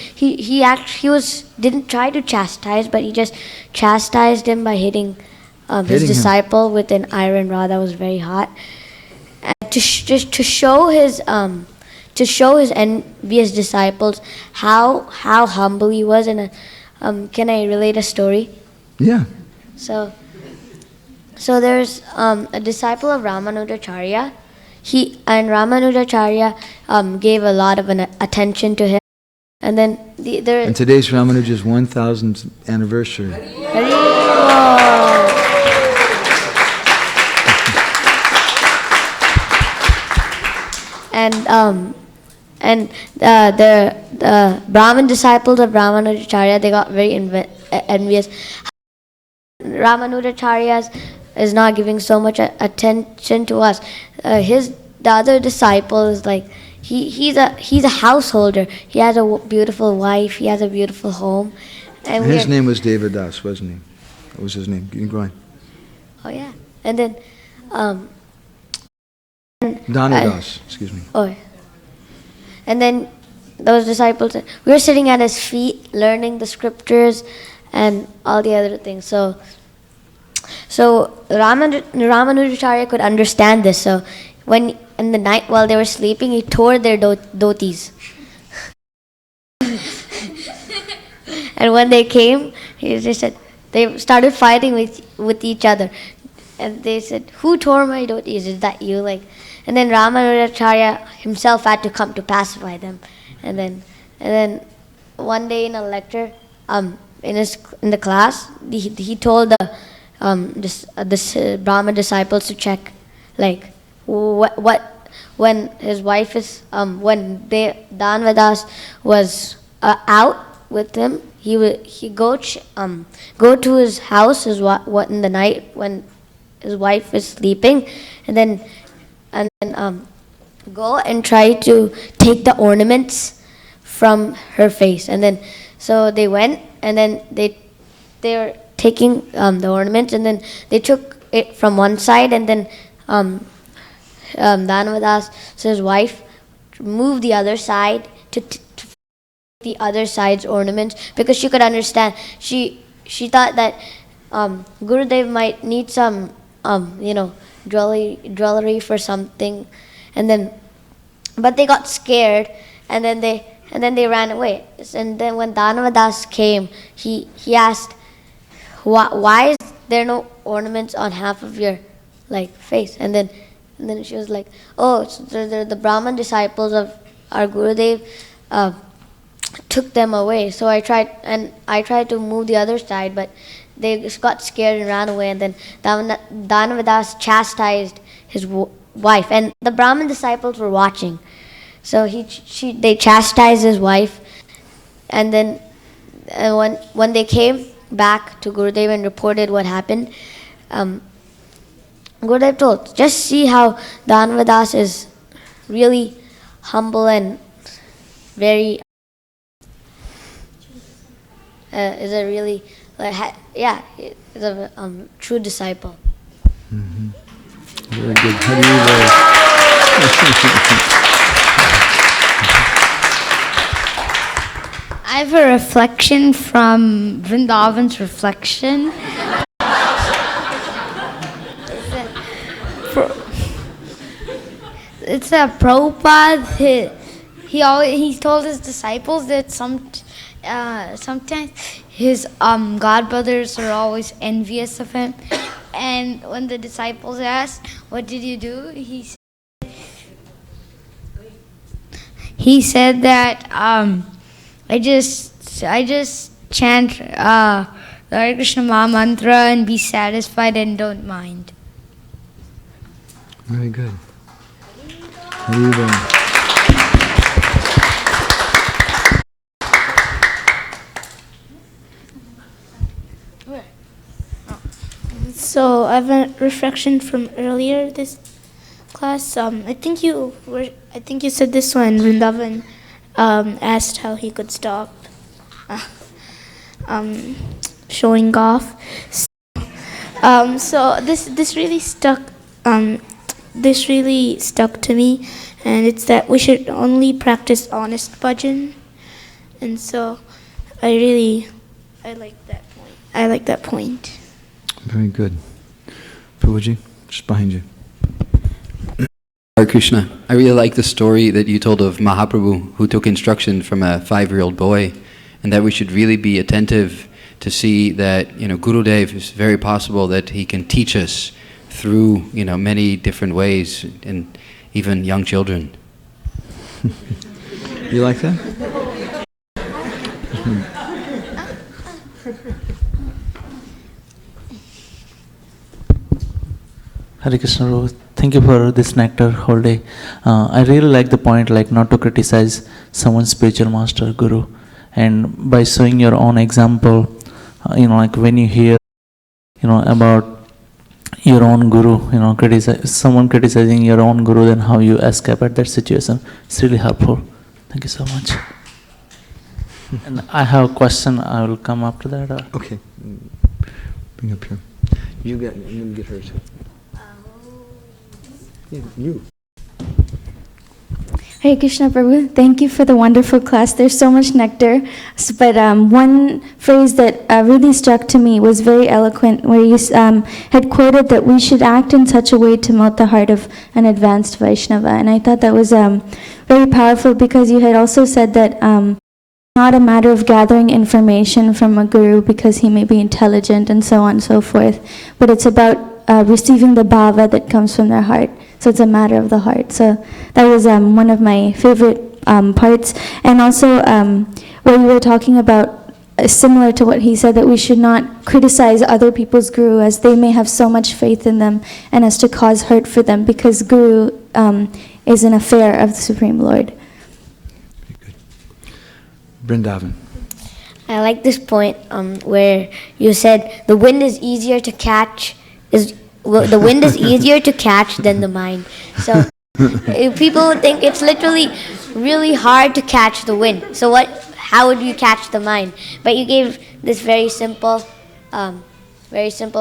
didn't try to chastise, but he just chastised him by hitting his disciple with an iron rod that was very hot. And to show his envious disciples how humble he was. And can I relate a story? Yeah. So there's a disciple of Ramanujacharya. Ramanujacharya gave a lot of attention to him. And then and today's Ramanuja's 1000th anniversary. And the Brahmin disciples of Ramanujacharya, they got very envious. Ramanujacharya is not giving so much attention to us. The other disciple is like, he's a householder. He has a beautiful wife. He has a beautiful home. And his name was Devadas, wasn't he? What was his name? Go on. Oh yeah. And then Danadas, excuse me. Oh. And then those disciples, we were sitting at his feet, learning the scriptures and all the other things. So Ramanujacharya could understand this. So when in the night while they were sleeping, he tore their dhotis. And when they came, he just said, they started fighting with each other. And they said, who tore my dhotis? Is that you? And then Ramanujacharya himself had to come to pacify them. And then one day in a lecture, in the class, he told the Brahma disciples to check, when his wife is Danvadas was out with him, he go to his house what in the night when his wife is sleeping, and then go and try to take the ornaments from her face. And then so they went, and then they were taking the ornaments, and then they took it from one side, and then Dhanavadas's wife moved the other side to the other side's ornaments, because she could understand. She thought that Gurudev might need some jewelry for something, but they got scared, and then they ran away. And then when Dhanavadas came, he asked, why is there no ornaments on half of your face? And then she was like, oh, so the Brahman disciples of our Gurudev took them away. So I tried to move the other side, but they just got scared and ran away. And then Dhanavadas chastised his wife, and the Brahmin disciples were watching. So they chastised his wife, and then when they came back to Gurudev and reported what happened, Gurudev told, just see how Dhanavadas is really humble and very is a really is a true disciple. Mm-hmm. Very good. I have a reflection from Vrindavan's reflection. It's a Prabhupada. He told his disciples that sometimes his godbrothers are always envious of him, and when the disciples asked, "What did you do?" he said that I just chant the Hare Krishna Maha Mantra and be satisfied and don't mind. Very good. Haribol. So I have a reflection from earlier this class. I think you said this one. Vrindavan asked how he could stop showing off. So this really stuck. This really stuck to me, and it's that we should only practice honest bhajan. And so I like that point. I like that point. Very good. Prabhuji, just behind you. Hare Krishna. I really like the story that you told of Mahaprabhu, who took instruction from a 5-year-old boy, and that we should really be attentive to see that, Gurudev is very possible that he can teach us through, many different ways, and even young children. You like that? Hare Krishna Prabhu, thank you for this nectar whole day. I really like the point, not to criticize someone's spiritual master, guru, and by showing your own example, when you hear, about your own guru, someone criticizing your own guru, then how you escape at that situation. It's really helpful. Thank you so much. And I have a question. I will come after that. Okay. Bring up here. You get her too. Yeah, you. Hare Krishna Prabhu, thank you for the wonderful class. There's so much nectar. But one phrase that really struck to me was very eloquent, where you had quoted that we should act in such a way to melt the heart of an advanced Vaishnava. And I thought that was very powerful, because you had also said that not a matter of gathering information from a guru because he may be intelligent and so on and so forth, but it's about receiving the bhava that comes from their heart. So it's a matter of the heart. So that was one of my favorite parts. And also where you were talking about, similar to what he said, that we should not criticize other people's guru as they may have so much faith in them and as to cause hurt for them, because guru is an affair of the Supreme Lord. Vrindavan. I like this point where you said the wind is easier to catch the wind is easier to catch than the mind. So people think it's literally really hard to catch the wind. So how would you catch the mind? But you gave this very simple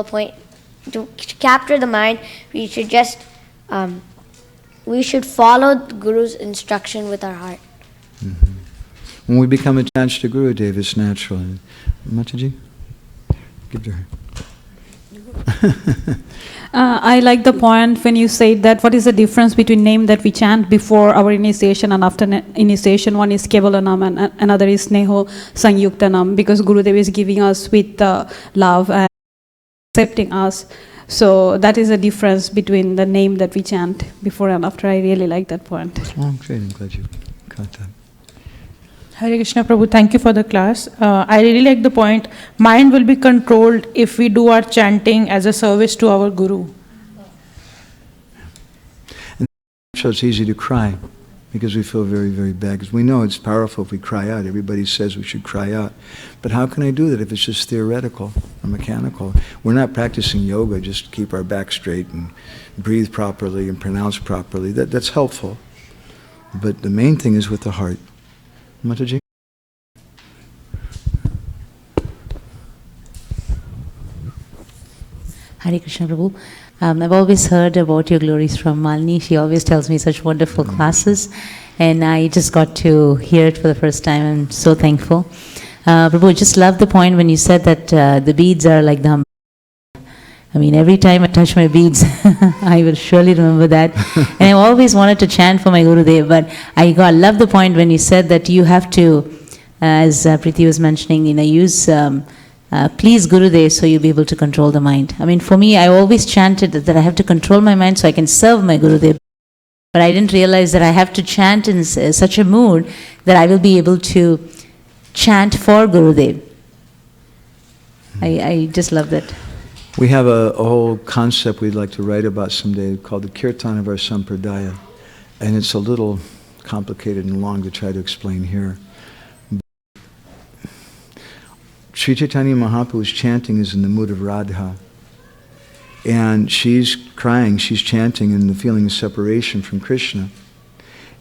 point to capture the mind, we should just we should follow the Guru's instruction with our heart. Mm-hmm. When we become attached to Gurudev, it's natural. Mataji? Give to her. I like the point when you say that what is the difference between name that we chant before our initiation and after initiation. One is Kevalanam and another is Sneho Sangyuktanam, because Gurudev is giving us with love and accepting us. So that is the difference between the name that we chant before and after. I really like that point. Oh, great. I'm glad you caught that. Hare Krishna Prabhu, thank you for the class. I really like the point, mind will be controlled if we do our chanting as a service to our Guru. And so it's easy to cry because we feel very, very bad. Because we know it's powerful if we cry out. Everybody says we should cry out. But how can I do that if it's just theoretical or mechanical? We're not practicing yoga just to keep our back straight and breathe properly and pronounce properly. That's helpful. But the main thing is with the heart. Mataji? Hare Krishna Prabhu. I've always heard about your glories from Malini. She always tells me such wonderful classes. And I just got to hear it for the first time. I'm so thankful. Prabhu, I just love the point when you said that the beads are like the I mean, every time I touch my beads, I will surely remember that. And I always wanted to chant for my Gurudev, but I love the point when you said that you have to, as Preeti was mentioning, use please Gurudev so you'll be able to control the mind. I mean, for me, I always chanted that I have to control my mind so I can serve my Gurudev. But I didn't realize that I have to chant in such a mood that I will be able to chant for Gurudev. I just love that. We have a whole concept we'd like to write about someday called the Kirtan of our Sampradaya. And it's a little complicated and long to try to explain here. Sri Chaitanya Mahaprabhu's chanting is in the mood of Radha. And she's crying, she's chanting in the feeling of separation from Krishna.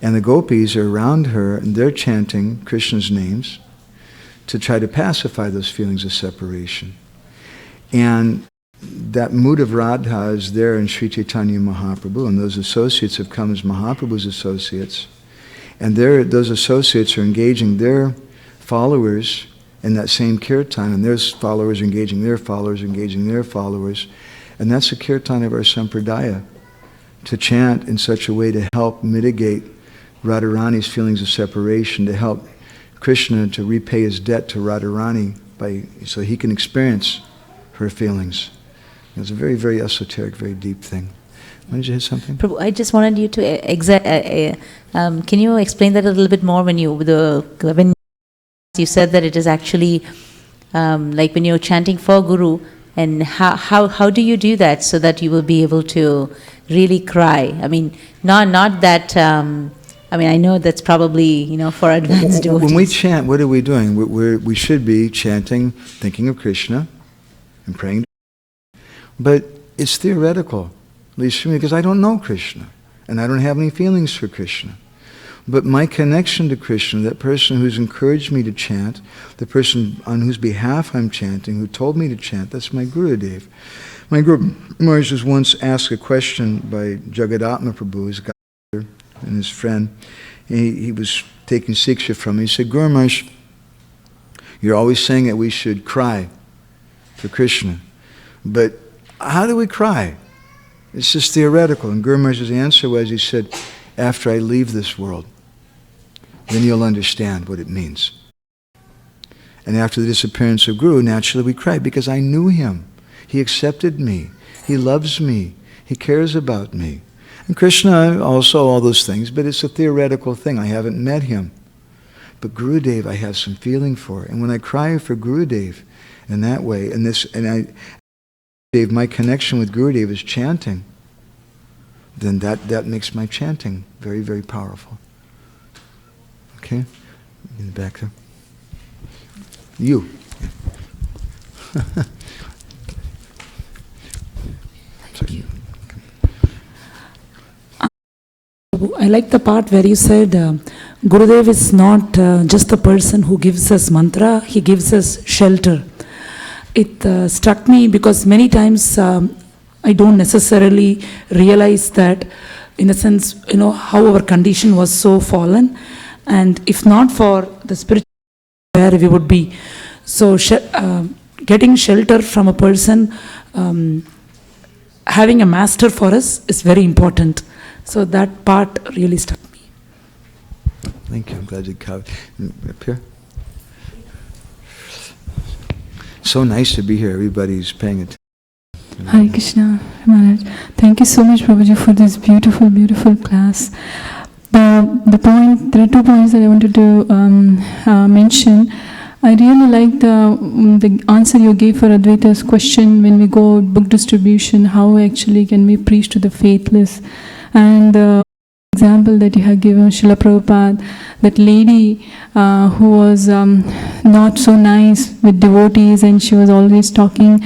And the gopis are around her and they're chanting Krishna's names to try to pacify those feelings of separation. And that mood of Radha is there in Sri Chaitanya Mahaprabhu, and those associates have come as Mahaprabhu's associates. And those associates are engaging their followers in that same kirtan, and their followers engaging their followers, engaging their followers. And that's the kirtan of our Sampradaya, to chant in such a way to help mitigate Radharani's feelings of separation, to help Krishna to repay his debt to Radharani so he can experience her feelings. It's a very, very esoteric, very deep thing. Wanted you to hit something? Prabhu, I just wanted you to can you explain that a little bit more when you said that it is actually like when you're chanting for Guru, and how do you do that so that you will be able to really cry? I mean, not that. I mean, I know that's probably for advanced devotees. When we chant, what are we doing? We should be chanting, thinking of Krishna, and praying. But it's theoretical, at least for me, because I don't know Krishna, and I don't have any feelings for Krishna. But my connection to Krishna, that person who's encouraged me to chant, the person on whose behalf I'm chanting, who told me to chant, that's my Gurudev. My Guru Maharaj was once asked a question by Jagadatma Prabhu, his godfather and his friend. He was taking Siksha from me. He said, Guru Maharaj, you're always saying that we should cry for Krishna. But how do we cry? It's just theoretical. And Guru Maharaj's answer was, he said, after I leave this world, then you'll understand what it means. And after the disappearance of Guru, naturally we cry because I knew him. He accepted me. He loves me. He cares about me. And Krishna also, all those things, but it's a theoretical thing. I haven't met him. But Gurudev I have some feeling for. And when I cry for Gurudev in that way, my connection with Gurudev is chanting, then that makes my chanting very, very powerful. Okay? In the back there. You. Thank you. I like the part where you said Gurudev is not just the person who gives us mantra, he gives us shelter. It struck me because many times I don't necessarily realize that, in a sense, how our condition was so fallen, and if not for the spiritual, where we would be. So getting shelter from a person, having a master for us is very important. So that part really stuck me. Thank you. I'm glad you covered. Up here. So nice to be here. Everybody's paying attention. Hare Krishna, Maharaj. Thank you so much, Prabhuji, for this beautiful, beautiful class. There are 2 points that I wanted to mention. I really like the answer you gave for Advaita's question when we go book distribution, how actually can we preach to the faithless. And the example that you have given, Srila Prabhupada, that lady who was not so nice with devotees, and she was always talking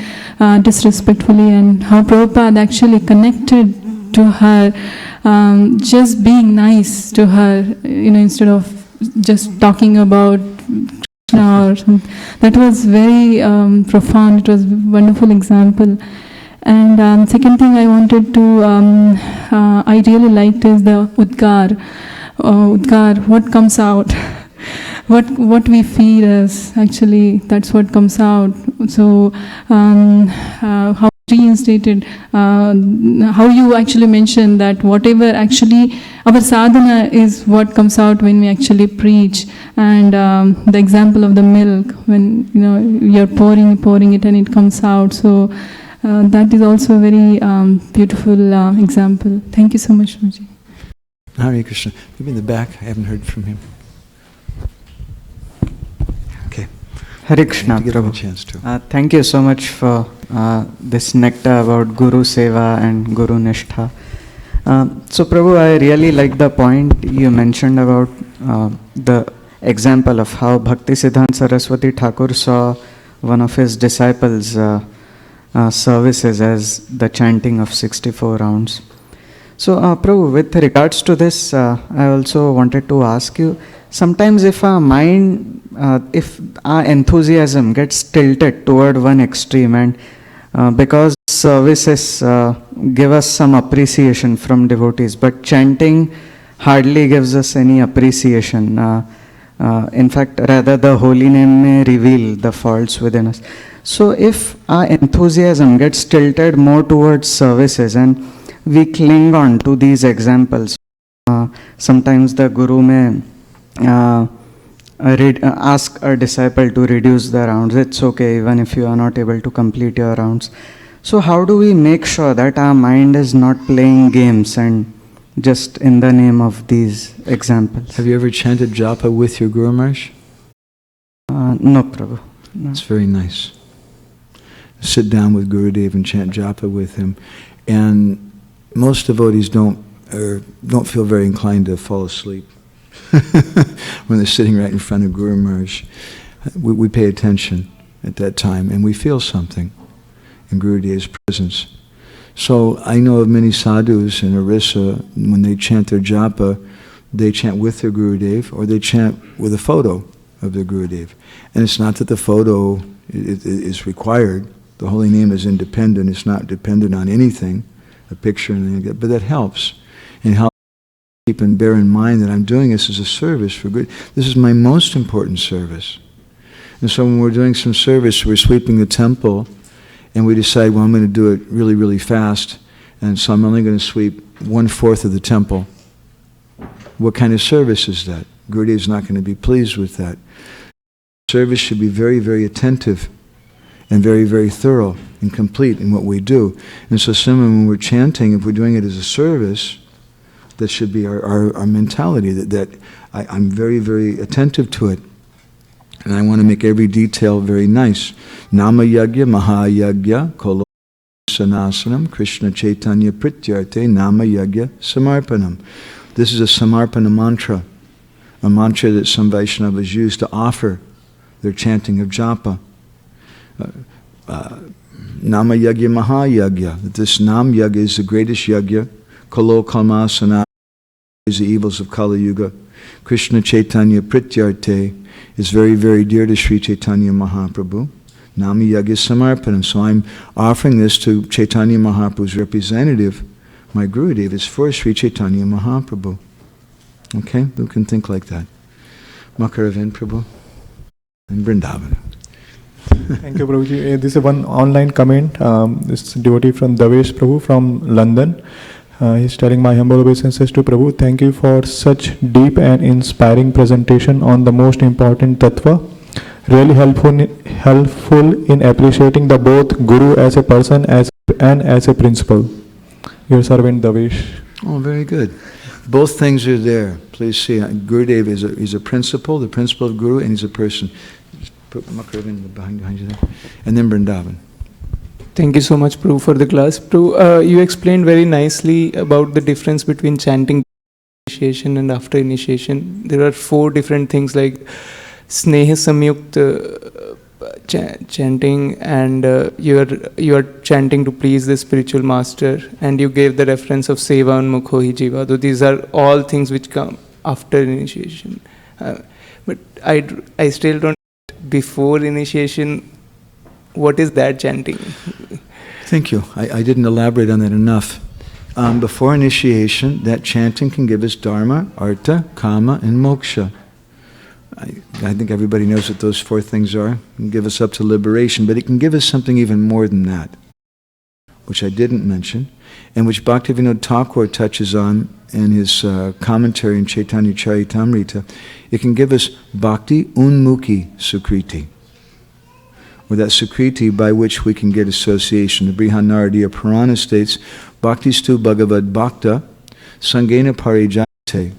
disrespectfully, and how Prabhupada actually connected to her, just being nice to her, instead of just talking about Krishna or something. That was very profound. It was a wonderful example. And second thing I wanted to, I really liked is the Udgar. Udgar, what comes out. What we feed us, actually, that's what comes out. So, how reinstated, how you actually mentioned that whatever actually, our sadhana is what comes out when we actually preach. And the example of the milk, when you're pouring it and it comes out. So that is also a very beautiful example. Thank you so much, Prabhuji. Hare Krishna. Maybe in the back, I haven't heard from him. Okay. Hare Krishna, Prabhu. Thank you so much for this nectar about Guru Seva and Guru Nishtha. So Prabhu, I really like the point you mentioned about the example of how Bhaktisiddhanta Saraswati Thakur saw one of his disciples' services as the chanting of 64 rounds. So Prabhu, with regards to this, I also wanted to ask you, sometimes if our mind, if our enthusiasm gets tilted toward one extreme, and because services give us some appreciation from devotees, but chanting hardly gives us any appreciation. In fact, rather the holy name may reveal the faults within us. So if our enthusiasm gets tilted more towards services and we cling on to these examples, sometimes the Guru may ask a disciple to reduce the rounds. It's okay even if you are not able to complete your rounds. So how do we make sure that our mind is not playing games and just in the name of these examples? Have you ever chanted japa with your Guru Maharaj? No, Prabhu. No. It's very nice. Sit down with Gurudev and chant japa with him. And most devotees don't feel very inclined to fall asleep when they're sitting right in front of Guru Maharaj. We pay attention at that time, and we feel something in Gurudev's presence. So I know of many sadhus in Orissa, when they chant their japa, they chant with their Gurudev, or they chant with a photo of their Gurudev. And it's not that the photo is required. The holy name is independent. It's not dependent on anything, a picture, and anything like that, but that helps. And helps keep and bear in mind that I'm doing this as a service for good. This is my most important service. And so when we're doing some service, we're sweeping the temple, and we decide, well, I'm going to do it really, really fast, and so I'm only going to sweep 1/4 of the temple. What kind of service is that? Gurudev's not going to be pleased with that. Service should be very, very attentive and very, very thorough and complete in what we do. And so similarly, when we're chanting, if we're doing it as a service, that should be our mentality, that I'm very, very attentive to it. And I want to make every detail very nice. Nama yagya, maha yagya, kolo sanasanam, Krishna chaitanya prityarte, nama yagya samarpanam. This is a samarpana mantra, a mantra that some Vaishnavas use to offer their chanting of japa. Nama yagya, maha yagya. This nam yagya is the greatest yagya. Kalo kalma sana is the evils of Kali Yuga. Krishna chaitanya prityarte is very, very dear to Sri Chaitanya Mahaprabhu. Nami Yagya Samarpanam. So I'm offering this to Chaitanya Mahaprabhu's representative. My Gurudev is for Sri Chaitanya Mahaprabhu. Okay, who can think like that? Makaravind Prabhu and Vrindavan. Thank you, Prabhuji. This is one online comment. This devotee from Davesh Prabhu from London. He's telling my humble obeisances to Prabhu. Thank you for such deep and inspiring presentation on the most important tattva. Really helpful in appreciating the both Guru as a person and as a principle. Your servant Davesh. Oh, very good. Both things are there. Please see, Gurudev is a principle, the principle of Guru, and he's a person. Put Makaravind behind you there. And then Vrindavan. Thank you so much, Prabhu, for the class. Prabhu, you explained very nicely about the difference between chanting initiation and after initiation. There are 4 different things like Sneha Samyukta chanting, and you are chanting to please the spiritual master, and you gave the reference of Seva and Mukho hi Jiva. So these are all things which come after initiation. But I still don't. Before initiation, what is that chanting? Thank you. I didn't elaborate on that enough. Before initiation, that chanting can give us Dharma, Artha, Kama, and Moksha. I think everybody knows what those 4 things are. It can give us up to liberation, but it can give us something even more than that, which I didn't mention, and which Bhaktivinoda Thakur touches on in his commentary in Chaitanya Charitamrita. It can give us Bhakti Unmukhi Sukriti, or that Sukriti by which we can get association. The Brihanaradiya Purana states, Bhakti Stu Bhagavad Bhakta Sangena Parijate,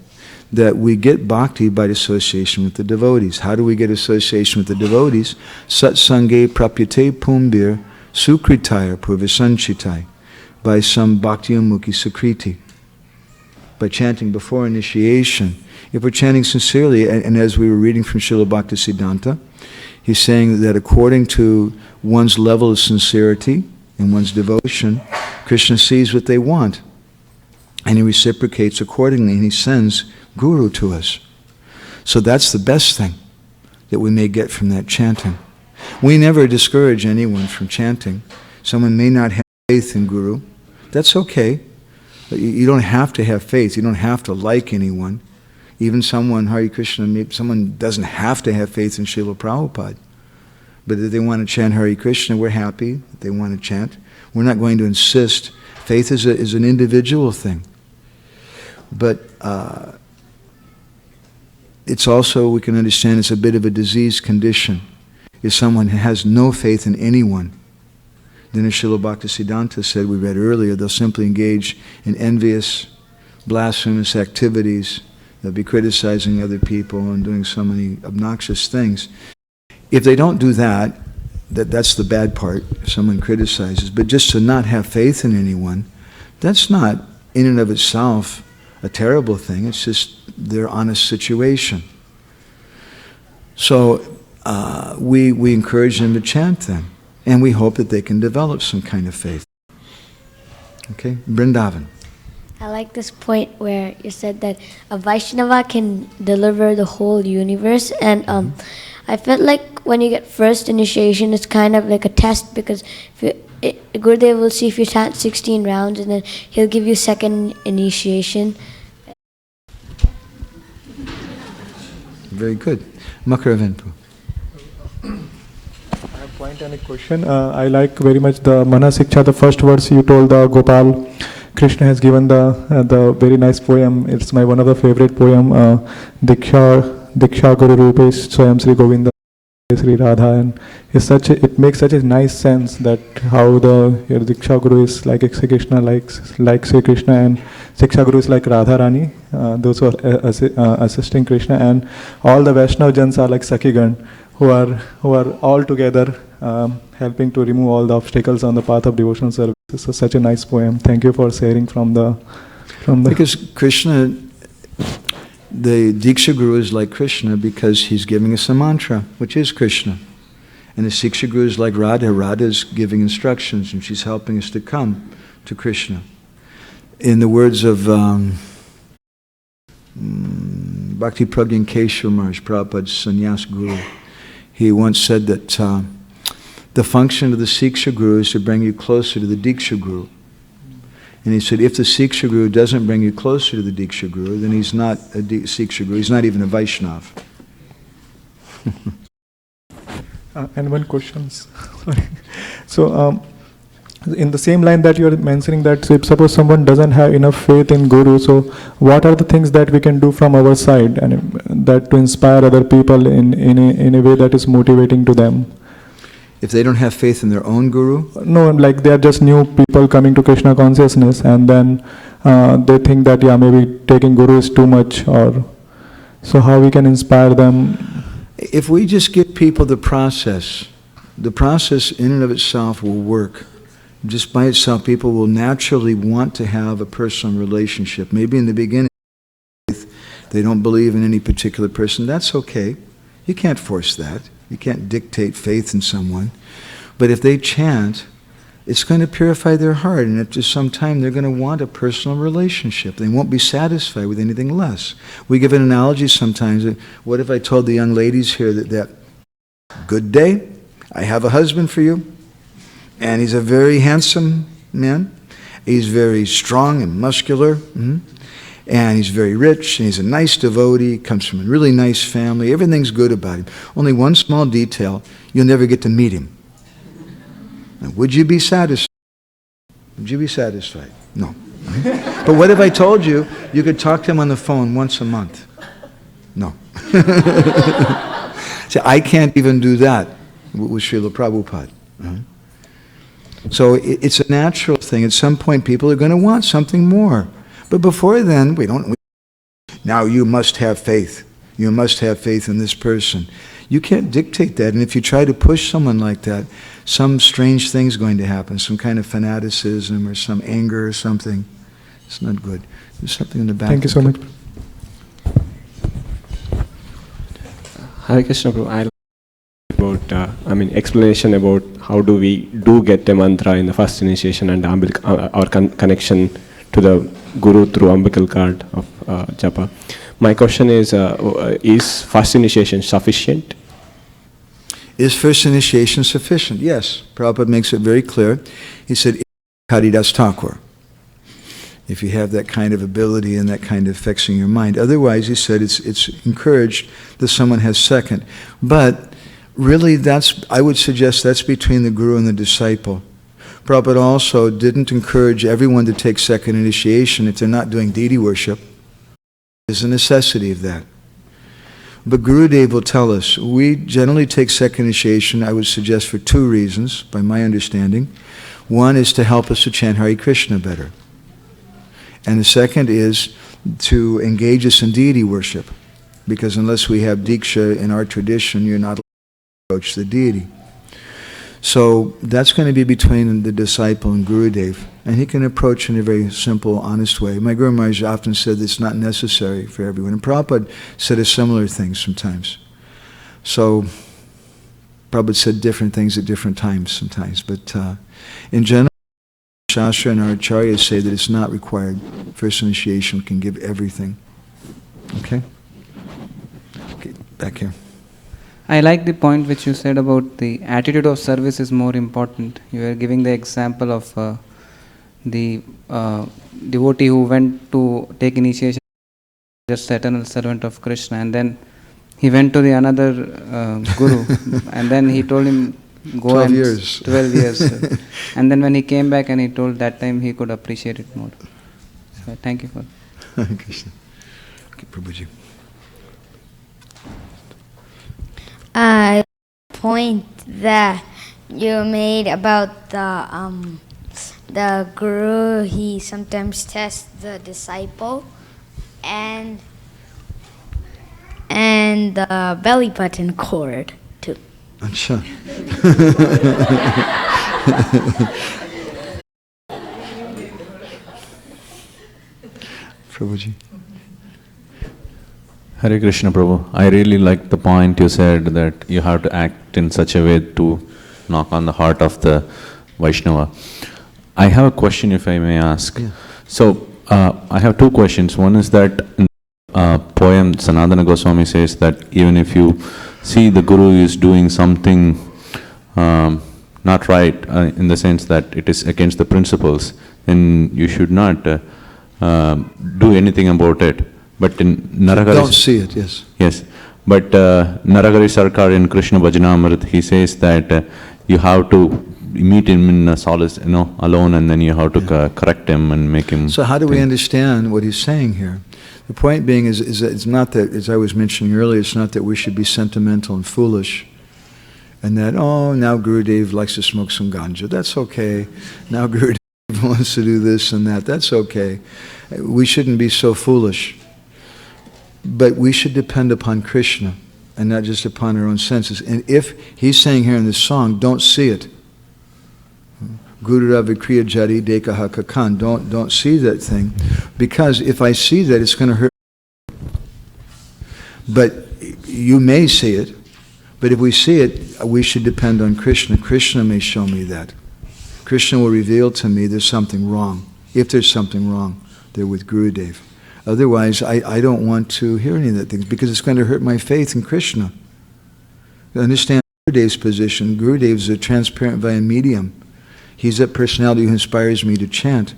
that we get bhakti by association with the devotees. How do we get association with the devotees? Sat Sange Prapyate Pumbir Sukritaya Purvasanchitai, by some Bhakti Unmukhi Sukriti, by chanting before initiation. If we're chanting sincerely, and as we were reading from Srila Bhaktisiddhanta, he's saying that according to one's level of sincerity and one's devotion, Krishna sees what they want, and he reciprocates accordingly, and he sends Guru to us. So that's the best thing that we may get from that chanting. We never discourage anyone from chanting. Someone may not have faith in Guru. That's okay. You don't have to have faith. You don't have to like anyone. Even someone, Hare Krishna, someone doesn't have to have faith in Srila Prabhupada. But if they want to chant Hare Krishna, we're happy that they want to chant. We're not going to insist. Faith is an individual thing. But it's also, we can understand, it's a bit of a disease condition. If someone has no faith in anyone, then as Srila Bhaktisiddhanta said, we read earlier, they'll simply engage in envious, blasphemous activities. They'll be criticizing other people and doing so many obnoxious things. If they don't do that, that's the bad part, if someone criticizes. But just to not have faith in anyone, that's not in and of itself a terrible thing. It's just their honest situation. So we encourage them to chant them, and we hope that they can develop some kind of faith. Okay, Vrindavan. I like this point where you said that a Vaishnava can deliver the whole universe, and I felt like when you get first initiation, it's kind of like a test, because Gurudev will see if you chant 16 rounds, and then he'll give you second initiation. Very good. Makaravenpu. I have a point and a question. I like very much the Mana Siksha, the first verse you told, the Gopal. Krishna has given the very nice poem. It's one of the favorite poem. Diksha Guru Rupesh Swayam Sri Govinda Sri Radha, and it makes such a nice sense that how your Diksha Guru is like Sri Krishna, like Sri Krishna, and Siksha Guru is like Radha Rani, those who are assisting Krishna, and all the Vaishnava Jans are like Sakhigan, who are all together helping to remove all the obstacles on the path of devotional service. This is such a nice poem. Thank you for sharing from the. Because Krishna, the Diksha Guru is like Krishna because he's giving us a mantra, which is Krishna. And the Siksha Guru is like Radha. Radha is giving instructions, and she's helping us to come to Krishna. In the words of Bhakti Pragyan Keshava Maharaj, Prabhupada's sannyas guru, he once said that the function of the Siksha Guru is to bring you closer to the Diksha Guru. And he said, if the Siksha Guru doesn't bring you closer to the Diksha Guru, then he's not a Siksha Guru, he's not even a Vaishnav. And one question. So, in the same line that you are mentioning that, so if suppose someone doesn't have enough faith in Guru, so what are the things that we can do from our side and that to inspire other people in a way that is motivating to them? If they don't have faith in their own Guru? No, like they are just new people coming to Krishna consciousness, and then they think that, yeah, maybe taking Guru is too much, or so how we can inspire them? If we just give people the process in and of itself will work. Just by itself, people will naturally want to have a personal relationship. Maybe in the beginning, they don't believe in any particular person. That's okay. You can't force that. You can't dictate faith in someone. But if they chant, it's going to purify their heart, and after some time they're going to want a personal relationship. They won't be satisfied with anything less. We give an analogy sometimes. What if I told the young ladies here that good day, I have a husband for you, and he's a very handsome man. He's very strong and muscular, and he's very rich, and he's a nice devotee, comes from a really nice family. Everything's good about him. Only one small detail, you'll never get to meet him. Now, would you be satisfied? Would you be satisfied? No. But what if I told you you could talk to him on the phone once a month? No. See, I can't even do that with Srila Prabhupada. So it's a natural thing. At some point, people are going to want something more. But before then, now you must have faith. You must have faith in this person. You can't dictate that. And if you try to push someone like that, some strange thing's going to happen, some kind of fanaticism or some anger or something. It's not good. There's something in the back. Thank you so much. Hare Krishna, Prabhu. I about explanation about how do we get a mantra in the first initiation and our connection to the Guru through umbilical cord of japa. My question is first initiation sufficient? Is first initiation sufficient? Yes. Prabhupada makes it very clear. He said, Haridas Thakur. If you have that kind of ability and that kind of fixing your mind. Otherwise, he said, it's encouraged that someone has second. But really, I would suggest that's between the Guru and the disciple. Prabhupada also didn't encourage everyone to take second initiation if they're not doing deity worship. There's a necessity of that. But Gurudev will tell us, we generally take second initiation, I would suggest, for two reasons, by my understanding. One is to help us to chant Hare Krishna better. And the second is to engage us in deity worship. Because unless we have Diksha in our tradition, you're not approach the deity. So that's going to be between the disciple and Gurudev, and he can approach in a very simple, honest way. My Guru Maharaj often said it's not necessary for everyone, and Prabhupada said a similar thing sometimes. So Prabhupada said different things at different times sometimes, but in general, Shastra and our acharyas say that it's not required. First initiation can give everything. Okay, back here. I like the point which you said about the attitude of service is more important. You were giving the example of the devotee who went to take initiation, just eternal servant of Krishna, and then he went to the another guru, and then he told him, go 12 and years. 12 years. And then when he came back and he told that time he could appreciate it more. So thank you for Krishna. Okay, Prabhuji. Point that you made about the guru, he sometimes tests the disciple, and the belly button cord too. Acha. Prabhuji. Hare Krishna, Prabhu. I really liked the point you said that you have to act in such a way to knock on the heart of the Vaishnava. I have a question, if I may ask. Yeah. So, I have two questions. One is that in the poem, Sanatana Goswami says that even if you see the Guru is doing something not right in the sense that it is against the principles, then you should not do anything about it. But in Naragari... Don't see it, yes. Yes. But Naragari Sarkar in Krishna Bhajanamrit, he says that you have to meet him in solace, alone, and then you have to correct him and make him... So how do we understand what he's saying here? The point being is that it's not that, as I was mentioning earlier, it's not that we should be sentimental and foolish, and that, oh, now Gurudev likes to smoke some ganja. That's okay. Now Gurudev wants to do this and that. That's okay. We shouldn't be so foolish. But we should depend upon Krishna and not just upon our own senses. And if he's saying here in this song, don't see it. Guru Ravikriya Jari Dekaha Kakan. Don't see that thing. Because if I see that, it's going to hurt. But you may see it. But if we see it, we should depend on Krishna. Krishna may show me that. Krishna will reveal to me there's something wrong. If there's something wrong there with Gurudev. Otherwise, I don't want to hear any of that things because it's going to hurt my faith in Krishna. Understand Gurudev's position. Gurudev is a transparent via medium. He's that personality who inspires me to chant.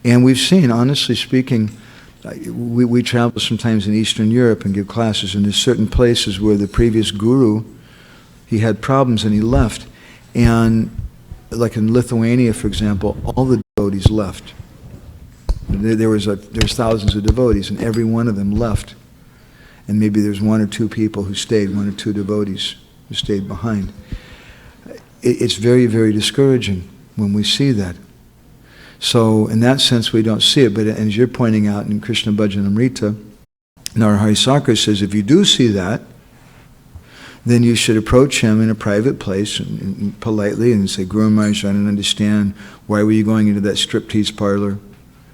And we've seen, honestly speaking, we travel sometimes in Eastern Europe and give classes, and there's certain places where the previous guru, he had problems and he left. And like in Lithuania, for example, all the devotees left. There's thousands of devotees, and every one of them left. And maybe there's one or two people who stayed, one or two devotees who stayed behind. It's very, very discouraging when we see that. So in that sense, we don't see it. But as you're pointing out in Krishna Bhajanamrita, Narahari Sarkar says, if you do see that, then you should approach him in a private place and politely and say, Guru Maharaj, I don't understand. Why were you going into that striptease parlor?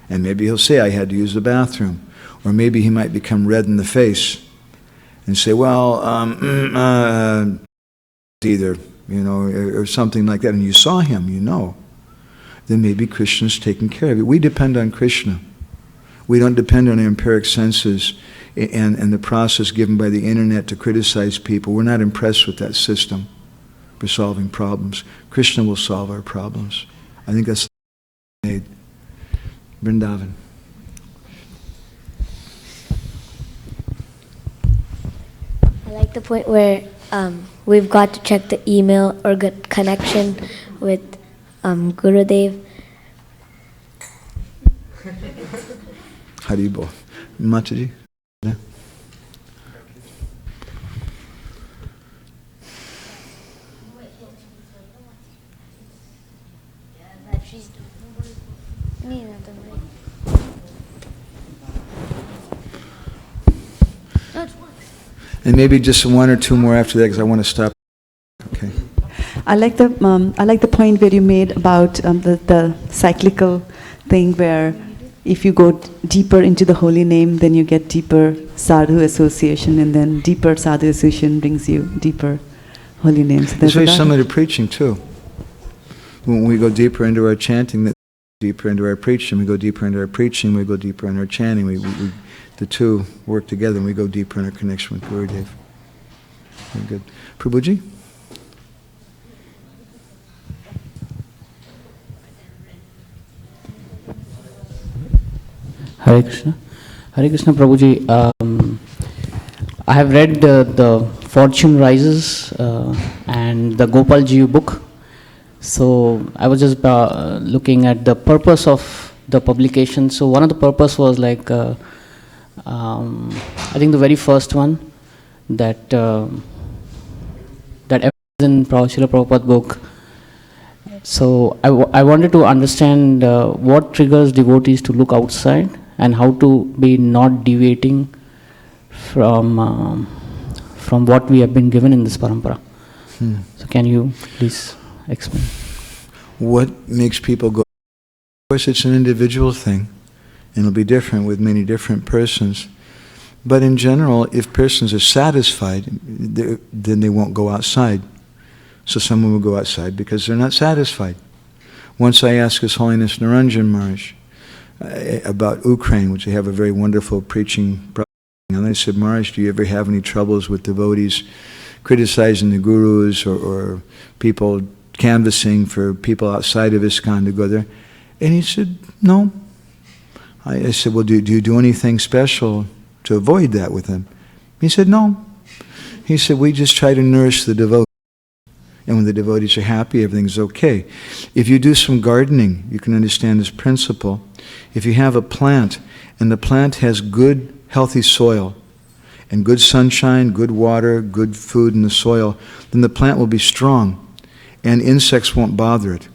And maybe he'll say, I had to use the bathroom. Or maybe he might become red in the face and say, well, either, or something like that. And you saw him, then maybe Krishna's taking care of it. We depend on Krishna. We don't depend on our empiric senses and the process given by the internet to criticize people. We're not impressed with that system for solving problems. Krishna will solve our problems. I think that's made. Vrindavan. I like the point where we've got to check the email or get connection with Gurudev. Haribol. Mataji? Yeah. And maybe just one or two more after that, because I want to stop. Okay. I like the point where you made about the cyclical thing, where if you go deeper into the holy name, then you get deeper sadhu association, and then deeper sadhu association brings you deeper holy names. It's very similar to preaching too. When we go deeper into our chanting, that deeper into our preaching, we go deeper into our preaching, we go deeper in our chanting. The two work together, and we go deeper in our connection with Gurudev. Very good. Prabhuji? Hare Krishna. Hare Krishna, Prabhuji. I have read the Fortune Rises and the Gopal Ji book. So I was just looking at the purpose of the publication. So one of the purpose was like, I think the very first one that that in Srila Prabhupada book. So I wanted to understand what triggers devotees to look outside and how to be not deviating from what we have been given in this parampara. So can you please explain? What makes people go? Of course, it's an individual thing, and it'll be different with many different persons. But in general, if persons are satisfied, then they won't go outside. So someone will go outside because they're not satisfied. Once I asked His Holiness Naranjan Maharaj about Ukraine, which they have a very wonderful preaching program, and I said, Maharaj, do you ever have any troubles with devotees criticizing the gurus or people canvassing for people outside of ISKCON to go there. And he said, no. I said, well, do you do anything special to avoid that with him? He said, no. He said, we just try to nourish the devotees. And when the devotees are happy, everything's okay. If you do some gardening, you can understand this principle. If you have a plant, and the plant has good, healthy soil, and good sunshine, good water, good food in the soil, then the plant will be strong, and insects won't bother it.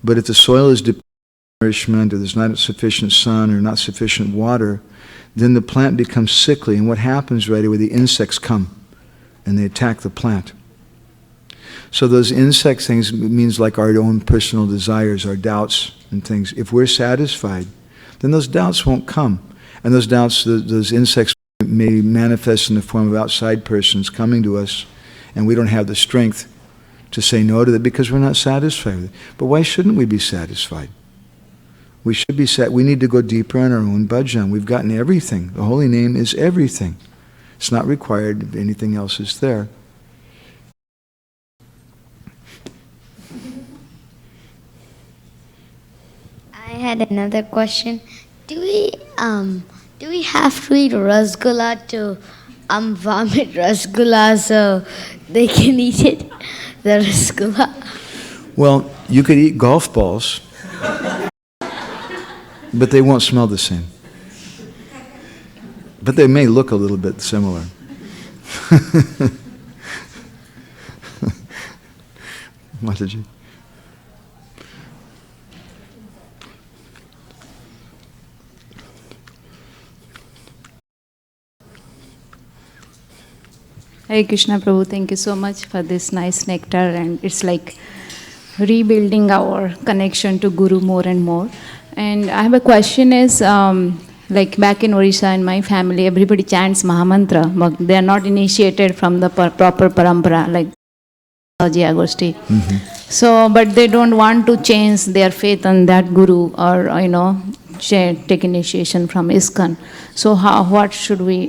But if the soil is depleted of nourishment, or there's not sufficient sun, or not sufficient water, then the plant becomes sickly, and what happens right away, the insects come, and they attack the plant. So those insect things means like our own personal desires, our doubts and things. If we're satisfied, then those doubts won't come. And those doubts, those insects may manifest in the form of outside persons coming to us, and we don't have the strength to say no to that because we're not satisfied with it. But why shouldn't we be satisfied? We should be we need to go deeper on our own bhajan. We've gotten everything. The holy name is everything. It's not required if anything else is there. I had another question. Do we have to eat rasgulla to vomit rasgulla so they can eat it? The rasgulla. Well, you could eat golf balls, but they won't smell the same. But they may look a little bit similar. Mataji. Hare Krishna Prabhu, thank you so much for this nice nectar, and it's like rebuilding our connection to Guru more and more. And I have a question is, like back in Orissa in my family, everybody chants Mahamantra, but they are not initiated from the proper parampara, like Agosti. So, but they don't want to change their faith on that Guru or, take initiation from ISKCON. So what should we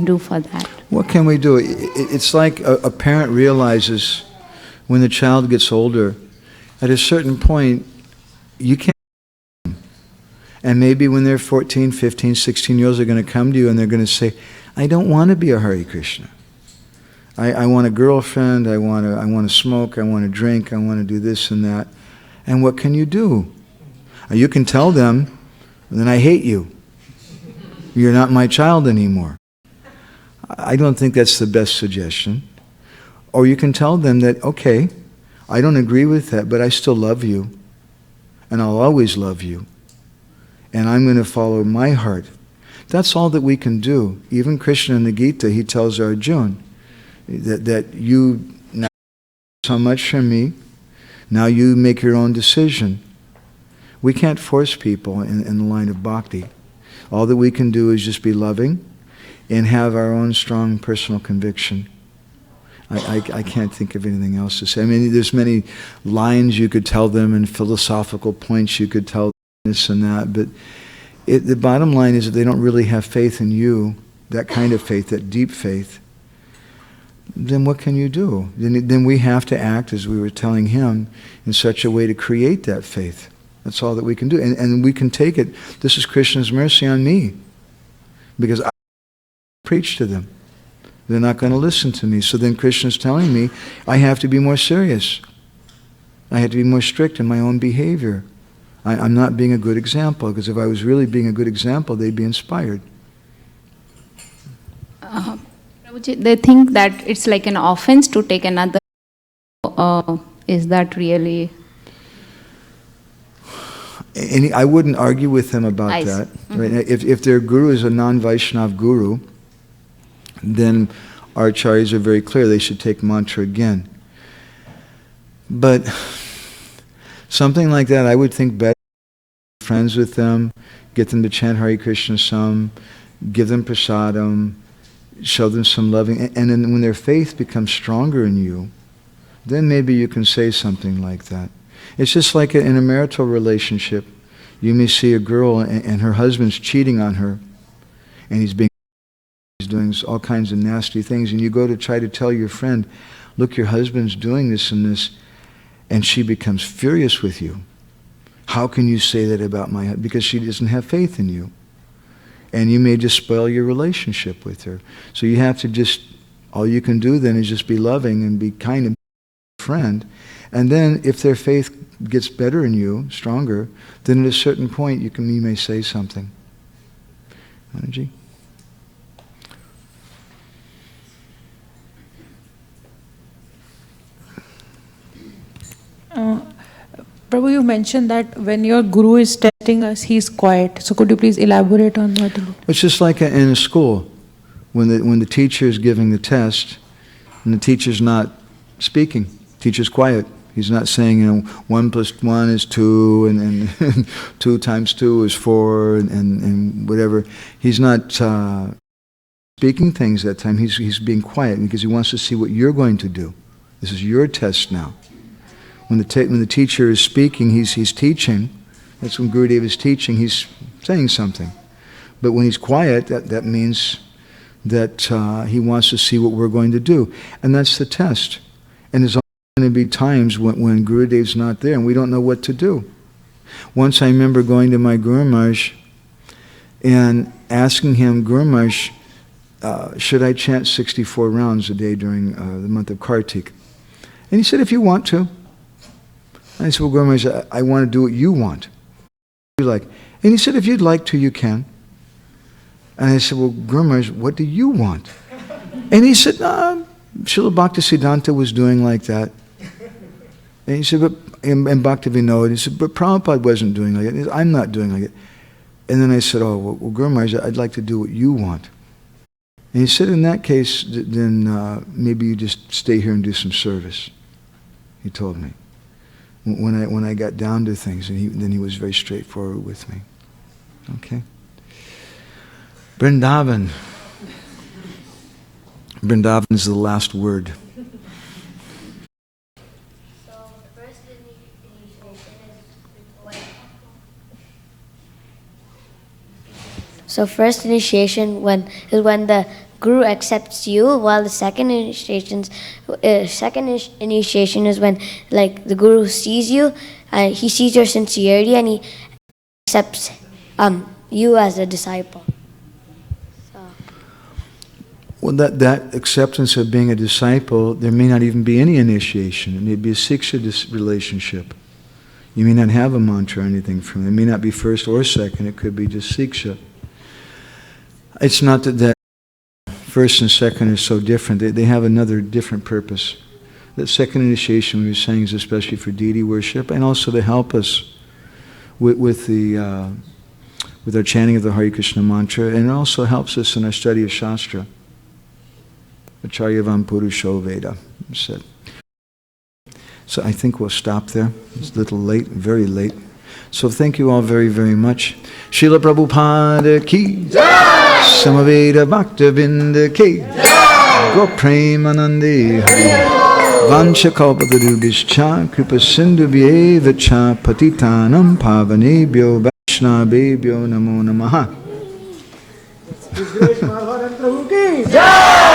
do for that? What can we do? It's like a parent realizes when the child gets older, at a certain point, you can't. And maybe when they're 14, 15, 16 years old, they're going to come to you and they're going to say, I don't want to be a Hare Krishna. I want a girlfriend, I want to smoke, I want to drink, I want to do this and that. And what can you do? You can tell them, then I hate you. You're not my child anymore. I don't think that's the best suggestion. Or you can tell them that, okay, I don't agree with that, but I still love you. And I'll always love you. And I'm going to follow my heart. That's all that we can do. Even Krishna in the Gita, he tells Arjuna that you now so much from me, now you make your own decision. We can't force people in the line of bhakti. All that we can do is just be loving and have our own strong personal conviction. I can't think of anything else to say. I mean, there's many lines you could tell them and philosophical points you could tell them, this and that, but the bottom line is that they don't really have faith in you, that kind of faith, that deep faith, then what can you do? Then we have to act, as we were telling him, in such a way to create that faith. That's all that we can do. And we can take it, this is Krishna's mercy on me, because I preach to them. They're not going to listen to me. So then Krishna's telling me I have to be more serious. I have to be more strict in my own behavior. I'm not being a good example, because if I was really being a good example, they'd be inspired. Prabhuji, they think that it's like an offense to take another. Is that really? I wouldn't argue with them about that. Right? If their guru is a non-Vaishnav guru, then our acharyas are very clear, they should take mantra again. But something like that, I would think better, friends with them, get them to chant Hare Krishna some, give them prasadam, show them some loving, and then when their faith becomes stronger in you, then maybe you can say something like that. It's just like in a marital relationship. You may see a girl and her husband's cheating on her, and he's doing all kinds of nasty things, and you go to try to tell your friend, look, your husband's doing this and this, and she becomes furious with you. How can you say that about my husband? Because she doesn't have faith in you. And you may just spoil your relationship with her. So you have to just, all you can do then is just be loving and be kind and be a friend. And then if their faith gets better in you, stronger, then at a certain point you may say something. Energy? Prabhu, you mentioned that when your guru is testing us, he's quiet. So could you please elaborate on that a little? It's just like in a school, when the teacher is giving the test, and the teacher's not speaking. Teacher's quiet. He's not saying, 1 + 1 is 2, and 2 × 2 is 4, and whatever. He's not speaking things that time. He's being quiet because he wants to see what you're going to do. This is your test now. When the teacher is speaking, he's teaching. That's when Gurudev is teaching. He's saying something. But when he's quiet, that means that he wants to see what we're going to do. And that's the test. And there's going to be times when Gurudev's not there and we don't know what to do. Once I remember going to my Guru Maharaj and asking him, Guru Maharaj, should I chant 64 rounds a day during the month of Kartik? And he said, if you want to. And I said, well, Guru Maharaj, I want to do what you want. And he said, if you'd like to, you can. And I said, well, Guru Maharaj, what do you want? And he said, no, Srila Bhaktisiddhanta was doing like that. And he said, and Bhaktivinoda, he said, but Prabhupada wasn't doing like that. I'm not doing like it. And then I said, oh, well, Guru Maharaj, I'd like to do what you want. And he said, in that case, then maybe you just stay here and do some service. He told me. When I got down to things, and then he was very straightforward with me. Okay? Vrindavan. Vrindavan is the last word. So first initiation is when the Guru accepts you, while the second initiation is when the Guru sees you, he sees your sincerity and he accepts you as a disciple. Well, that acceptance of being a disciple, there may not even be any initiation. It may be a Siksha relationship. You may not have a mantra or anything from it. It may not be first or second. It could be just Siksha. It's not that first and second are so different. They have another different purpose. That second initiation we were saying is especially for deity worship and also to help us with our chanting of the Hare Krishna mantra, and it also helps us in our study of Shastra. Acharyavam Purusho Veda said. So I think we'll stop there. It's a little late, very late. So thank you all very, very much. Srila Prabhupada ki jai! Samaveda Bhaktavinda ki jai! Go Premanande Hari Vancha Kalpatarubhischa Kripa Sindhubhyeva Cha Patitanam Pavanebhyo Vaishnavebhyo Namo Namaha. Madhavananda Prabhu ki jai!